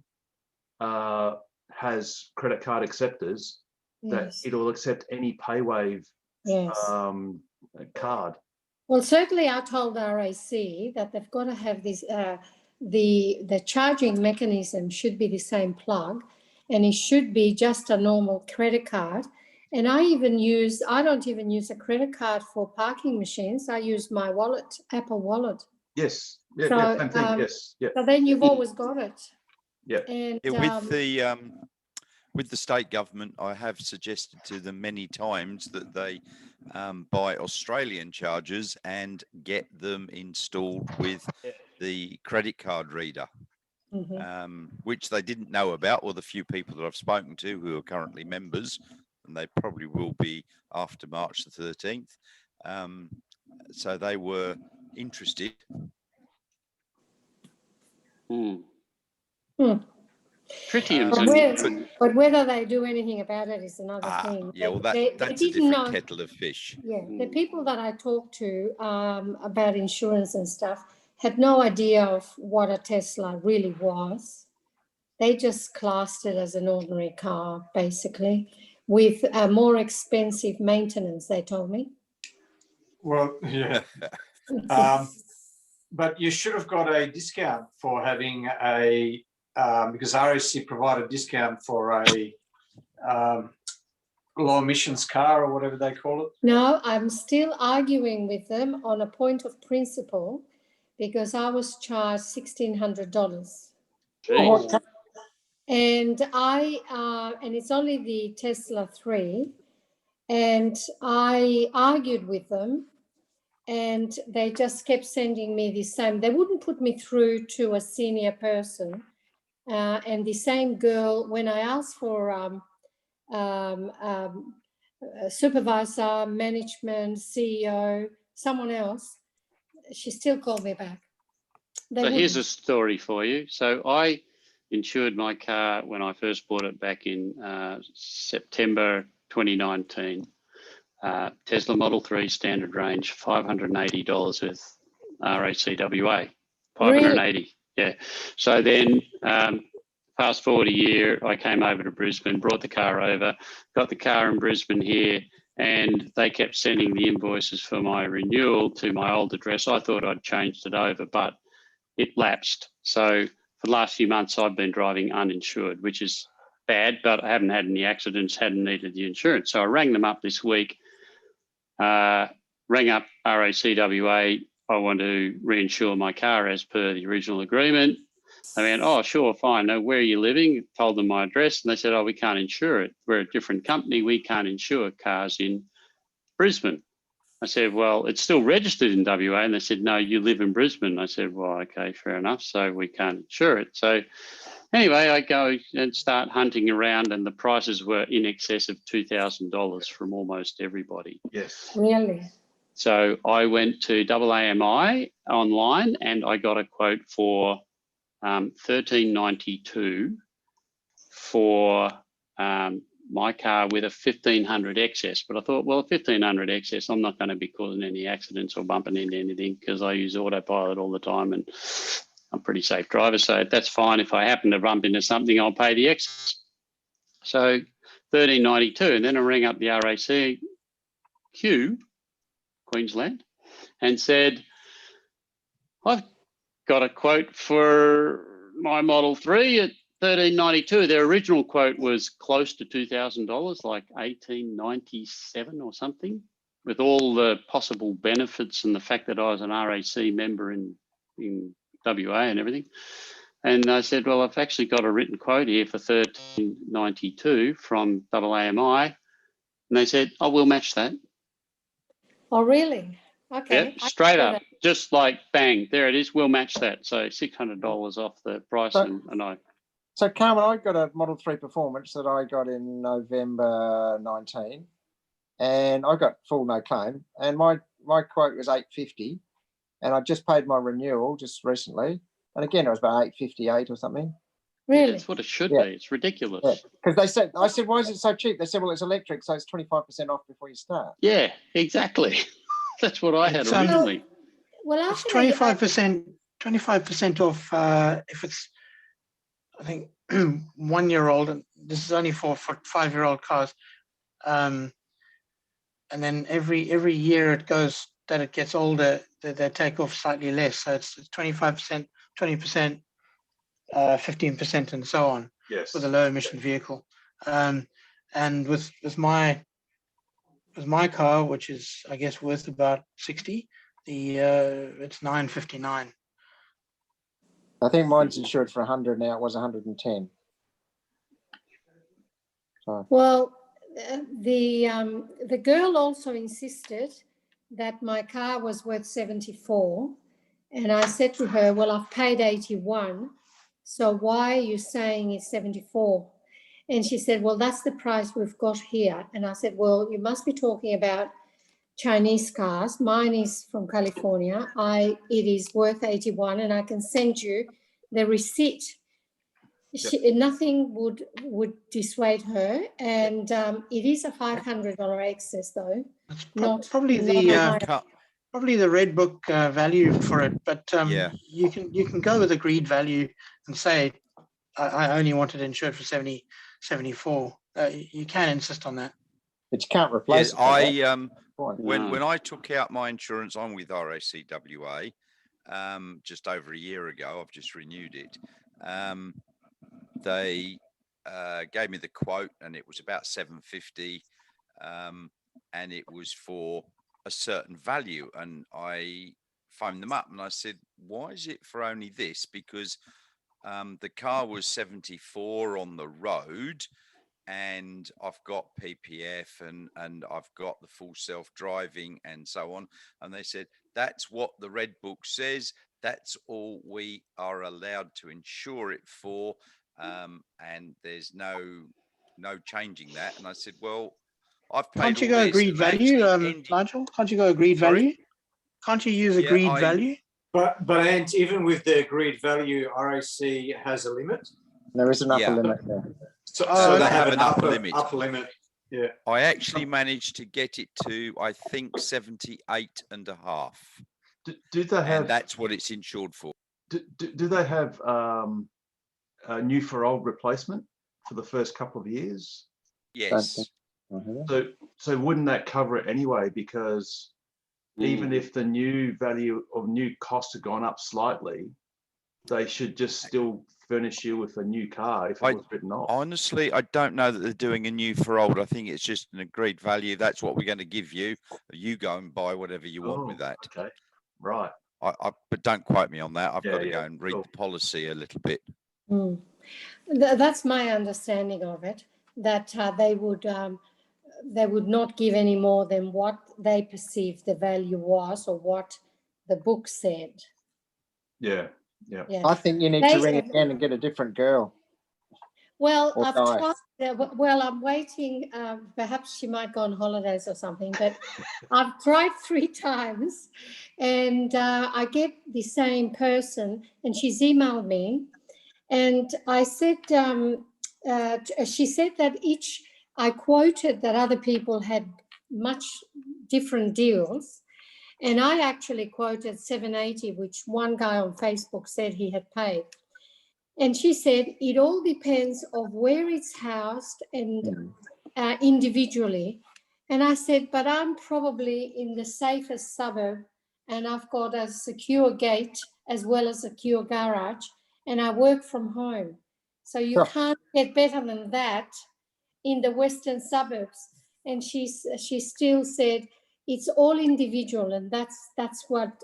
has credit card acceptors, that it'll accept any PayWave card. Well, certainly I told RAC that they've got to have this, the charging mechanism should be the same plug, and it should be just a normal credit card. And I don't even use a credit card for parking machines. I use my wallet, Apple Wallet. Yes. Yeah, same thing. Yes. Yeah. So then you've always got it. Yeah. And with the state government, I have suggested to them many times that they buy Australian chargers and get them installed with the credit card reader, which they didn't know about, or the few people that I've spoken to who are currently members, and they probably will be after March the 13th. So they were interested. But whether they do anything about it is another thing. Yeah, well, that's a different kettle of fish. Yeah, the people that I talked to about insurance and stuff had no idea of what a Tesla really was. They just classed it as an ordinary car, basically, with a more expensive maintenance, they told me. Well, yeah. But you should have got a discount for having a, because RAC provide a discount for a low emissions car or whatever they call it. No, I'm still arguing with them on a point of principle because I was charged $1,600. Jeez. And and it's only the Tesla 3. And I argued with them and they just kept sending me the same. They wouldn't put me through to a senior person. And the same girl, when I asked for supervisor, management, CEO, someone else, she still called me back. So here's a story for you. So I insured my car when I first bought it back in September 2019. Tesla Model 3 standard range, $580 with RACWA, 580. Really? Yeah. So then fast forward a year, I came over to Brisbane, brought the car over, got the car in Brisbane here, and they kept sending the invoices for my renewal to my old address. I thought I'd changed it over, but it lapsed. So for the last few months, I've been driving uninsured, which is bad, but I haven't had any accidents, hadn't needed the insurance. So I rang them up this week, rang up RACWA. I want to reinsure my car as per the original agreement. They went, oh, sure, fine. Now, where are you living? Told them my address, and they said, oh, we can't insure it. We're a different company. We can't insure cars in Brisbane. I said, well, it's still registered in WA. And they said, no, you live in Brisbane. I said, well, okay, fair enough. So we can't insure it. So anyway, I go and start hunting around, and the prices were in excess of $2,000 from almost everybody. Yes. Really? So I went to AAMI online and I got a quote for $1,392 for my car with a 1500 excess. But I thought, well, 1500 excess, I'm not going to be causing any accidents or bumping into anything because I use autopilot all the time and I'm a pretty safe driver. So that's fine. If I happen to bump into something, I'll pay the excess. So $1,392, and then I rang up the RACQ, Queensland, and said, I've got a quote for my Model 3 at $1,392. Their original quote was close to $2,000, like $1,897 or something, with all the possible benefits and the fact that I was an RAC member in WA and everything. And I said, well, I've actually got a written quote here for $1,392 from AAMI. And they said, oh, we'll match that. Oh, really? Okay. Yep, straight up, just like bang, there it is. We'll match that. So $600 off the price. So Carmen, I got a Model 3 Performance that I got in November 19, and I got full no claim. And my quote was $850, and I just paid my renewal just recently. And again, it was about $858 or something. Really? That's what it should be. It's ridiculous. Because I said, why is it so cheap? They said, well, it's electric, so it's 25% off before you start. Yeah, exactly. That's what I had originally. Well, it's 25% off if it's, I think, 1 year old, and this is only for 5-year-old cars. And then every year it goes that it gets older, they take off slightly less. So it's 25%, 20%, 15%, and so on. Yes. With a low emission vehicle. And with my car, which is I guess worth about 60, it's $959. I think mine's insured for 100 now. It was 110. So. Well, the girl also insisted that my car was worth 74, and I said to her, well, I've paid 81, so why are you saying it's 74? And she said, well, that's the price we've got here. And I said, well, you must be talking about Chinese cars. Mine is from California. It is worth 81, and I can send you the receipt. Yep. Nothing would dissuade her, and it is a $500 excess, though. That's probably the Red Book value for it, but you can go with agreed value and say I only wanted insured for 74. You can insist on that. But you can't replace Yes, it. when I took out my insurance, I'm with RACWA, just over a year ago. I've just renewed it. They gave me the quote, and it was about $750, and it was for a certain value. And I phoned them up and I said, "Why is it for only this?" Because the car was 74 on the road, and I've got PPF and I've got the full self-driving and so on. And they said, that's what the Red Book says. That's all we are allowed to insure it for. And there's no changing that. And I said, well, I've paid Can't you all go this, agreed and they value, actually ended- Nigel? Can't you go agreed Sorry? value? Can't you use Yeah, agreed value? But Ant, even with the agreed value, RAC has a limit. There is an upper Yeah. limit there. So, Oh, so they okay. have an upper limit. limit. Yeah. I actually managed to get it to, I think, 78.5. Do they have? And that's what it's insured for. Do they have a new for old replacement for the first couple of years? Yes. So wouldn't that cover it anyway? Because even if the new value or new costs have gone up slightly, they should just still furnish you with a new car if it was written off. Honestly, I don't know that they're doing a new for old. I think it's just an agreed value. That's what we're going to give you. You go and buy whatever you want with that. Okay, right. But don't quote me on that. I've got to go Yeah, and read cool. the policy a little bit. That's my understanding of it, that they would not give any more than what they perceived the value was or what the book said. Yeah. I think you need to ring again and get a different girl. Well, Or I've die. tried. Well, I'm waiting. Perhaps she might go on holidays or something. But I've tried 3 times, and I get the same person, and she's emailed me, and I said, she said that I quoted that other people had much different deals. And I actually quoted 780, which one guy on Facebook said he had paid. And she said, it all depends of where it's housed and individually. And I said, but I'm probably in the safest suburb and I've got a secure gate as well as a secure garage and I work from home. So you can't get better than that in the western suburbs. And she still said, it's all individual, and that's what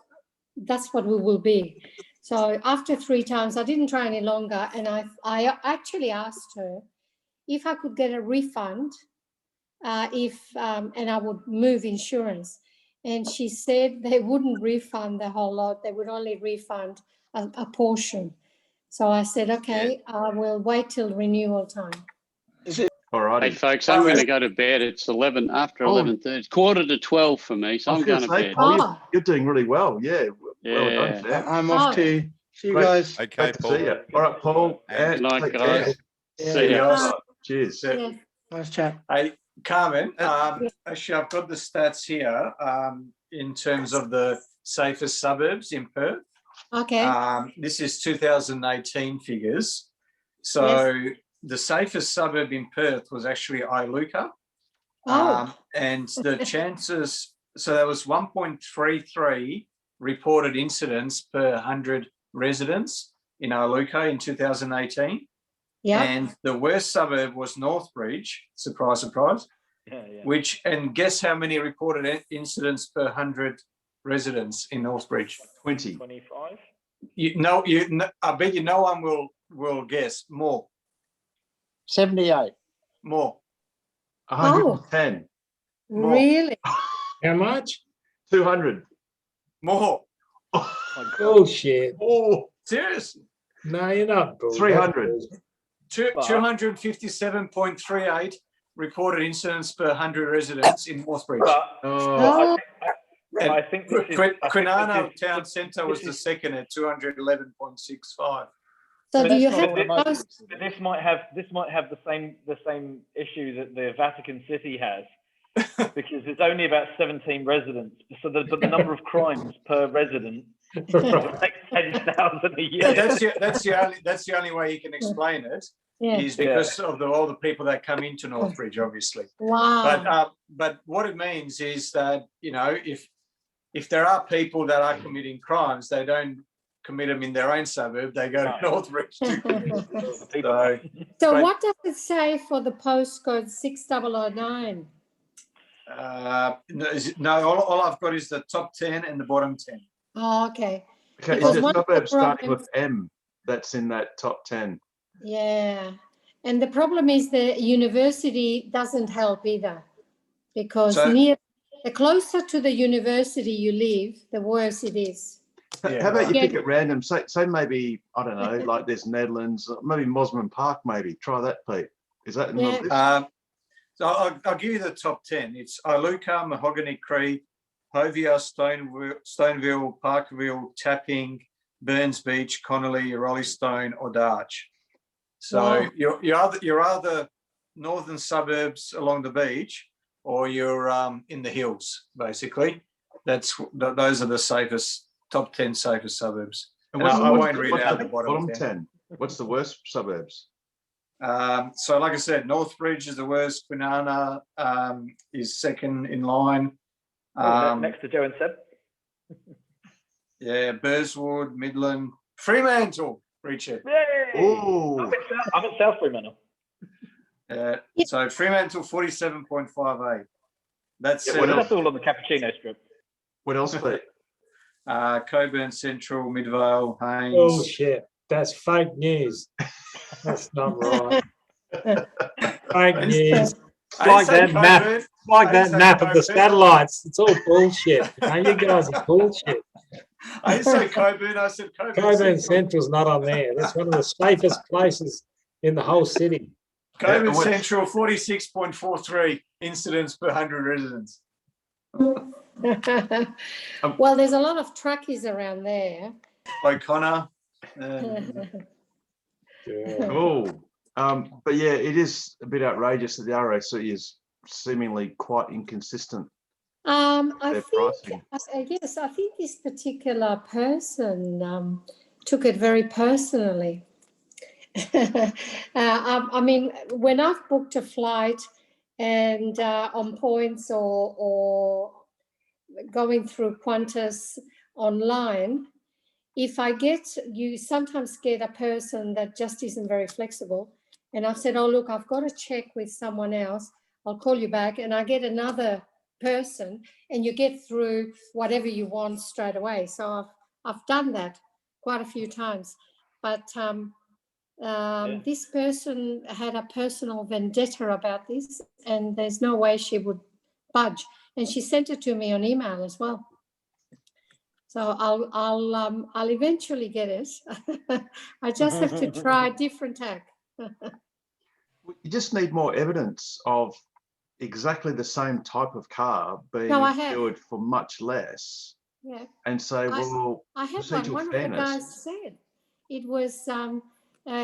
we will be. So after 3 times, I didn't try any longer, and I actually asked her if I could get a refund, and I would move insurance, and she said they wouldn't refund the whole lot; they would only refund a portion. So I said, okay, I will wait till renewal time. All right. Hey, folks, I'm going to go to bed. It's 11:30. It's 11:45 for me, so I'm going to bed. Paul, you're doing really well. Yeah. Well done, Sam. I'm off to see you guys. Okay, Paul. See you. All right, Paul. Good night, take guys. care. See you. Cheers. Nice chat. Hey, Carmen, actually, I've got the stats here in terms of the safest suburbs in Perth. Okay. This is 2018 figures. So the safest suburb in Perth was actually Iluka. And the chances, so there was 1.33 reported incidents per 100 residents in Iluka in 2018. Yeah. And the worst suburb was Northbridge, surprise, surprise. And guess how many reported incidents per 100 residents in Northbridge? 20. 25. I bet you no one will guess. More. 78. More. 110. More. Really? How much? 200. More. Bullshit. Oh, Seriously. No, you're not. 300. 257.38 reported incidents per 100 residents in Northbridge. I think Kwinana Town Centre was the second at 211.65. So do you have this might have the same issue that the Vatican City has, because it's only about 17 residents. So but the number of crimes per resident is like 10,000 a year. That's the only way you can explain it. is because of all the people that come into Northbridge, obviously. Wow. But what it means is that, you know, if there are people that are committing crimes, they don't commit them in their own suburb, they go to Northbridge to commit. So what does it say for the postcode 6009? No, all I've got is the top 10 and the bottom 10. Oh, okay. Okay, Because is one there of the suburb starting problems- with M that's in that top 10? Yeah. And the problem is the university doesn't help either, because the closer to the university you live, the worse it is. How about you pick at random? Say maybe, I don't know, like there's Netherlands, maybe Mosman Park, maybe. Try that, Pete. Is that in the list? So I'll give you the top 10. It's Iluka, Mahogany Creek, Hovia, Stoneville, Parkerville, Tapping, Burns Beach, Connolly, Rollystone, or Darch. So you're either northern suburbs along the beach, or you're in the hills, basically. Those are the safest, top 10 safest suburbs. And I won't read out the bottom 10. What's the worst suburbs? So like I said, Northbridge is the worst. Kwinana is second in line. Next to Joe and Seb. Yeah, Burswood, Midland, Fremantle, Richard. Oh, I'm at South Fremantle. So Fremantle 47.58. That's that's all on the Cappuccino Strip. What else, Pete? Coburn Central, Midvale, Haynes. Oh shit, that's fake news. That's not right. Fake news. Like that map, map of the satellites. It's all bullshit. You guys are bullshit. I didn't say Coburn, I said Coburn. Coburn Central's not on there. That's one of the safest places in the whole city. Coburn Central, 46.43 incidents per 100 residents. Well, there's a lot of truckies around there. O'Connor. Cool. But yeah, it is a bit outrageous that the RAC is seemingly quite inconsistent. I think this particular person took it very personally. I mean, when I've booked a flight and on points or going through Qantas online, if I you sometimes get a person that just isn't very flexible. And I've said, oh, look, I've got to check with someone else. I'll call you back. And I get another person and you get through whatever you want straight away. So I've done that quite a few times. But this person had a personal vendetta about this, and there's no way she would budge. And she sent it to me on email as well. So I'll eventually get it. I just have to try a different tack. You just need more evidence of exactly the same type of car being insured for much less. Yeah. And say, well, I had one of the guys said it was.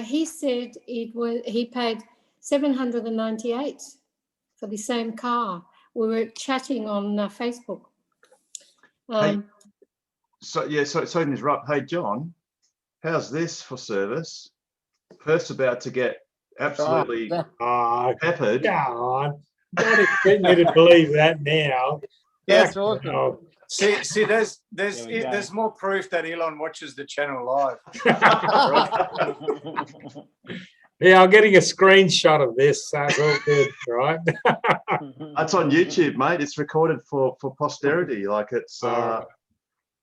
He said he paid $798 for the same car. We were chatting on Facebook. So to interrupt. Hey, John, how's this for service? Perth's about to get absolutely peppered. God, don't expect me to believe that now. That's awesome. See, there's more proof that Elon watches the channel live. Yeah, I'm getting a screenshot of this. Sounds all good, right? That's on YouTube, mate. It's recorded for posterity. Like it's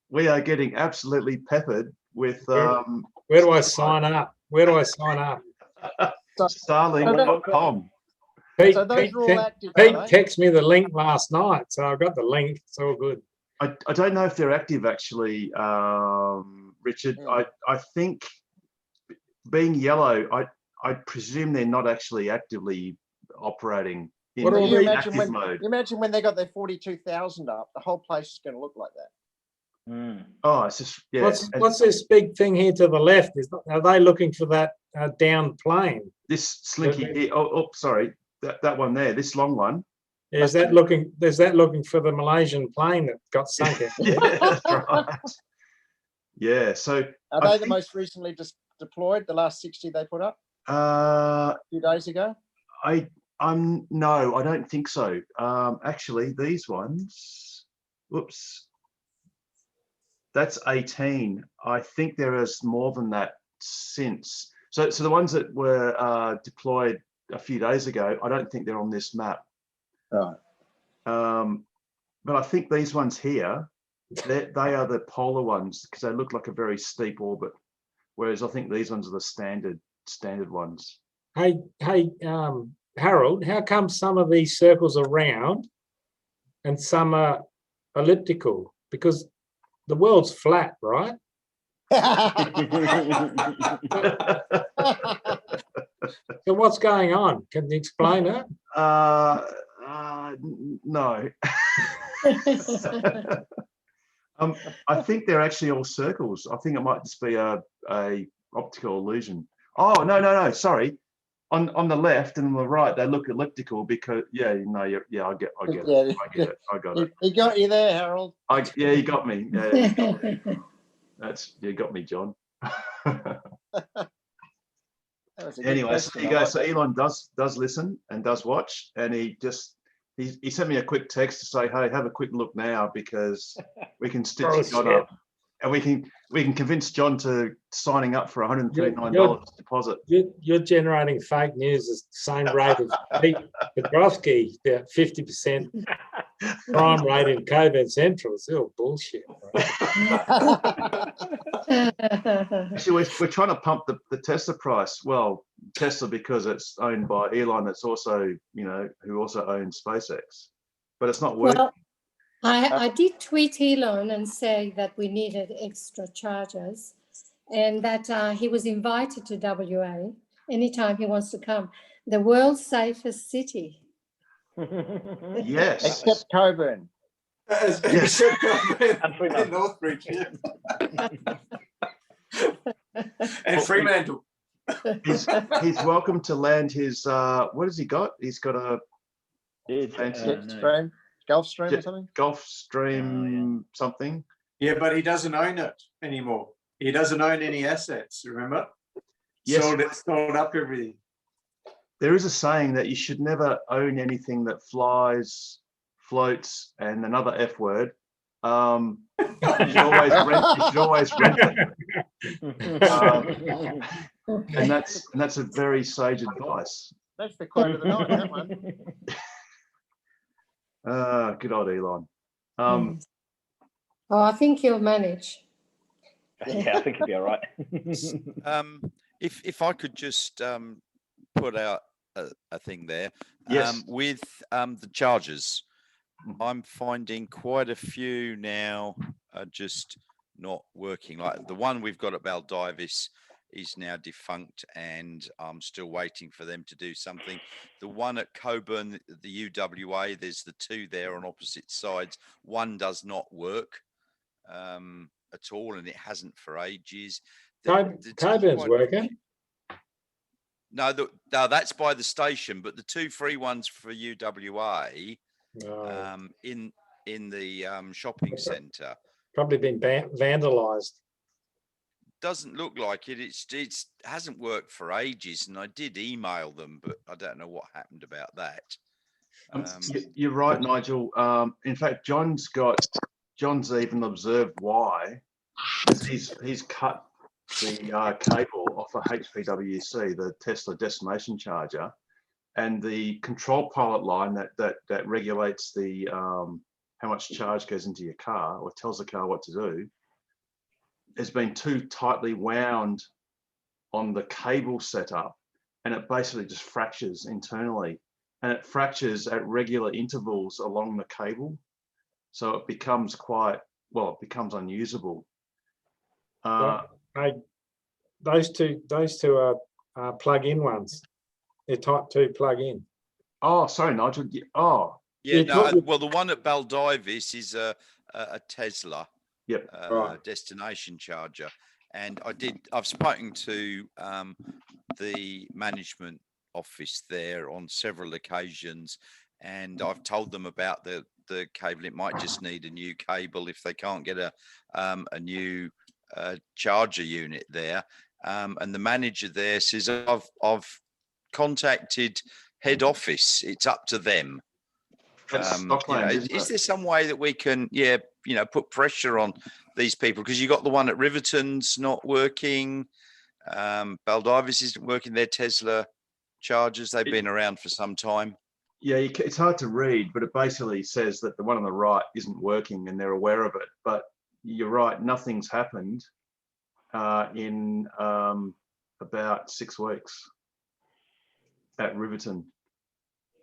we are getting absolutely peppered with where do I sign up? Where do I sign up? Starlink.com. Pete, So those are all active, Pete are they? texted me the link last night, so I've got the link. It's all good. I don't know if they're active actually, Richard. I think being yellow, I presume they're not actually actively operating in active mode. You imagine when they got their 42,000 up, the whole place is going to look like that. Oh, it's just What's this big thing here to the left? Are they looking for that down plane? This slinky here. Oh, sorry, that one there. This long one. Yeah, is that looking for the Malaysian plane that got sunk? Yeah, that's right. Yeah. So are they the most recently just deployed? The last 60 they put up? Uh, A few days ago? No, I don't think so. Actually, these ones, whoops, that's 18. I think there is more than that since. So the ones that were deployed a few days ago, I don't think they're on this map. Right. But I think these ones here, they are the polar ones because they look like a very steep orbit. Whereas I think these ones are the standard ones. Hey, Harold, how come some of these circles are round and some are elliptical? Because the world's flat, right? So what's going on? Can you explain it? No. I think they're actually all circles. I think it might just be a optical illusion. Oh, no, sorry. On the left and on the right, they look elliptical because I get it. He got you there, Harold. You got me. Yeah, you got me. You got me, John. Anyway, so there you go. So Elon does listen and does watch, and he sent me a quick text to say, hey, have a quick look now because we can stitch John up, and we can convince John to signing up for $139 deposit. You're generating fake news at the same rate as Pete Petrovsky, 50% crime rate in COVID Central. It's all bullshit. Actually, we're trying to pump the Tesla price. Well, Tesla because it's owned by Elon. It's also, who also owns SpaceX, but it's not working. Well, I did tweet Elon and say that we needed extra chargers and that he was invited to WA anytime he wants to come. The world's safest city. Yes. Except Coburn. Except Coburn. And Fremantle. Northbridge. And Fremantle. He's welcome to land his, what has he got? He's got a Stream, Gulfstream or something? Gulfstream something. Yeah, but he doesn't own it anymore. He doesn't own any assets, remember? Yes. Sold up everything. There is a saying that you should never own anything that flies, floats, and another F word. You should always rent it. And that's a very sage advice. That's the quote of the night, that one. Good old Elon. I think he'll manage. Yeah, I think he'll be all right. If I could just put out a thing there. Yes. With the chargers, I'm finding quite a few now are just not working. Like the one we've got at Baldivis is now defunct, and I'm still waiting for them to do something. The one at Coburn, the UWA, there's the two there on opposite sides. One does not work at all, and it hasn't for ages. Coburn's working. No, that's by the station, but the two free ones for UWA in the shopping centre. Probably been vandalised. Doesn't look like it. It's hasn't worked for ages, and I did email them, but I don't know what happened about that. You're right, Nigel. In fact, John's even observed why. He's cut the cable off a HPWC, the Tesla destination charger, and the control pilot line that regulates the how much charge goes into your car or tells the car what to do, has been too tightly wound on the cable setup, and it basically just fractures internally, and it fractures at regular intervals along the cable, so it becomes it becomes unusable. Those two are plug-in ones. They're Type 2 plug-in. Oh, sorry, Nigel. Oh, yeah. No, well, the one at Baldivis is a Tesla. Yep. Destination charger, and I've spoken to the management office there on several occasions, and I've told them about the cable. It might just need a new cable if they can't get a new charger unit there. and the manager there says, I've contacted head office. It's up to them. That's Stockland, isn't is it? there some way that we can, put pressure on these people? Because you got the one at Riverton's not working. Baldivis isn't working. Their Tesla chargers. They've been around for some time. Yeah, it's hard to read, but it basically says that the one on the right isn't working and they're aware of it. But you're right, nothing's happened in about 6 weeks at Riverton.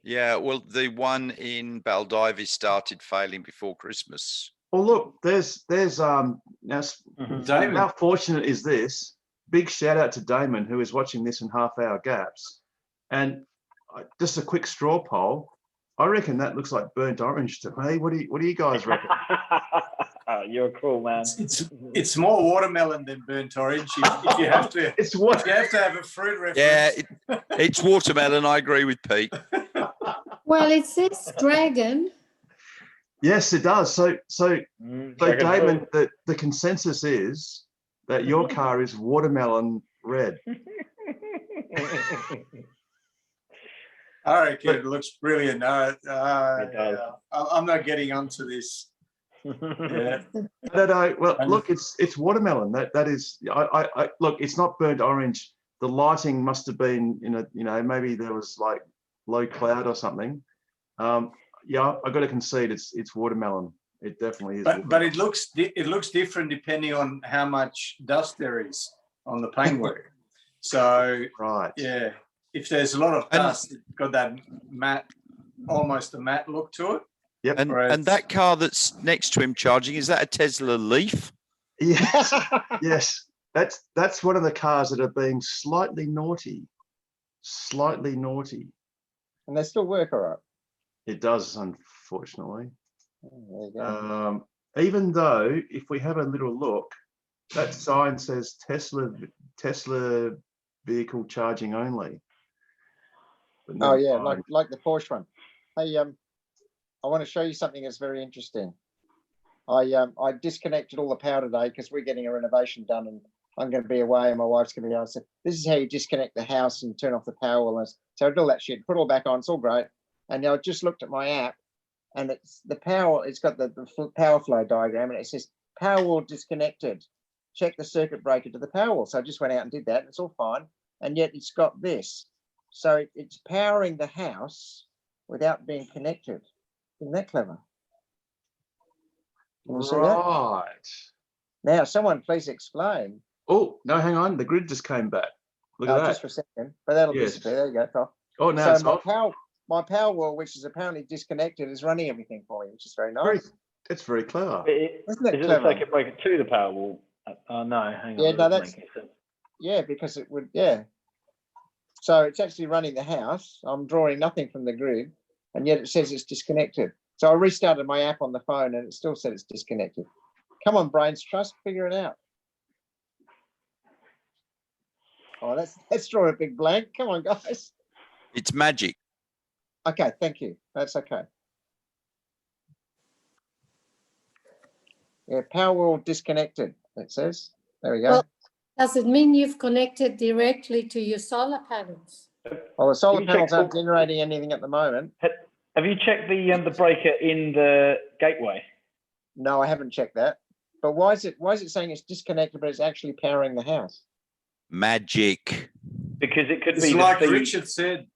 Yeah, well, the one in Baldivis started failing before Christmas. Well, look, there's now. Damon. How fortunate is this? Big shout out to Damon, who is watching this in half-hour gaps. And just a quick straw poll. I reckon that looks like burnt orange to me. What do you guys reckon? You're a cool man. It's more watermelon than burnt orange. If you have to, It's what? if you have to have a fruit reference. Yeah, it's watermelon. I agree with Pete. Well, it says dragon. Yes, it does. So Dragon Damon, the consensus is that your car is watermelon red. I reckon it looks brilliant. It does. I'm not getting onto this. Yeah. No. Well, look, it's watermelon. That is. I look. It's not burnt orange. The lighting must have been maybe there was like low cloud or something. Yeah, I got to concede it's watermelon. It definitely is. But it looks different depending on how much dust there is on the paintwork. So right. Yeah, if there's a lot of dust, it's got that matte, almost a matte look to it. Yep. And that car that's next to him charging, is that a Tesla Leaf? Yes. Yes. That's one of the cars that are being slightly naughty. Slightly naughty. And they still work all right. It does, unfortunately. Oh, there you go. Even though, if we have a little look, that sign says Tesla vehicle charging only. But Oh never yeah, mind. like the Porsche one. Hey, I want to show you something that's very interesting. I disconnected all the power today because we're getting a renovation done and I'm going to be away and my wife's going to be out. So this is how you disconnect the house and turn off the power wall. So I did all that shit, put it all back on. It's all great. And I just looked at my app and it's the power. It's got the power flow diagram and it says power wall disconnected. Check the circuit breaker to the power wall. So I just went out and did that. And it's all fine. And yet it's got this. So it's powering the house without being connected. Isn't that clever? Can you see that? Right. Now, someone please explain. Oh, no, hang on. The grid just came back. Look at that. Just for a second, but that'll Yes. disappear. There you go, Phil. Oh, now it's So off. my power wall, which is apparently disconnected, is running everything for me, which is very nice. It's very clever. Isn't that Is it a clever? circuit breaker to the power wall? Oh no, hang on. Yeah, that no, doesn't that's make any sense. yeah, because it would So it's actually running the house. I'm drawing nothing from the grid, and yet it says it's disconnected. So I restarted my app on the phone, and it still said it's disconnected. Come on, brains trust, figure it out. Oh, let's draw a big blank. Come on, guys. It's magic. Okay, thank you. That's okay. Yeah, power wall disconnected, it says. There we go. Well, does it mean you've connected directly to your solar panels? Well, the solar you panels check aren't generating anything at the moment. Have you checked the breaker in the gateway? No, I haven't checked that. But why is it saying it's disconnected, but it's actually powering the house? Magic. Because it could It's be like the feed Richard said.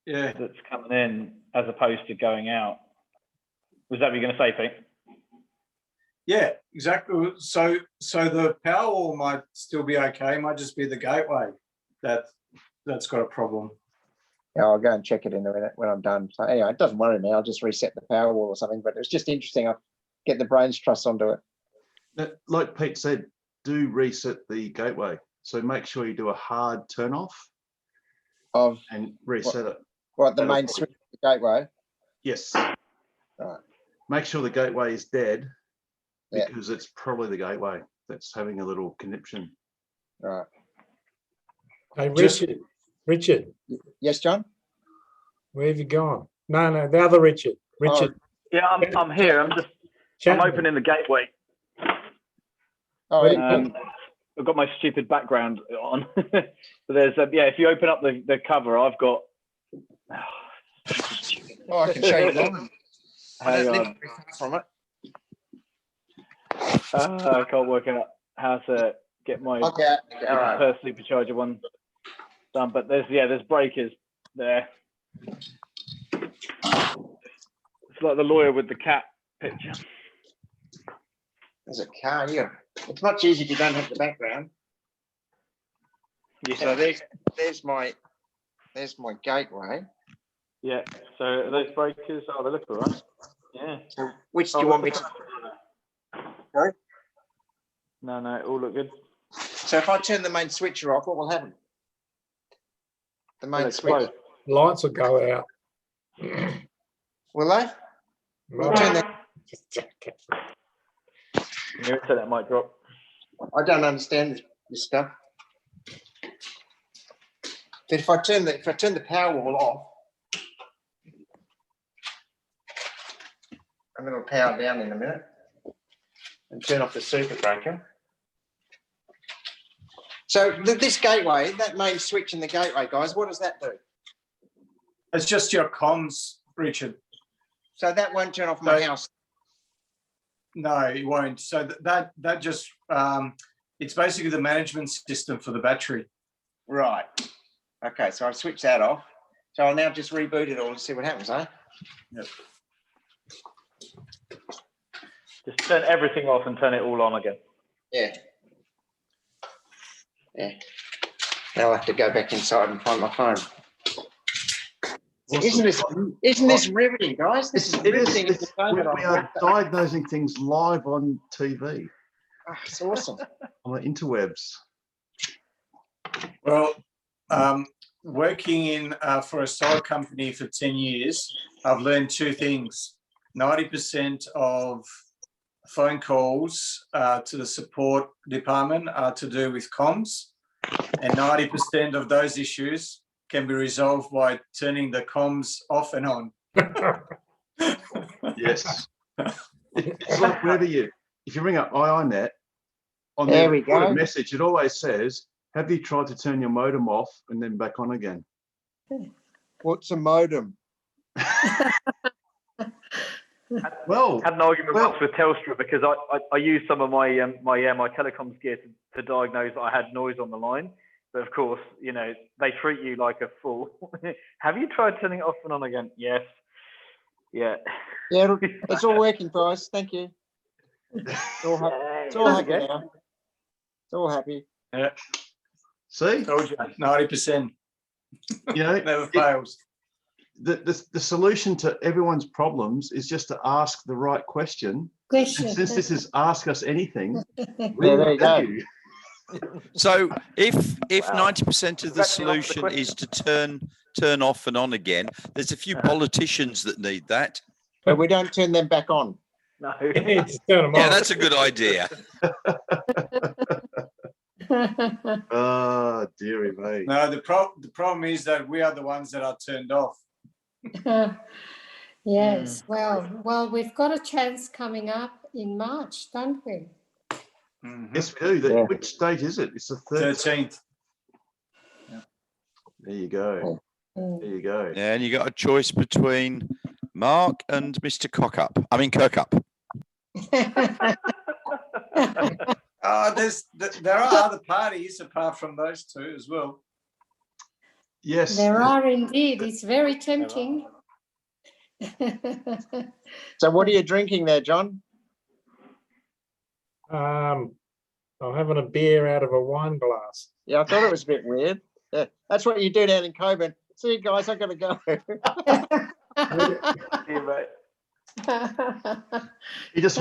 Yeah. that's coming in as opposed to going out. Was that what you're going to say, Pete? Yeah, exactly. So the power wall might still be okay. It might just be the gateway that's got a problem. Yeah, I'll go and check it in a minute when I'm done. So anyway, it doesn't worry me. I'll just reset the power wall or something. But it's just interesting. I'll get the brains trust onto it. Like Pete said, do reset the gateway. So make sure you do a hard turn off Of and reset it. what the That'll main probably- switch of the gateway. Yes. Right. Make sure the gateway is dead Yeah. because it's probably the gateway that's having a little conniption. Right. Hey, Just- Richard, Yes, John. where have you gone? No, the other Richard. Richard. Yeah, I'm here. I'm Chapman. opening the gateway. Oh, Where- yeah. I've got my stupid background on. But there's if you open up the cover, I've got. Oh, I can show you mine. I don't live very far from it. I can't work out how to get my per supercharger one done, but there's breakers there. It's like the lawyer with the cat picture. There's a car here. It's much easier if you don't have the background. Yeah. So there's my gateway. Yeah. So those breakers, they look all right. Yeah. So which do you want me to? Sorry? No, all look good. So if I turn the main switcher off, what will happen? The main switch. Lights will go out. Will they? We'll turn that. So that might drop. I don't understand this stuff. But if I turn the power wall off, and then it'll power down in a minute, and turn off the circuit breaker. So this gateway, that main switch in the gateway, guys, what does that do? It's just your comms, Richard. So that won't turn off my house. No, it won't. So that just it's basically the management system for the battery. Right. Okay, so I'll switch that off. So I'll now just reboot it all and see what happens, eh? Yep. Just turn everything off and turn it all on again. Yeah. Yeah. Now I'll have to go back inside and find my phone. Isn't this riveting, guys? This is riveting. We are diagnosing things live on TV. Oh, it's awesome. On the interwebs. Well, working for a solar company for 10 years, I've learned two things. 90% of phone calls to the support department are to do with comms, and 90% of those issues can be resolved by turning the comms off and on. Yes. It's like whenever if you ring up IINet, on there the we go. message, it always says, have you tried to turn your modem off and then back on again? What's a modem? Well, had an argument once with Telstra because I used some of my telecoms gear to diagnose that I had noise on the line. But of course, they treat you like a fool. Have you tried turning it off and on again? Yes. Yeah. Yeah, it's all working for us. Thank you. It's all happy now. It's all happy. Yeah. See? Told you, 90%. Never fails. The solution to everyone's problems is just to ask the right question. And since this is Ask Us Anything, there you go. So if 90% of the solution is to turn off and on again, there's a few politicians that need that. But we don't turn them back on. No. Turn them Yeah, off. that's a good idea. Oh, dearie me. No, the problem is that we are the ones that are turned off. Yes, well, we've got a chance coming up in March, don't we? Mm-hmm. Yes, we do. Which date is it? It's the 13th. Yeah. There you go. There you go. Yeah, and you got a choice between Mark and Mr. Kirkup. There are other parties apart from those two as well. Yes. There are indeed. It's very tempting. So what are you drinking there, John? I'm having a beer out of a wine glass. Yeah, I thought it was a bit weird. Yeah, that's what you do down in Coburn. See you guys, I've got to go. See you, mate. He just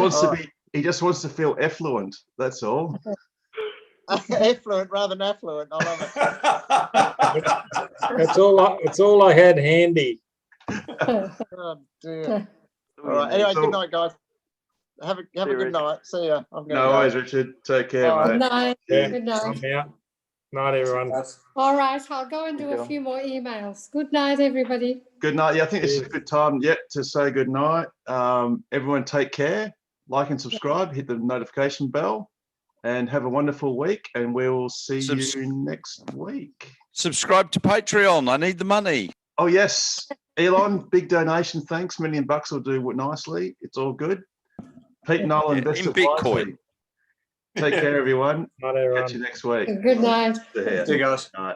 wants to feel effluent. That's all. Effluent rather than affluent. I love it. It's all I had handy. Oh dear. All right. Anyway, good night, guys. Have a good night. See ya. No worries, Richard. Take care, mate. Good night. Yeah, Good night. I'm out. Night, everyone. All right, I'll go and do a few more emails. Good night, everybody. Good night. Yeah, I think this is a good time yet to say good night. Everyone take care. Like and subscribe. Hit the notification bell. and have a wonderful week. And we'll see you next week. Subscribe to Patreon. I need the money. Oh, yes. Elon, big donation. Thanks. $1 million will do nicely. It's all good. Pete Nolan, Yeah, best in of Bitcoin. luck. Take care, everyone. Not everyone. Catch you next week. Good night. See you guys. All right.